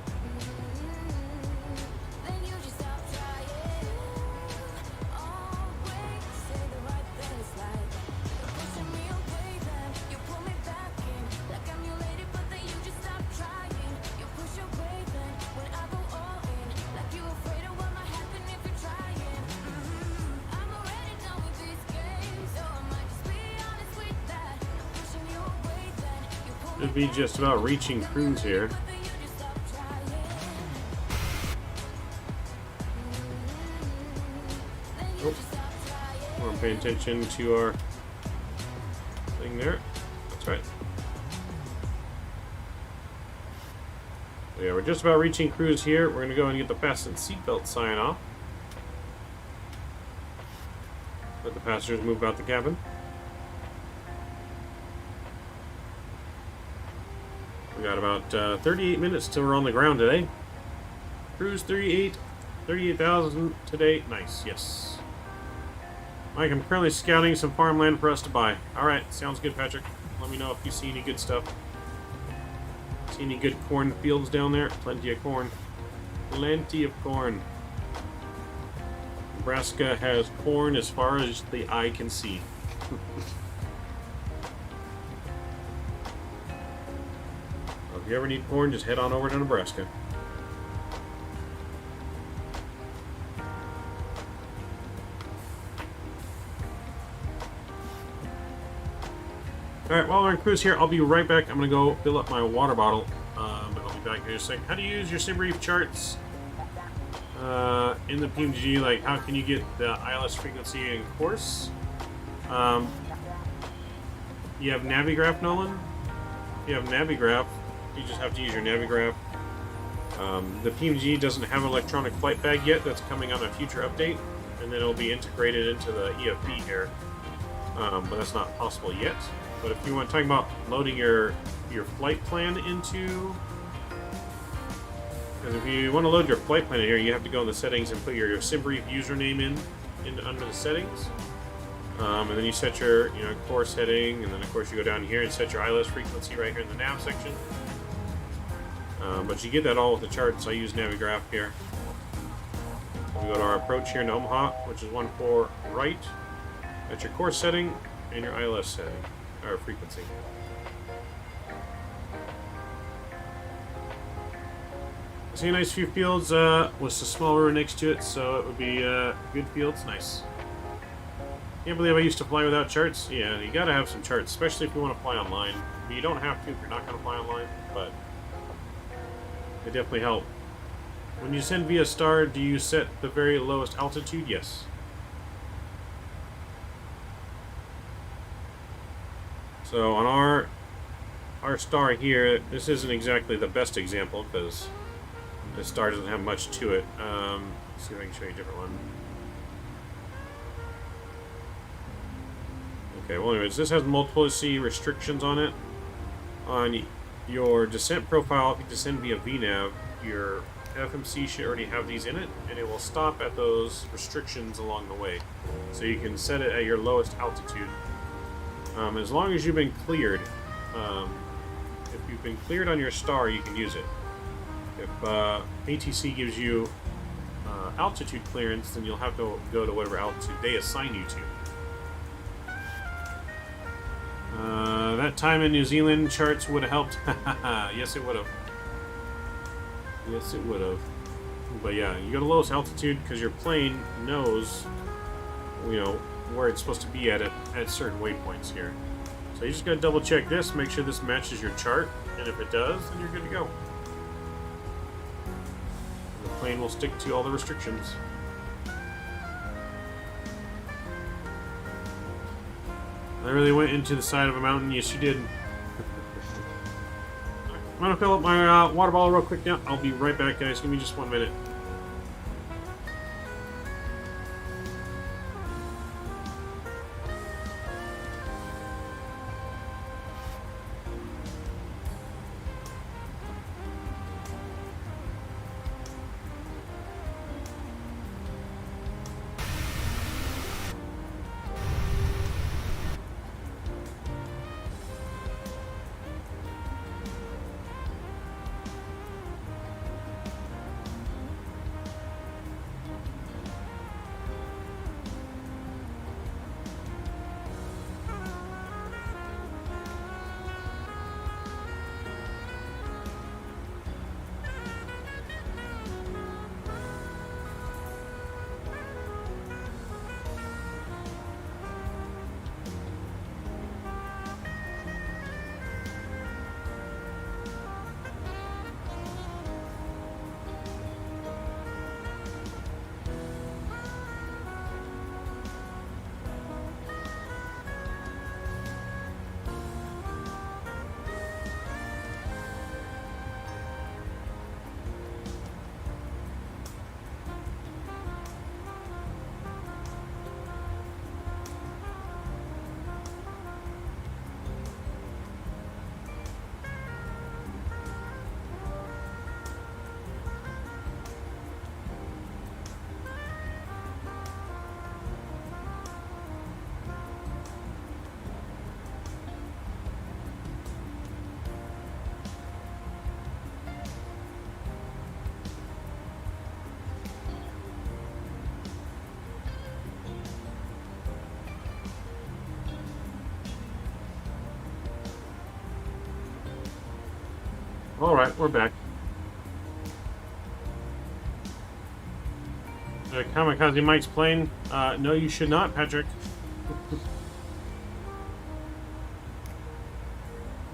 Should be just about reaching cruise here. Nope. We're paying attention to our thing there. That's right. So yeah, we're just about reaching cruise here. We're going to go and get the fasten seatbelt sign off. Let the passengers move out the cabin. We got about 38 minutes till we're on the ground today. Cruise 38,000 today. Nice, yes. Mike, I'm currently scouting some farmland for us to buy. Alright, sounds good, Patrick. Let me know if you see any good stuff. See any good corn fields down there? Plenty of corn. Plenty of corn. Nebraska has corn as far as the eye can see. If you ever need corn, just head on over to Nebraska. Alright, while we're on cruise here, I'll be right back. I'm going to go fill up my water bottle. And I'll be back here in a second. How do you use your SimBrief charts in the PMDG? Like, how can you get the ILS frequency in course? You have Navigraph, Nolan? If you have Navigraph, you just have to use your Navigraph. The PMDG doesn't have an electronic flight bag yet. That's coming on a future update. And then it'll be integrated into the EFB here. But that's not possible yet. But if you want to talk about loading your flight plan into... Because if you want to load your flight plan in here, you have to go in the settings and put your SimBrief username in under the settings. And then you set your course heading, and then of course you go down here and set your ILS frequency right here in the nav section. But you get that all with the chart, so I use Navigraph here. We go to our approach here in Omaha, which is 1-4 right. That's your course setting and your ILS setting, or frequency. I see a nice few fields with a small river next to it, so it would be good fields. Nice. Can't believe I used to fly without charts. Yeah, you gotta have some charts, especially if you want to fly online. I mean, you don't have to if you're not going to fly online, but they definitely help. When you send via star, do you set the very lowest altitude? Yes. So on our star here, this isn't exactly the best example because this star doesn't have much to it. Let's see if I can show you a different one. Okay, well anyways, this has multiplicity restrictions on it. On your descent profile, if you descend via VNAV, your FMC should already have these in it, and it will stop at those restrictions along the way. So you can set it at your lowest altitude. As long as you've been cleared. If you've been cleared on your star, you can use it. If ATC gives you altitude clearance, then you'll have to go to whatever altitude they assign you to. That time in New Zealand charts would have helped. Yes, it would have. Yes, it would have. But yeah, you go to lowest altitude because your plane knows, where it's supposed to be at certain waypoints here. So you just gotta double check this, make sure this matches your chart, and if it does, then you're good to go. The plane will stick to all the restrictions. I really went into the side of a mountain. Yes, you did. I'm gonna fill up my water bottle real quick now. I'll be right back, guys. Give me just 1 minute. Alright, we're back. Kamikaze Mike's plane. No, you should not, Patrick.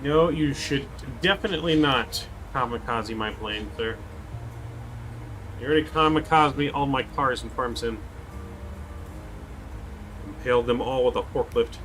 No, you should definitely not kamikaze my plane, sir. You already kamikaze all my cars in Farmson. Impaled them all with a forklift.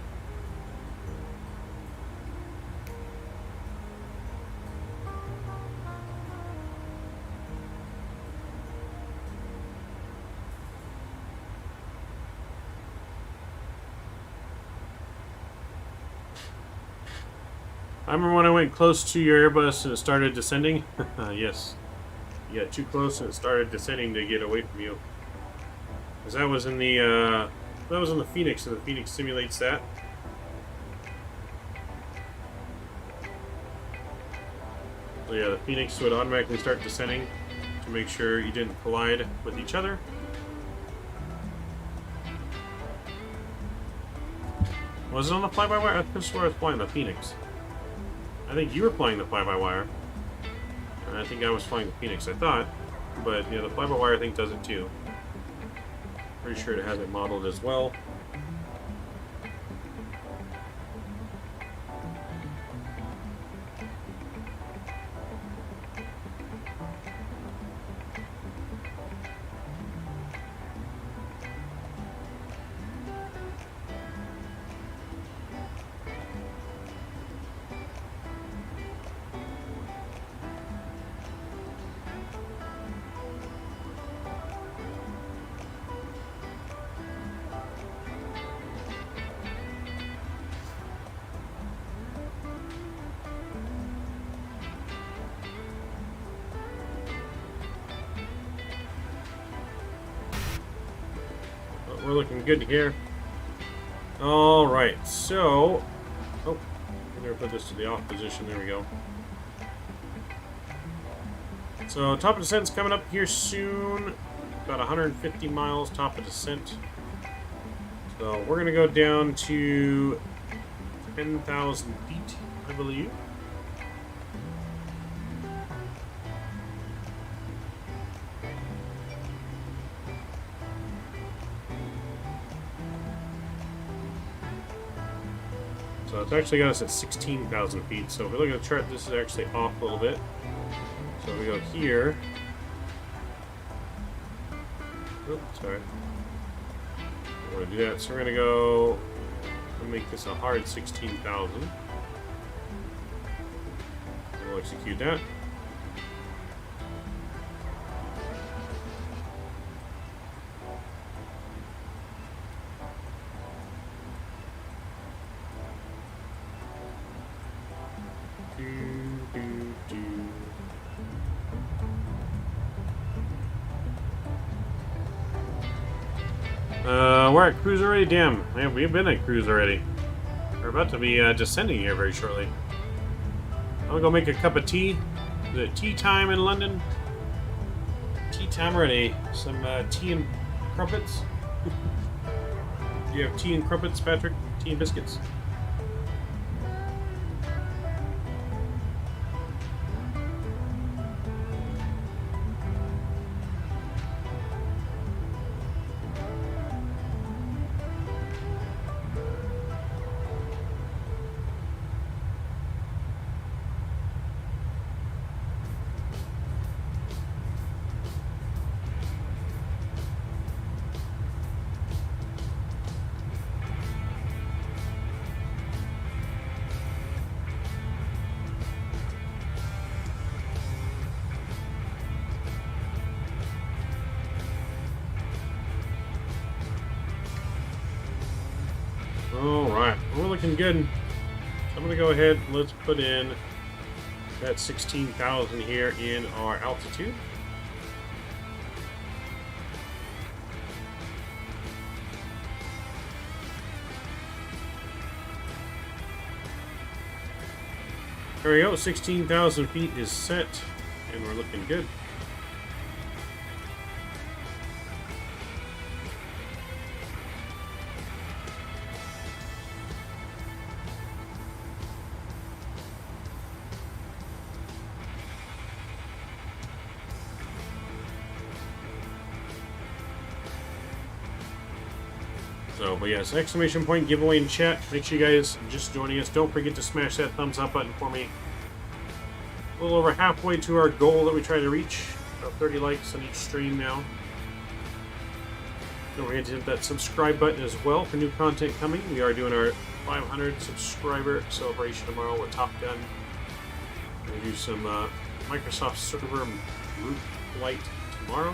I remember when I went close to your Airbus and it started descending. Yes. You got too close and it started descending to get away from you. Because that was in the Phoenix, and the Phoenix simulates that. So yeah, the Phoenix would automatically start descending to make sure you didn't collide with each other. Was it on the fly-by-wire? I could have swore I was flying the Phoenix. I think you were flying the fly-by-wire. And I think I was flying the Phoenix, I thought. But, yeah, the fly-by-wire I think does it too. Pretty sure it has it modeled as well. We're looking good here. Alright, so... Oh, I'm going to put this to the off position. There we go. So, top of descent's coming up here soon. About 150 miles top of descent. So, we're going to go down to 10,000 feet, I believe. So it's actually got us at 16,000 feet. So if we look at the chart, this is actually off a little bit. So if we go here. Oops, sorry. We're going to do that. So we're going to go and make this a hard 16,000. We'll execute that. We're at cruise already? Damn, man, we've been at cruise already. We're about to be descending here very shortly. I'm gonna go make a cup of tea. Is it tea time in London? Tea time already. Some tea and crumpets. Do you have tea and crumpets, Patrick? Tea and biscuits? Alright, we're looking good. So I'm going to go ahead and let's put in that 16,000 here in our altitude. There we go, 16,000 feet is set, and we're looking good. So, but yes, exclamation point giveaway in chat. Make sure you guys just joining us. Don't forget to smash that thumbs up button for me. A little over halfway to our goal that we try to reach. About 30 likes on each stream now. Don't forget to hit that subscribe button as well for new content coming. We are doing our 500 subscriber celebration tomorrow with Top Gun. We'll do some Microsoft server group flight tomorrow.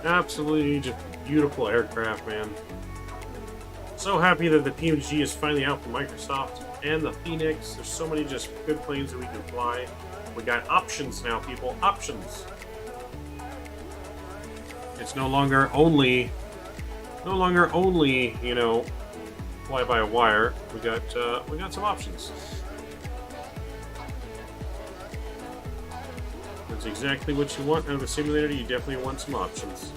Absolutely just beautiful aircraft, man. So happy that the PMDG is finally out from Microsoft and the Phoenix. There's so many just good planes that we can fly. We got options now, people. Options. It's no longer only, you know, fly by wire. We got some options. That's exactly what you want out of a simulator. You definitely want some options.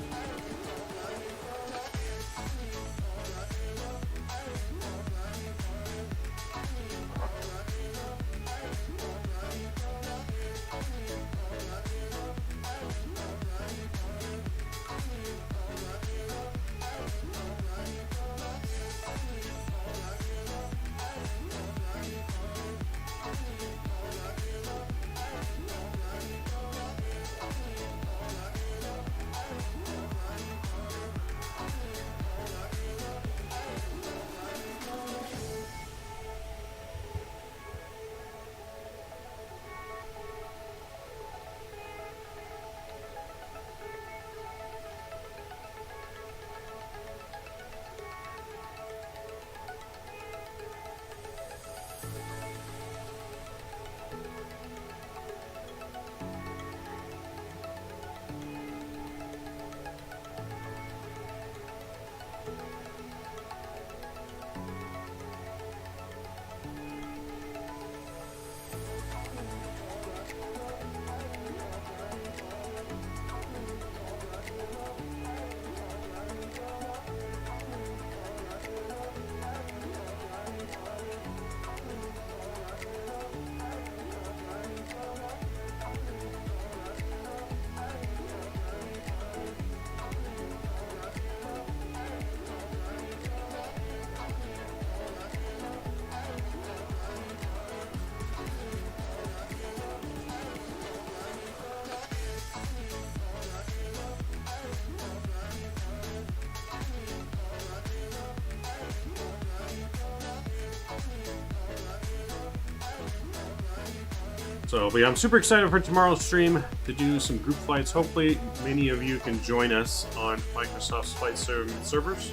So, but yeah, I'm super excited for tomorrow's stream to do some group flights. Hopefully, many of you can join us on Microsoft's flight servers.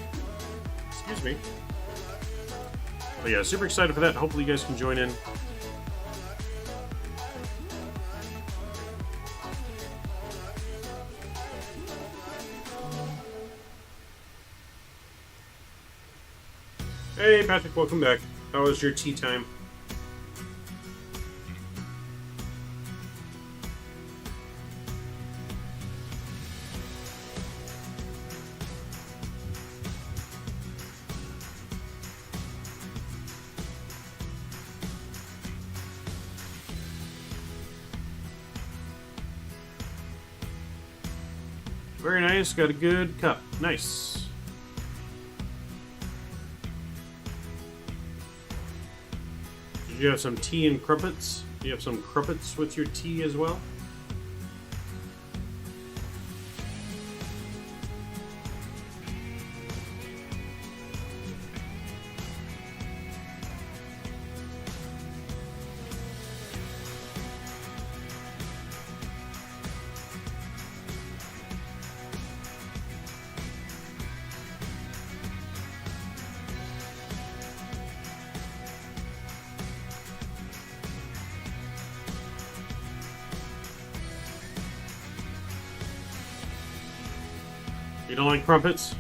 Excuse me. But yeah, super excited for that. Hopefully, you guys can join in. Hey, Patrick, welcome back. How was your tea time? Very nice. Got a good cup. Nice. Did you have some tea and crumpets? Do you have some crumpets with your tea as well? You don't like crumpets?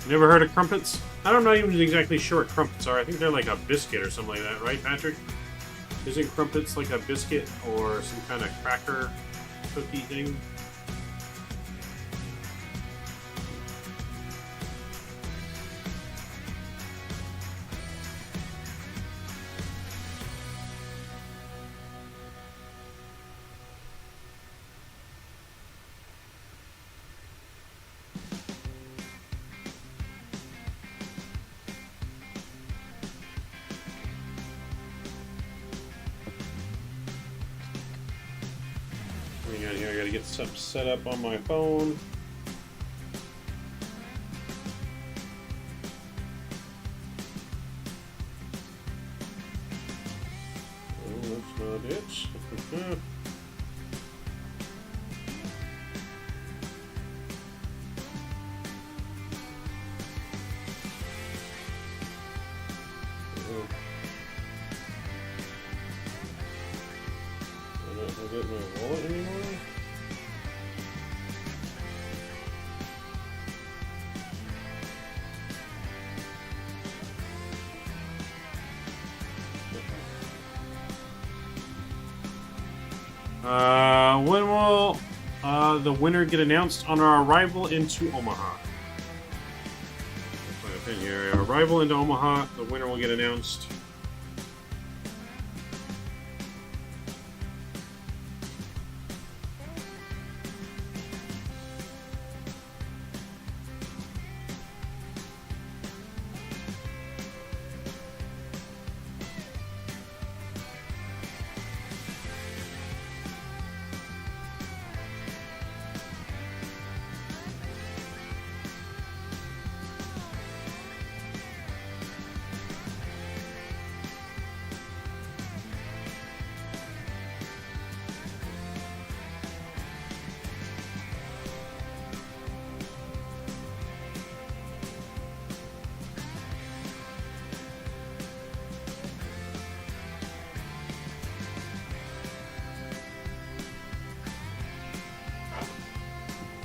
Never heard of crumpets? I'm not even exactly sure what crumpets are. I think they're like a biscuit or something like that, right, Patrick? Isn't crumpets like a biscuit or some kind of cracker cookie thing? Hang on here, I gotta get something set up on my phone. Oh, that's not it. I don't have it in my wallet anymore. When will the winner get announced? On our arrival into Omaha. Let's find a pen here. Our arrival into Omaha, the winner will get announced.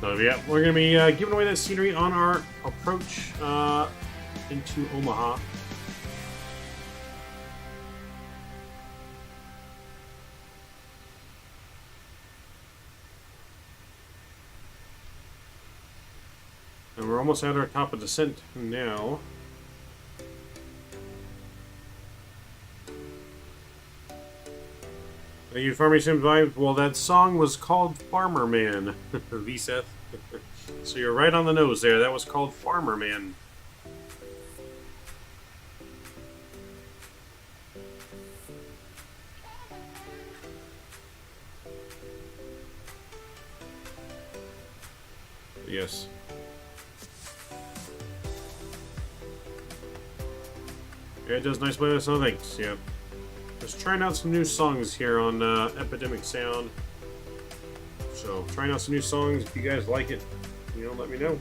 So yeah, we're going to be giving away that scenery on our approach into Omaha. And we're almost at our top of descent now. Thank you, Farming Sim Vibe. Well, that song was called Farmer Man, V-Seth. So you're right on the nose there. That was called Farmer Man. Yes. Yeah, it does nice play, so thanks. Yeah. Just trying out some new songs here on Epidemic Sound. So, trying out some new songs. If you guys like it, you know, let me know.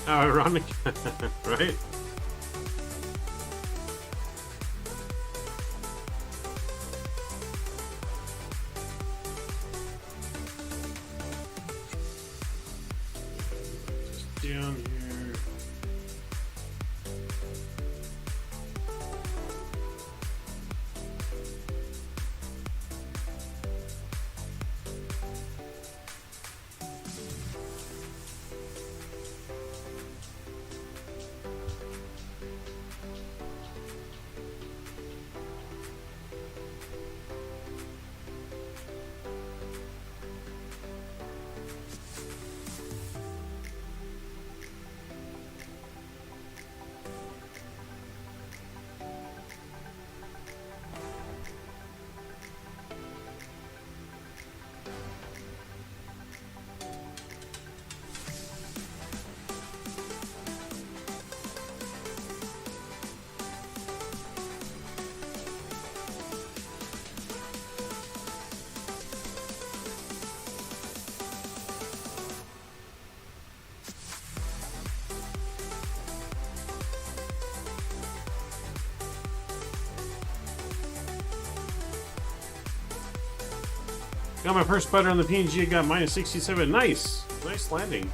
How ironic, right? Just down here. Got my first putter on the PMDG, got minus 67. Nice! Nice landing.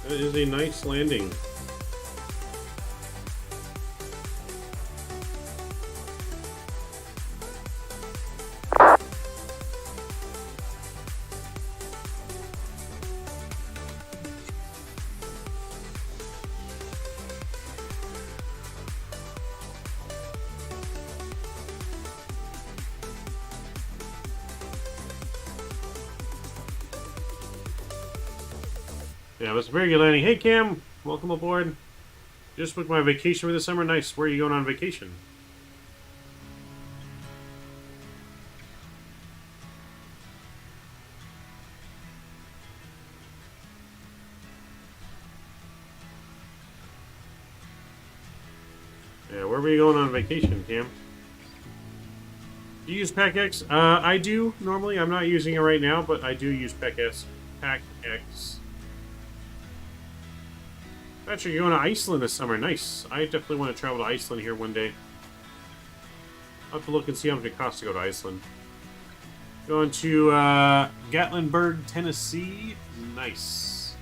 That is a nice landing. Yeah, it was a very good landing. Hey Cam, welcome aboard. Just booked my vacation for the summer. Nice. Where are you going on vacation? Yeah, where were you going on vacation, Cam? Do you use PAC-X? I do normally. I'm not using it right now, but I do use PAC-X. Patrick, you're going to Iceland this summer. Nice. I definitely want to travel to Iceland here one day. I'll have to look and see how much it costs to go to Iceland. Going to Gatlinburg, Tennessee. Nice.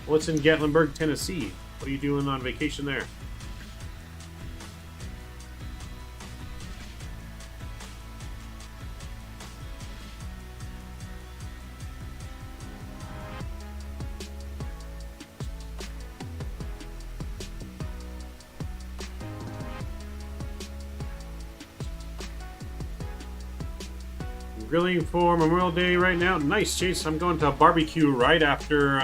What's in Gatlinburg, Tennessee? What are you doing on vacation there? Grilling for Memorial Day right now. Nice, Chase. I'm going to a barbecue right after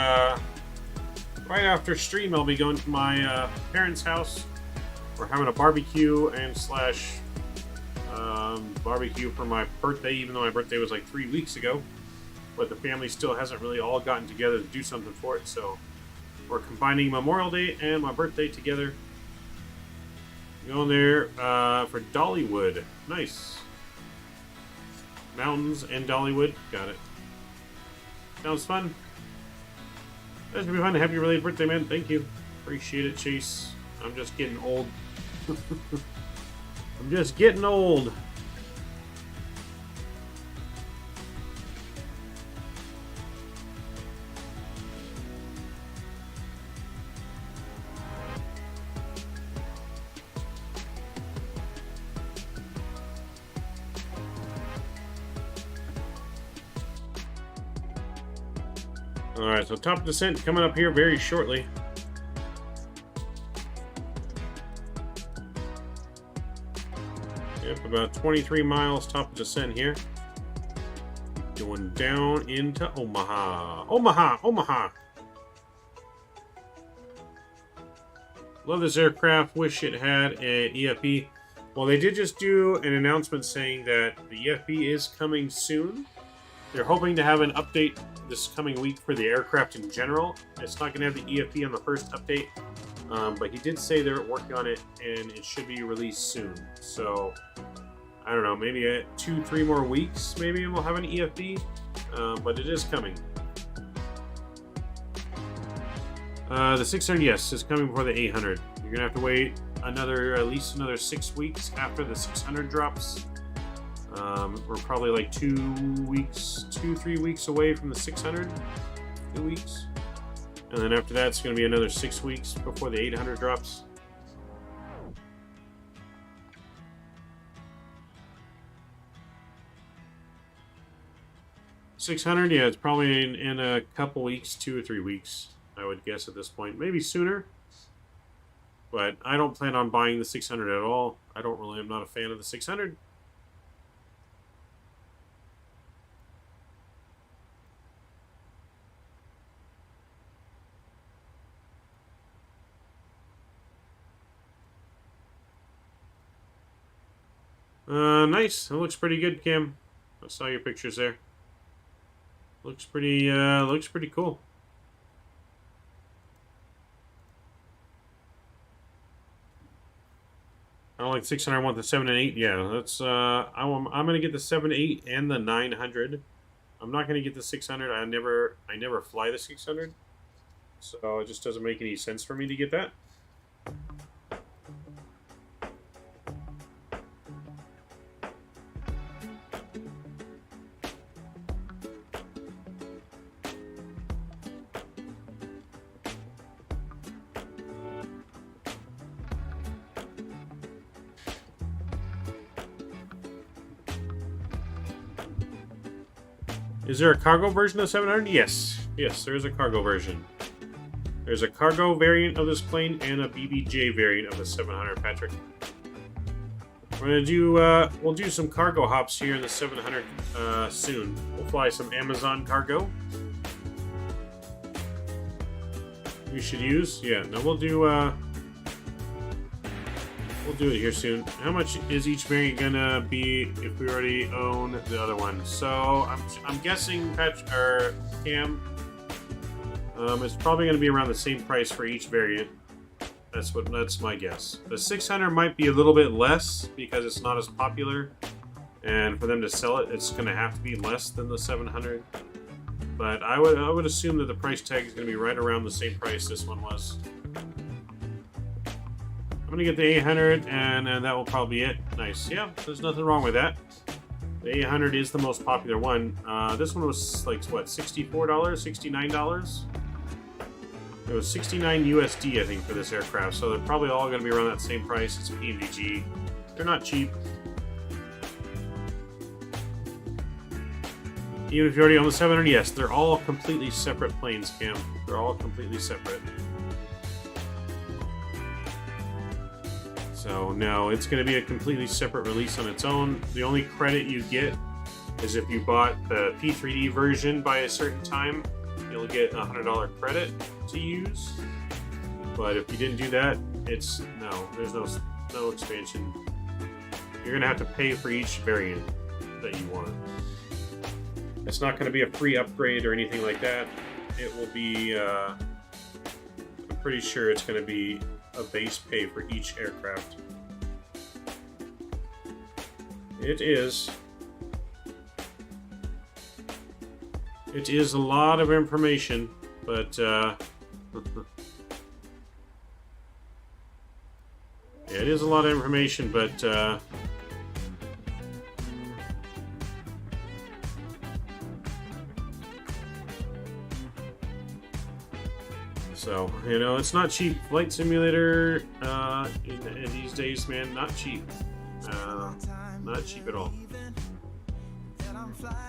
stream. I'll be going to my parents' house. We're having a barbecue and slash barbecue for my birthday, even though my birthday was like 3 weeks ago. But the family still hasn't really all gotten together to do something for it, so we're combining Memorial Day and my birthday together. Going there for Dollywood. Nice. Mountains and Dollywood. Got it. Sounds fun. That's gonna be fun. Happy related birthday, man. Thank you. Appreciate it, Chase. I'm just getting old. I'm just getting old. Alright, so top descent coming up here very shortly. Yep, about 23 miles top descent here. Going down into Omaha. Omaha! Omaha! Love this aircraft. Wish it had a EFB. Well, they did just do an announcement saying that the EFB is coming soon. They're hoping to have an update this coming week for the aircraft in general. It's not going to have the EFB on the first update, but he did say they're working on it, and it should be released soon. So, I don't know, maybe 2-3 more weeks, maybe we'll have an EFB, but it is coming. The 600, yes, is coming before the 800. You're going to have to wait at least another 6 weeks after the 600 drops. We're probably like 2-3 weeks away from the 600. 2 weeks. And then after that, it's going to be another 6 weeks before the 800 drops. $600, yeah, it's probably in a couple weeks, 2 or 3 weeks, I would guess at this point. Maybe sooner. But I don't plan on buying the 600 at all. I'm not a fan of the 600. Nice. It looks pretty good, Kim. I saw your pictures there. Looks pretty cool. I don't like 600. I want the 7 and 8. Yeah, that's. I'm gonna get the 7, 8, and the 900. I'm not gonna get the 600. I never fly the 600, so it just doesn't make any sense for me to get that. Is there a cargo version of 700? Yes. Yes, there is a cargo version. There's a cargo variant of this plane and a BBJ variant of the 700, Patrick. We're gonna do, we'll do some cargo hops here in the 700 soon. We'll fly some Amazon cargo. We should use, yeah. No, we'll do it here soon. How much is each variant gonna be if we already own the other one? So I'm guessing Cam, it's probably gonna be around the same price for each variant. That's my guess. The 600 might be a little bit less because it's not as popular, and for them to sell it, it's gonna have to be less than the 700. But I would assume that the price tag is gonna be right around the same price this one was. I'm gonna get the 800, and that will probably be it. Nice. Yeah, there's nothing wrong with that. The 800 is the most popular one. This one was like what, $64, $69? It was 69 USD, I think, for this aircraft. So they're probably all gonna be around that same price. It's PMDG. They're not cheap. Even if you already own the 700, yes, they're all completely separate planes, Cam. They're all completely separate. So no, it's going to be a completely separate release on its own. The only credit you get is if you bought the P3D version by a certain time, you'll get a $100 credit to use. But if you didn't do that, there's no expansion. You're going to have to pay for each variant that you want. It's not going to be a free upgrade or anything like that. It will be, I'm pretty sure it's going to be a base pay for each aircraft. It is a lot of information, but it is a lot of information, but so, you know, it's not cheap. Flight simulator in these days, man, not cheap. Not cheap at all.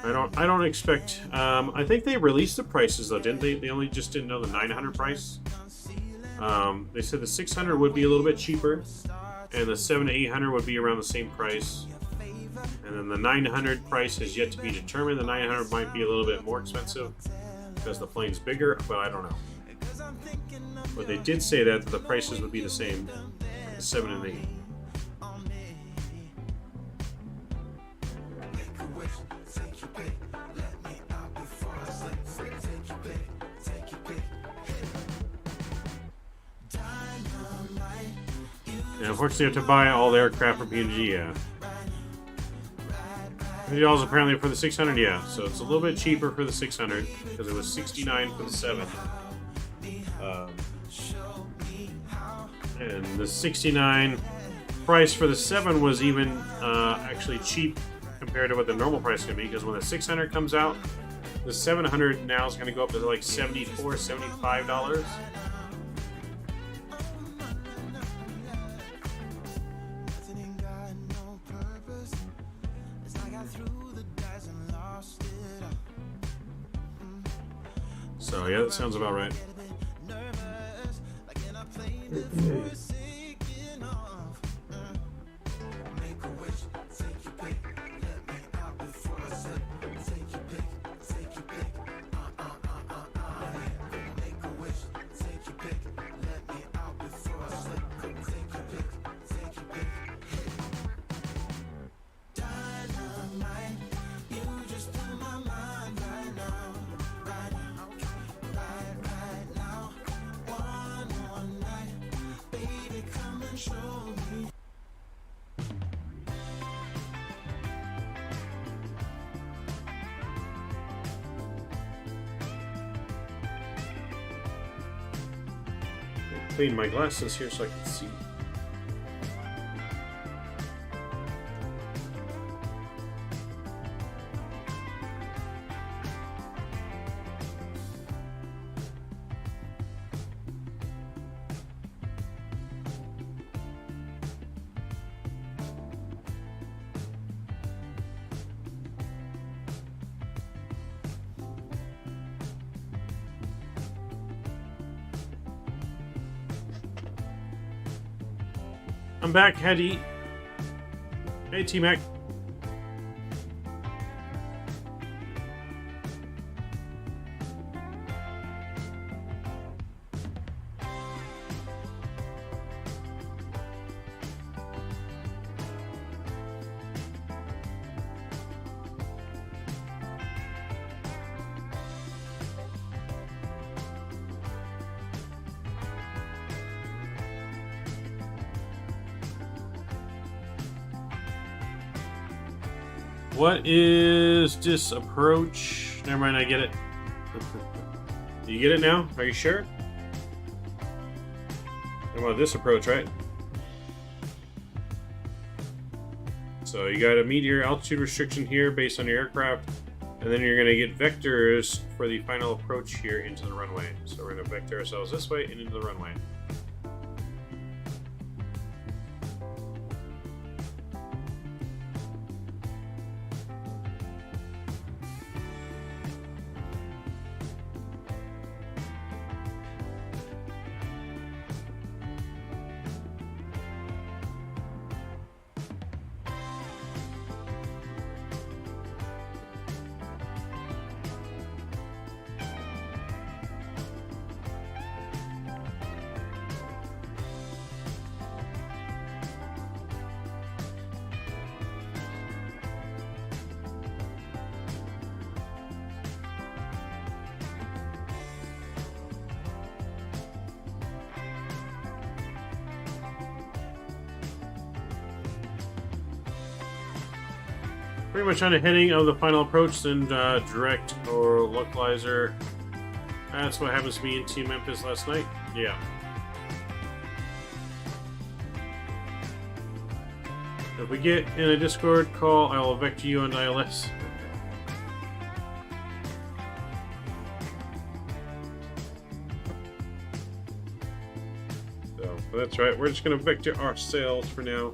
I don't expect. I think they released the prices though, didn't they? They only just didn't know the 900 price. They said the 600 would be a little bit cheaper, and the 700 to 800 would be around the same price. And then the 900 price is yet to be determined. The 900 might be a little bit more expensive because the plane's bigger, but I don't know. But they did say that the prices would be the same, the 7 and 8. And unfortunately, you have to buy all the aircraft for PMDG, yeah. $50 apparently for the 600, yeah. So it's a little bit cheaper for the 600 because it was $69 for the 7. And the $69 price for the 7 was even actually cheap compared to what the normal price can be, because when the 600 comes out, the 700 now is going to go up to like $74, $75. So yeah, that sounds about right. Clean my glasses here so I can see. I'm back, Hedy. Hey, T-Mac. What is this approach? Never mind, I get it. You get it now? Are you sure? About this approach, right? So you got to meet your altitude restriction here based on your aircraft, and then you're going to get vectors for the final approach here into the runway. So we're going to vector ourselves this way and into the runway. Pretty much on the heading of the final approach, then direct or localizer. That's what happens to me in Team Memphis last night. Yeah. If we get in a Discord call, I will vector you on ILS. So that's right. We're just going to vector ourselves for now.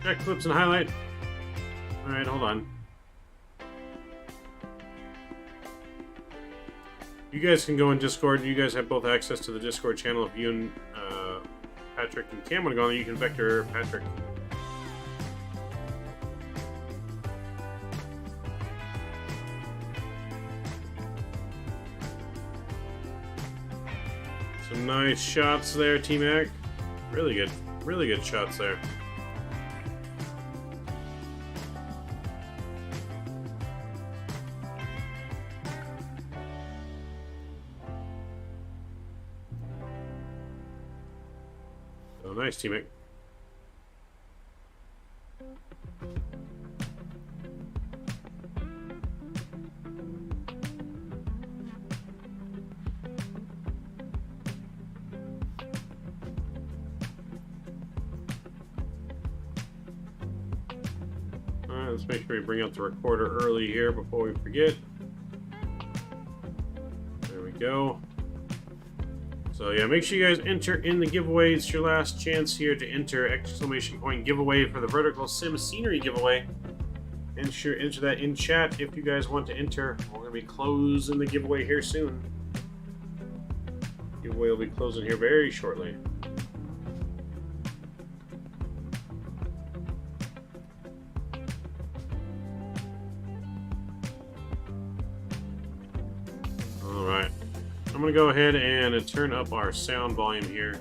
Check clips and highlight. Alright, hold on. You guys can go in Discord. You guys have both access to the Discord channel. If you and Patrick and Cam want to go on, you can vector Patrick. Nice shots there, T-Mac. Really good shots there. Oh, nice, T-Mac. Let's make sure we bring out the recorder early here before we forget. There we go. So yeah, make sure you guys enter in the giveaway. It's your last chance here to enter exclamation point giveaway for the Verticalsim scenery giveaway. Enter that in chat if you guys want to enter. We're going to be closing the giveaway here soon. Giveaway will be closing here very shortly. Alright, I'm going to go ahead and turn up our sound volume here.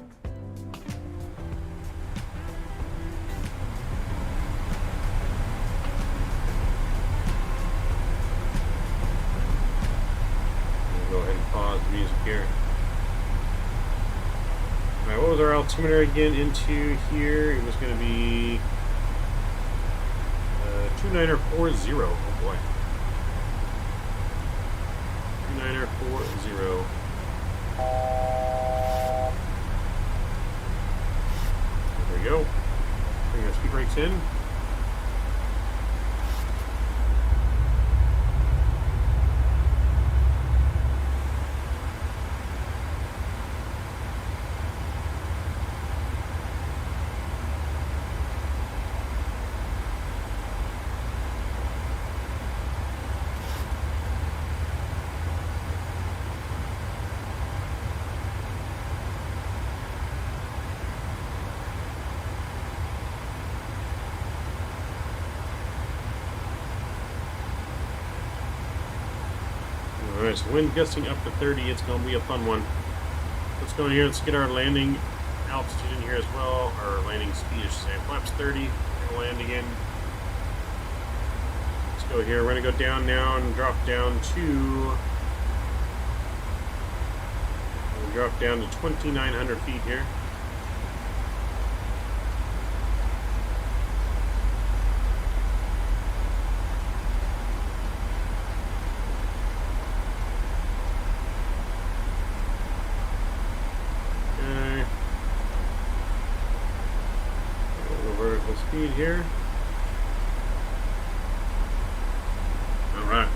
Go ahead and pause the music here. Alright, what was our altimeter again into here? It was going to be 2940. Oh boy. 2940. There we go. Bring our speed brakes in. Alright, so wind gusting up to 30, it's going to be a fun one. Let's go in here, let's get our landing altitude in here as well, or landing speed, I should say. Flaps 30, we're going to land again. Let's go here, we're going to go down now and drop down to... We'll drop down to 2,900 feet here. Speed here. Alright.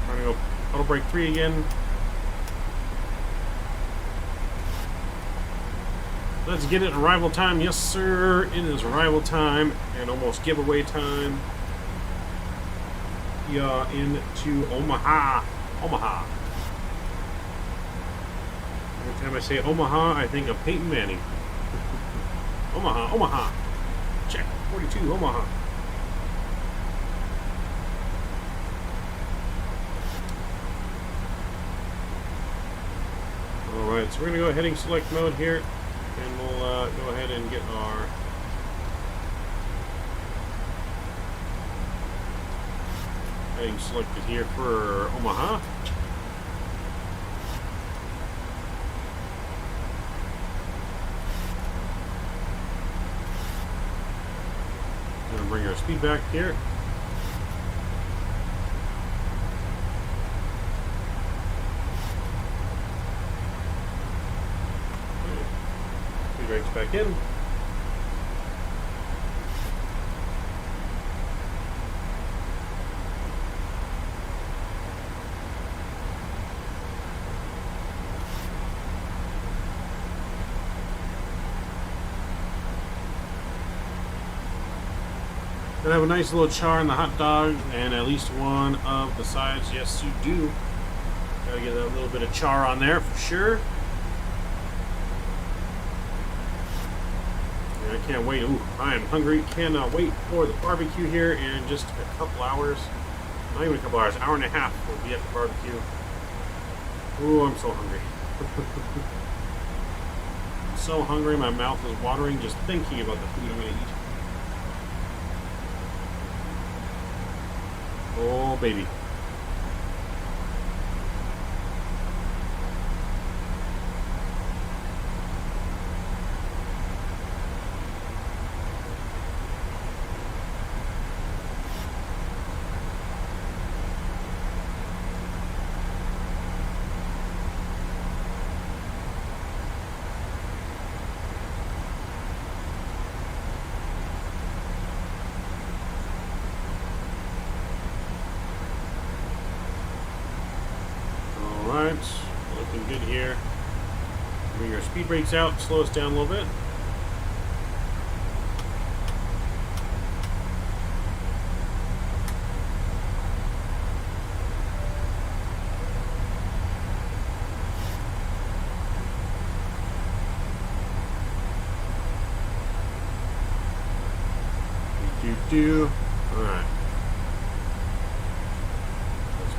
Trying to go auto brake 3 again. Let's get it arrival time. Yes, sir. It is arrival time and almost giveaway time. Yeah, into Omaha. Omaha. Every time I say Omaha, I think of Peyton Manning. Omaha, Omaha. Check 42 Omaha. Alright, so we're going to go heading select mode here, and we'll go ahead and get our heading selected here for Omaha. Bring our speed back here. Speed brakes back in. Gonna have a nice little char in the hot dog and at least one of the sides. Yes, you do. Gotta get a little bit of char on there for sure. And I can't wait. Ooh, I am hungry. Cannot wait for the barbecue here in just a couple hours. Not even a couple hours. Hour and a half we'll be at the barbecue. Ooh, I'm so hungry. so hungry, my mouth is watering just thinking about the food I'm going to eat. Oh, baby. Alright, looking good here. Bring your speed brakes out, slow us down a little bit. Alright.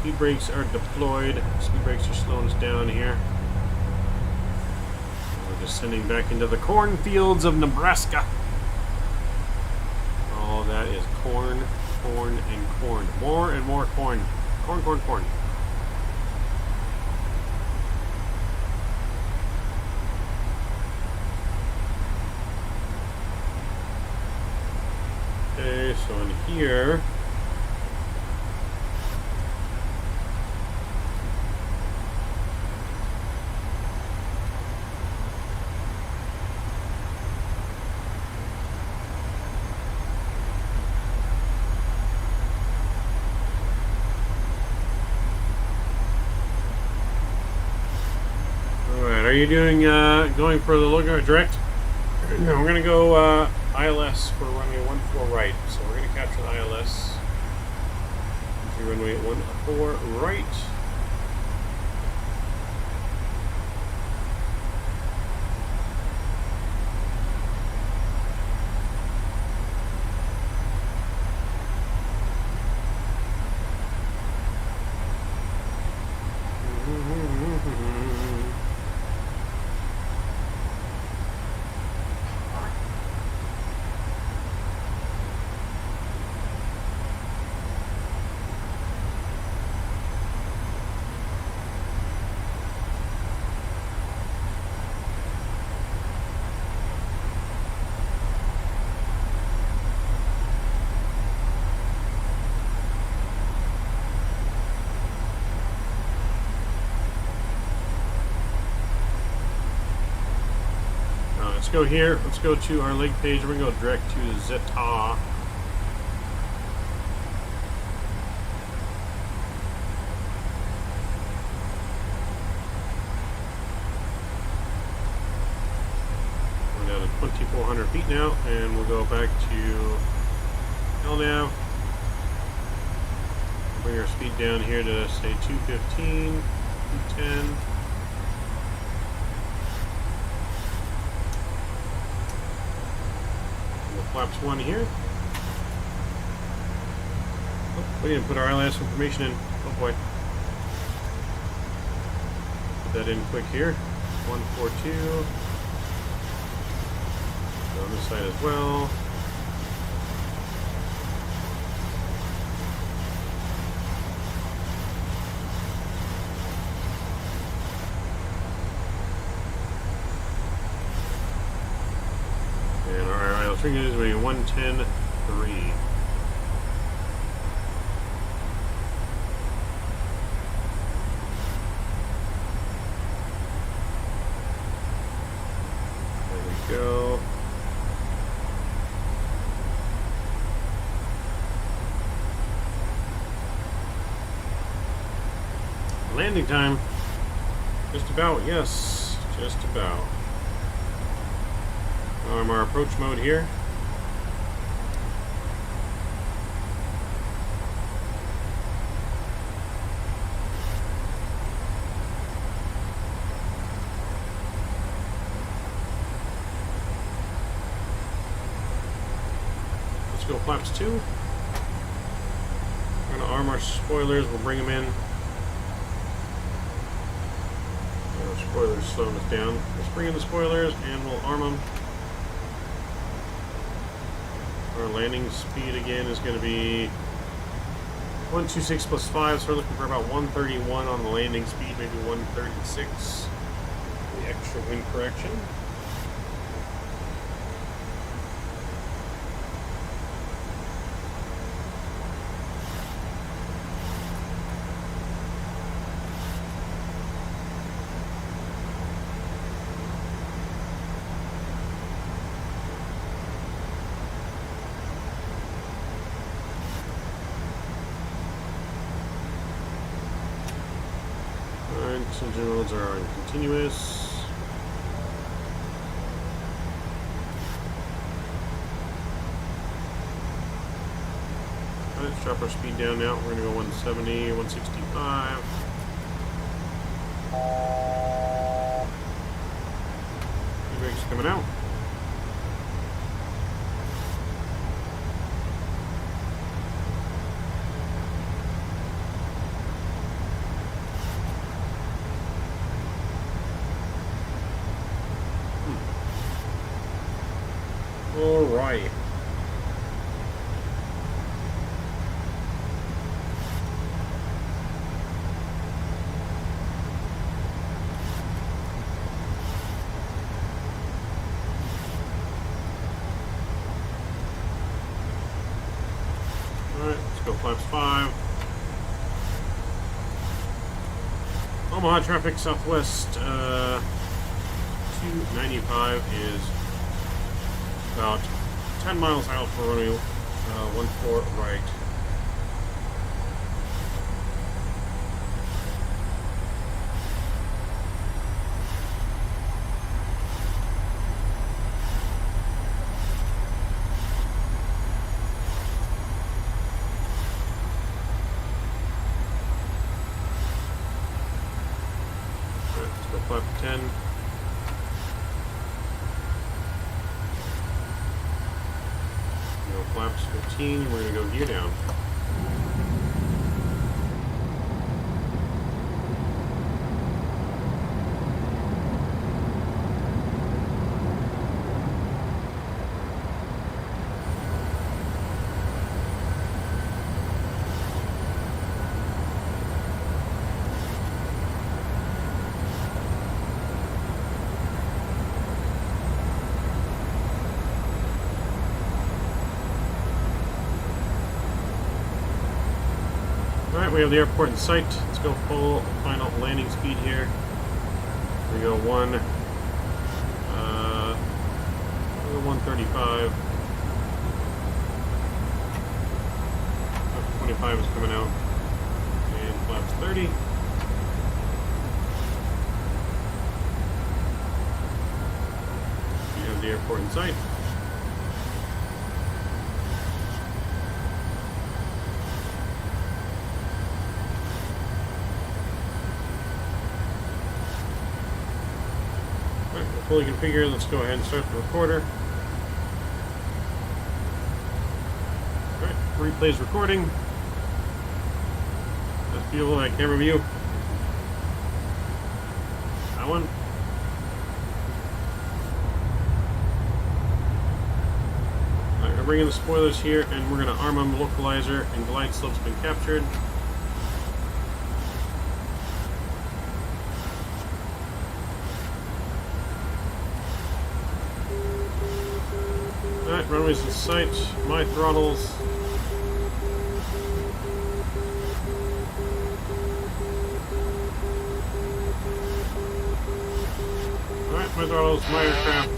Speed brakes are deployed. Speed brakes are slowing us down here. We're descending back into the cornfields of Nebraska. All that is corn, corn, and corn. More and more corn. Corn, corn, corn. Okay, so in here, alright, are you doing, going for the logo direct? No, we're gonna go, ILS for runway 14 right. So we're going to capture the ILS. Runway 14 right. Let's go here. Let's go to our link page. We're going to go direct to Zeta. We're down to 2,400 feet now, and we'll go back to LNAV. Bring our speed down here to say 215, 210. Flaps 1 here. Oh, we didn't put our ILS information in. Oh boy. Put that in quick here. 142. On this side as well. And our ILS ring is going to be 110.3. There we go. Landing time. Just about, yes. Just about. Our approach mode here. Let's go flaps 2. We're going to arm our spoilers. We'll bring them in. Our spoilers slowing us down. Let's bring in the spoilers and we'll arm them. Our landing speed again is going to be 126 plus 5, so we're looking for about 131 on the landing speed, maybe 136. The extra wind correction. Engine modes are on continuous. Alright, let's drop our speed down now. We're going to go 170, 165. Brakes coming out. Alright. Alright, let's go flaps 5. Omaha traffic southwest 295 is about 10 miles out for runway 14 right. Alright, let's go flap 10. Flaps 15, we're going to go gear down. Alright, we have the airport in sight. Let's go full final landing speed here. We go 135. 25 is coming out. And flaps 30. We have the airport in sight. Fully configured. Let's go ahead and start the recorder. Alright, replays recording. That's beautiful, that camera view. That one. Alright, we're bringing the spoilers here and we're going to arm them. Localizer and glide slope's been captured. Alright, runways in sight, my throttles. Alright, my throttles, my aircraft.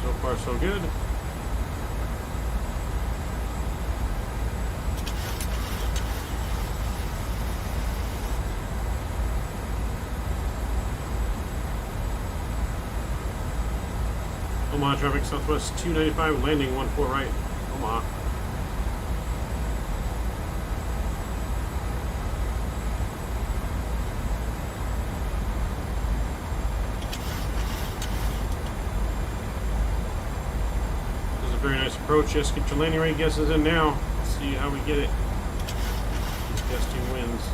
So far, so good. Omaha traffic, Southwest 295, landing 14 right, Omaha. This is a very nice approach. Yes, get your landing rate guesses in now. Let's see how we get it. These gusting winds.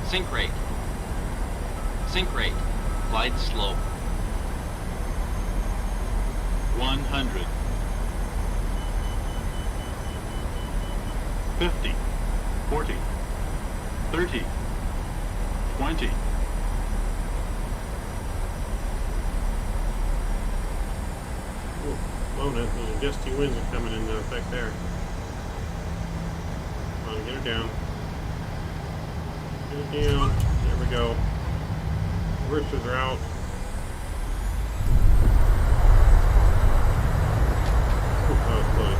Sink rate. Sink rate. Glide slope. 100. 50. 40. 30. 20. Blown it. Those gusty winds are coming into effect there. Come on, get her down. Get it down. There we go. Reversers are out. Ooh, that was funny.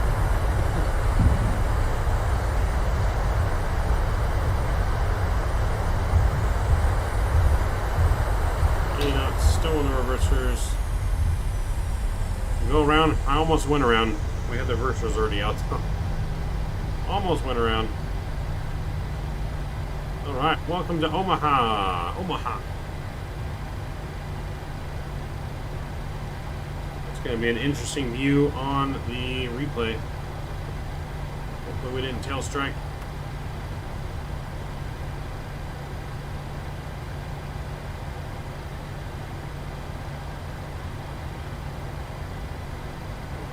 80 knots, still in the reversers. Go around. I almost went around. We had the reversers already out. Almost went around. Alright, welcome to Omaha. Omaha. It's going to be an interesting view on the replay. Hopefully we didn't tail strike.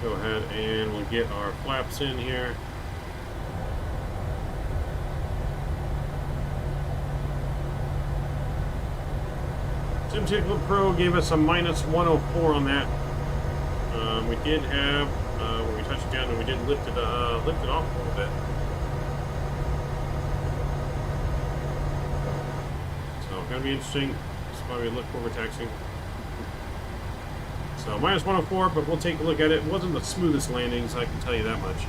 Go ahead and we'll get our flaps in here. SimTickle Pro gave us a minus 104 on that. We did have, when we touched down, and we did lift it off a little bit. So, gonna be interesting. This is why we look over taxing. So, minus 104, but we'll take a look at it. It wasn't the smoothest landings, I can tell you that much.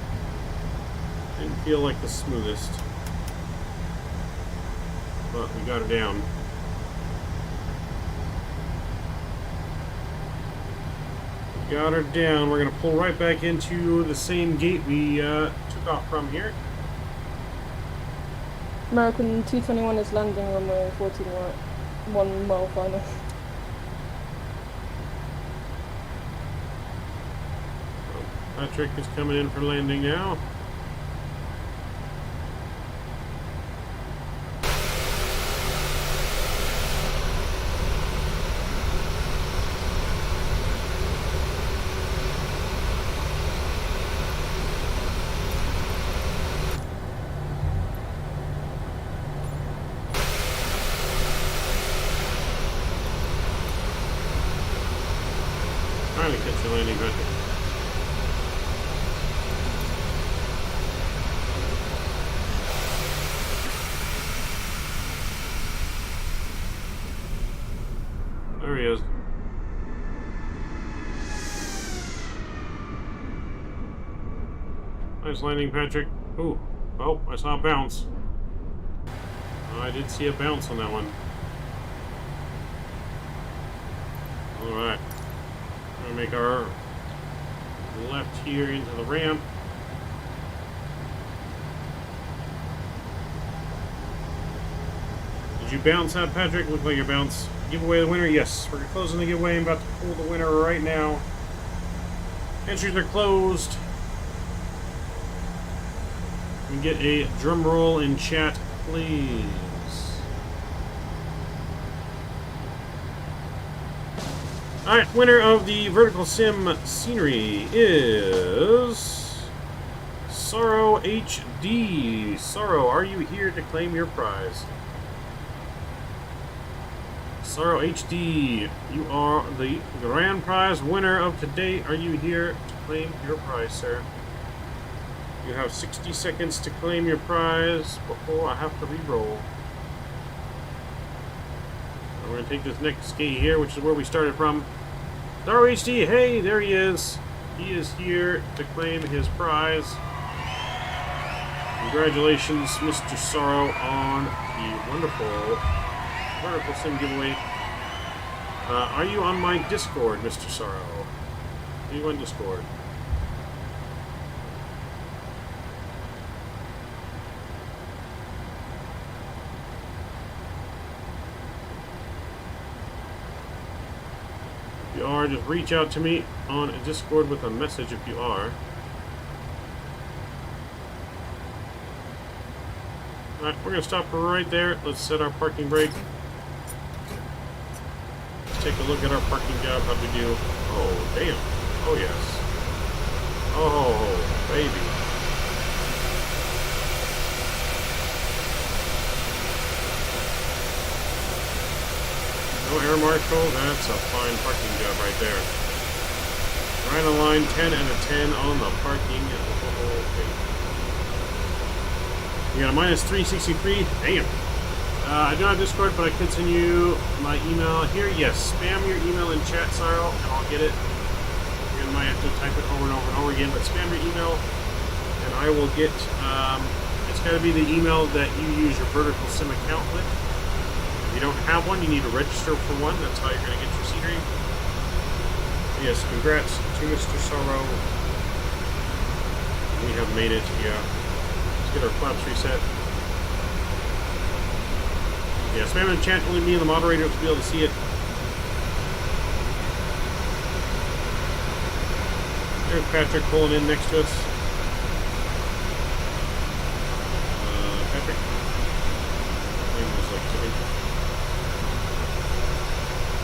Didn't feel like the smoothest. But we got her down. Got her down. We're going to pull right back into the same gate we took off from here. American 221 is landing runway 14 right. 1 mile final. Patrick is coming in for landing now. Trying to catch the landing, Patrick. There he is. Nice landing, Patrick. Ooh. Oh, I saw a bounce. I did see a bounce on that one. Alright. We're going to make our left here into the ramp. Did you bounce out, Patrick? Looked like your bounce. Give away the winner? Yes. We're closing the giveaway. I'm about to pull the winner right now. Entries are closed. We get a drum roll in chat, please. Alright, winner of the Vertical Sim scenery is Sorrow HD. Sorrow, are you here to claim your prize? Sorrow HD, you are the grand prize winner of today. Are you here to claim your prize, sir? You have 60 seconds to claim your prize before I have to re-roll. We're going to take this next skate here, which is where we started from. Sorrow HD, hey, there he is. He is here to claim his prize. Congratulations, Mr. Sorrow, on the wonderful Verticalsim giveaway. Are you on my Discord, Mr. Sorrow? Are you on Discord? If you are, just reach out to me on Discord with a message if you are. Alright, we're going to stop right there. Let's set our parking brake. Take a look at our parking job. How'd we do? Oh, damn. Oh, yes. Oh, baby. No air marshal. That's a fine parking job right there. Right on line, 10 and a 10 on the parking. You got a minus 363. Damn. I don't have Discord, but I could send you my email here. Yes, spam your email in chat, Cyril, and I'll get it. You might have to type it over and over and over again, but spam your email, and I will get. It's got to be the email that you use your Verticalsim account with. If you don't have one, you need to register for one. That's how you're going to get your seeding. Yes, congrats to Mr. Sorrow. We have made it. Yeah. Let's get our flaps reset. Yeah, spam in the chat, only me and the moderator will be able to see it. There's Patrick pulling in next to us. Patrick. Name was like Timmy.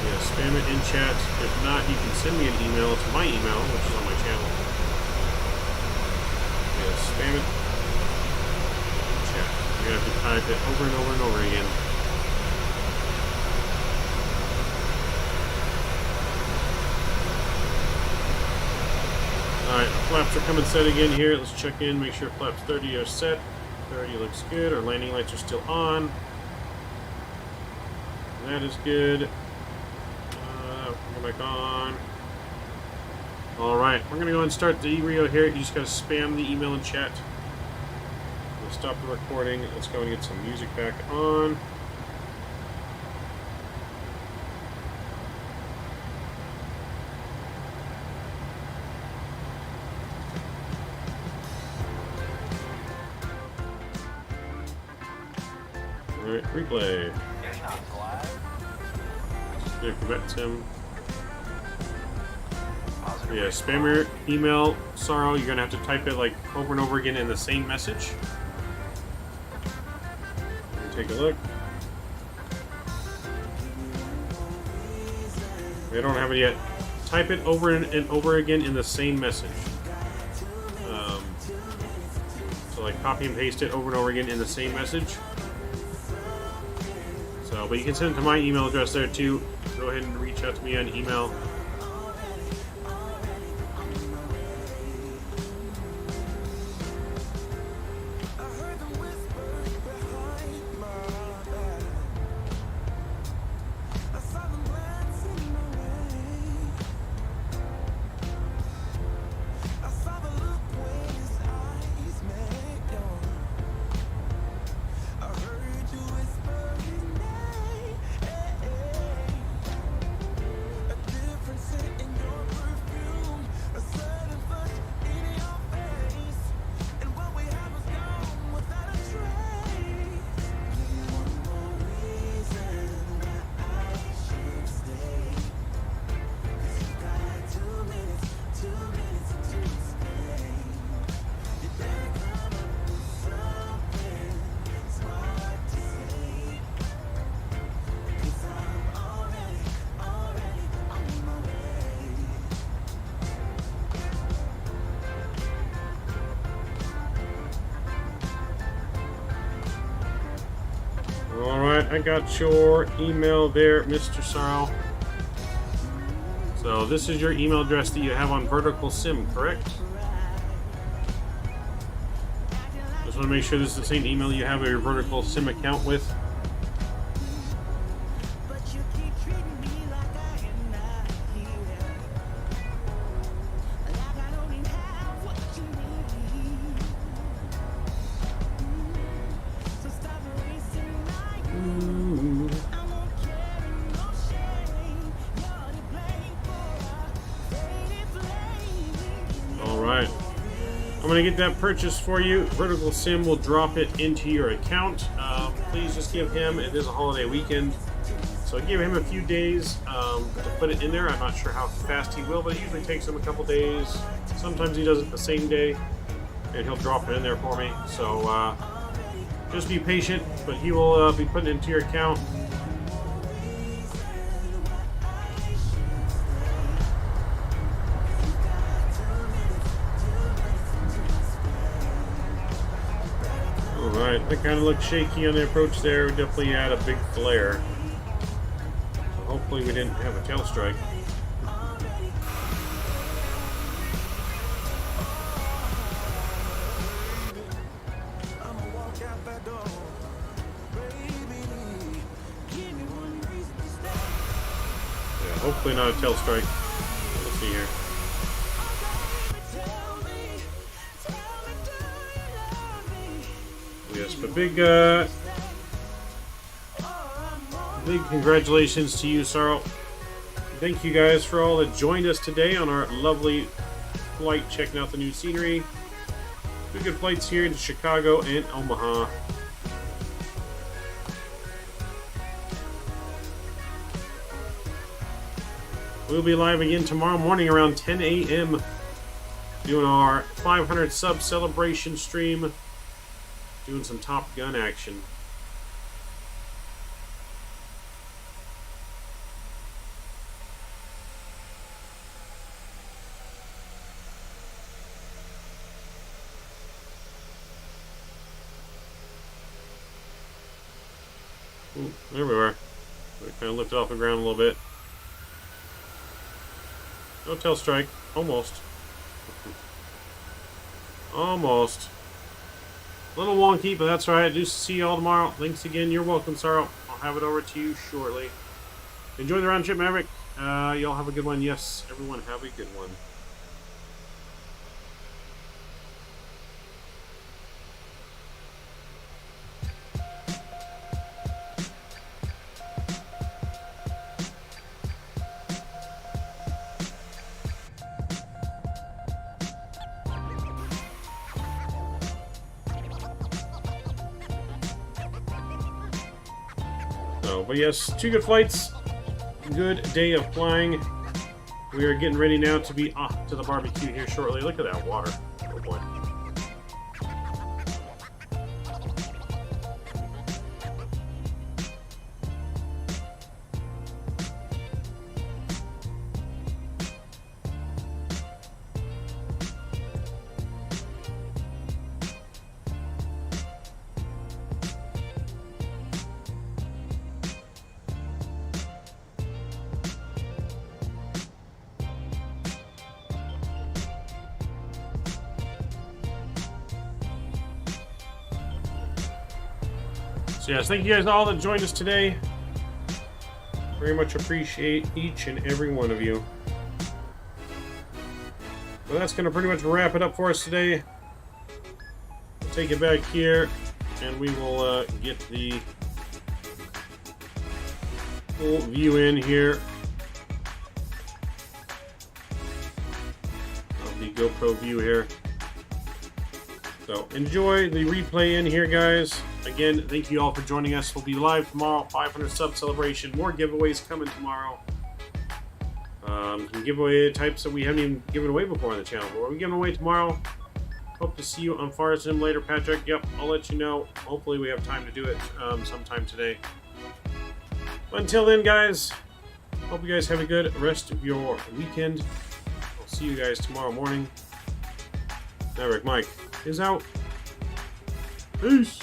Yeah, spam it in chat. If not, you can send me an email to my email, which is on my channel. Yeah, spam it in chat. You're going to have to type it over and over and over again. Alright, flaps are coming set again here. Let's check in, make sure flaps 30 are set. 30 looks good. Our landing lights are still on. That is good. Go back on. Alright, we're going to go ahead and start the e-reo here. You just got to spam the email in chat. We'll stop the recording. Let's go and get some music back on. Alright, replay. Yeah, prevent him. Yeah, spam your email, Sorrow. You're gonna have to type it like over and over again in the same message. Take a look. We don't have it yet. Type it over and over again in the same message. So like copy and paste it over and over again in the same message. So, but you can send it to my email address there too. Go ahead and reach out to me on email. I got your email there, Mr. Sorrow. So this is your email address that you have on Verticalsim, correct? want to make sure this is the same email you have your Verticalsim account with. Alright. I'm going to get that purchase for you. Verticalsim will drop it into your account. Please just give him, it is a holiday weekend, so give him a few days to put it in there. I'm not sure how fast he will, but it usually takes him a couple days. Sometimes he does it the same day, and he'll drop it in there for me. So just be patient, but he will be putting it into your account. Alright, that kind of looks shaky on the approach there. We definitely had a big flare. So hopefully we didn't have a tail strike. Yeah, hopefully not a tail strike. Let's see here. Yes, but big congratulations to you, Sarl. Thank you guys for all that joined us today on our lovely flight, checking out the new scenery. Two good flights here into Chicago and Omaha. We'll be live again tomorrow morning around 10 a.m. doing our 500 sub celebration stream. Doing some Top Gun action. Ooh, there we were. We kind of lifted off the ground a little bit. No tail strike. Almost. Almost. A little wonky, but that's alright. I do see you all tomorrow. Thanks again. You're welcome, Sarl. I'll have it over to you shortly. Enjoy the round trip, Maverick. Y'all have a good one. Yes, everyone have a good one. But yes, two good flights, good day of flying. We are getting ready now to be off to the barbecue here shortly. Look at that water. Oh boy. So yes, thank you guys all that joined us today. Very much appreciate each and every one of you. Well, that's going to pretty much wrap it up for us today. We'll take it back here, and we will get the full view in here of the GoPro view here. So enjoy the replay in here, guys. Again, thank you all for joining us. We'll be live tomorrow, 500 sub celebration. More giveaways coming tomorrow. Some giveaway types that we haven't even given away before on the channel. But we're giving away tomorrow. Hope to see you on Fire Sim later, Patrick. Yep, I'll let you know. Hopefully we have time to do it sometime today. But until then, guys, hope you guys have a good rest of your weekend. I'll see you guys tomorrow morning. Maverick Mike is out. Peace.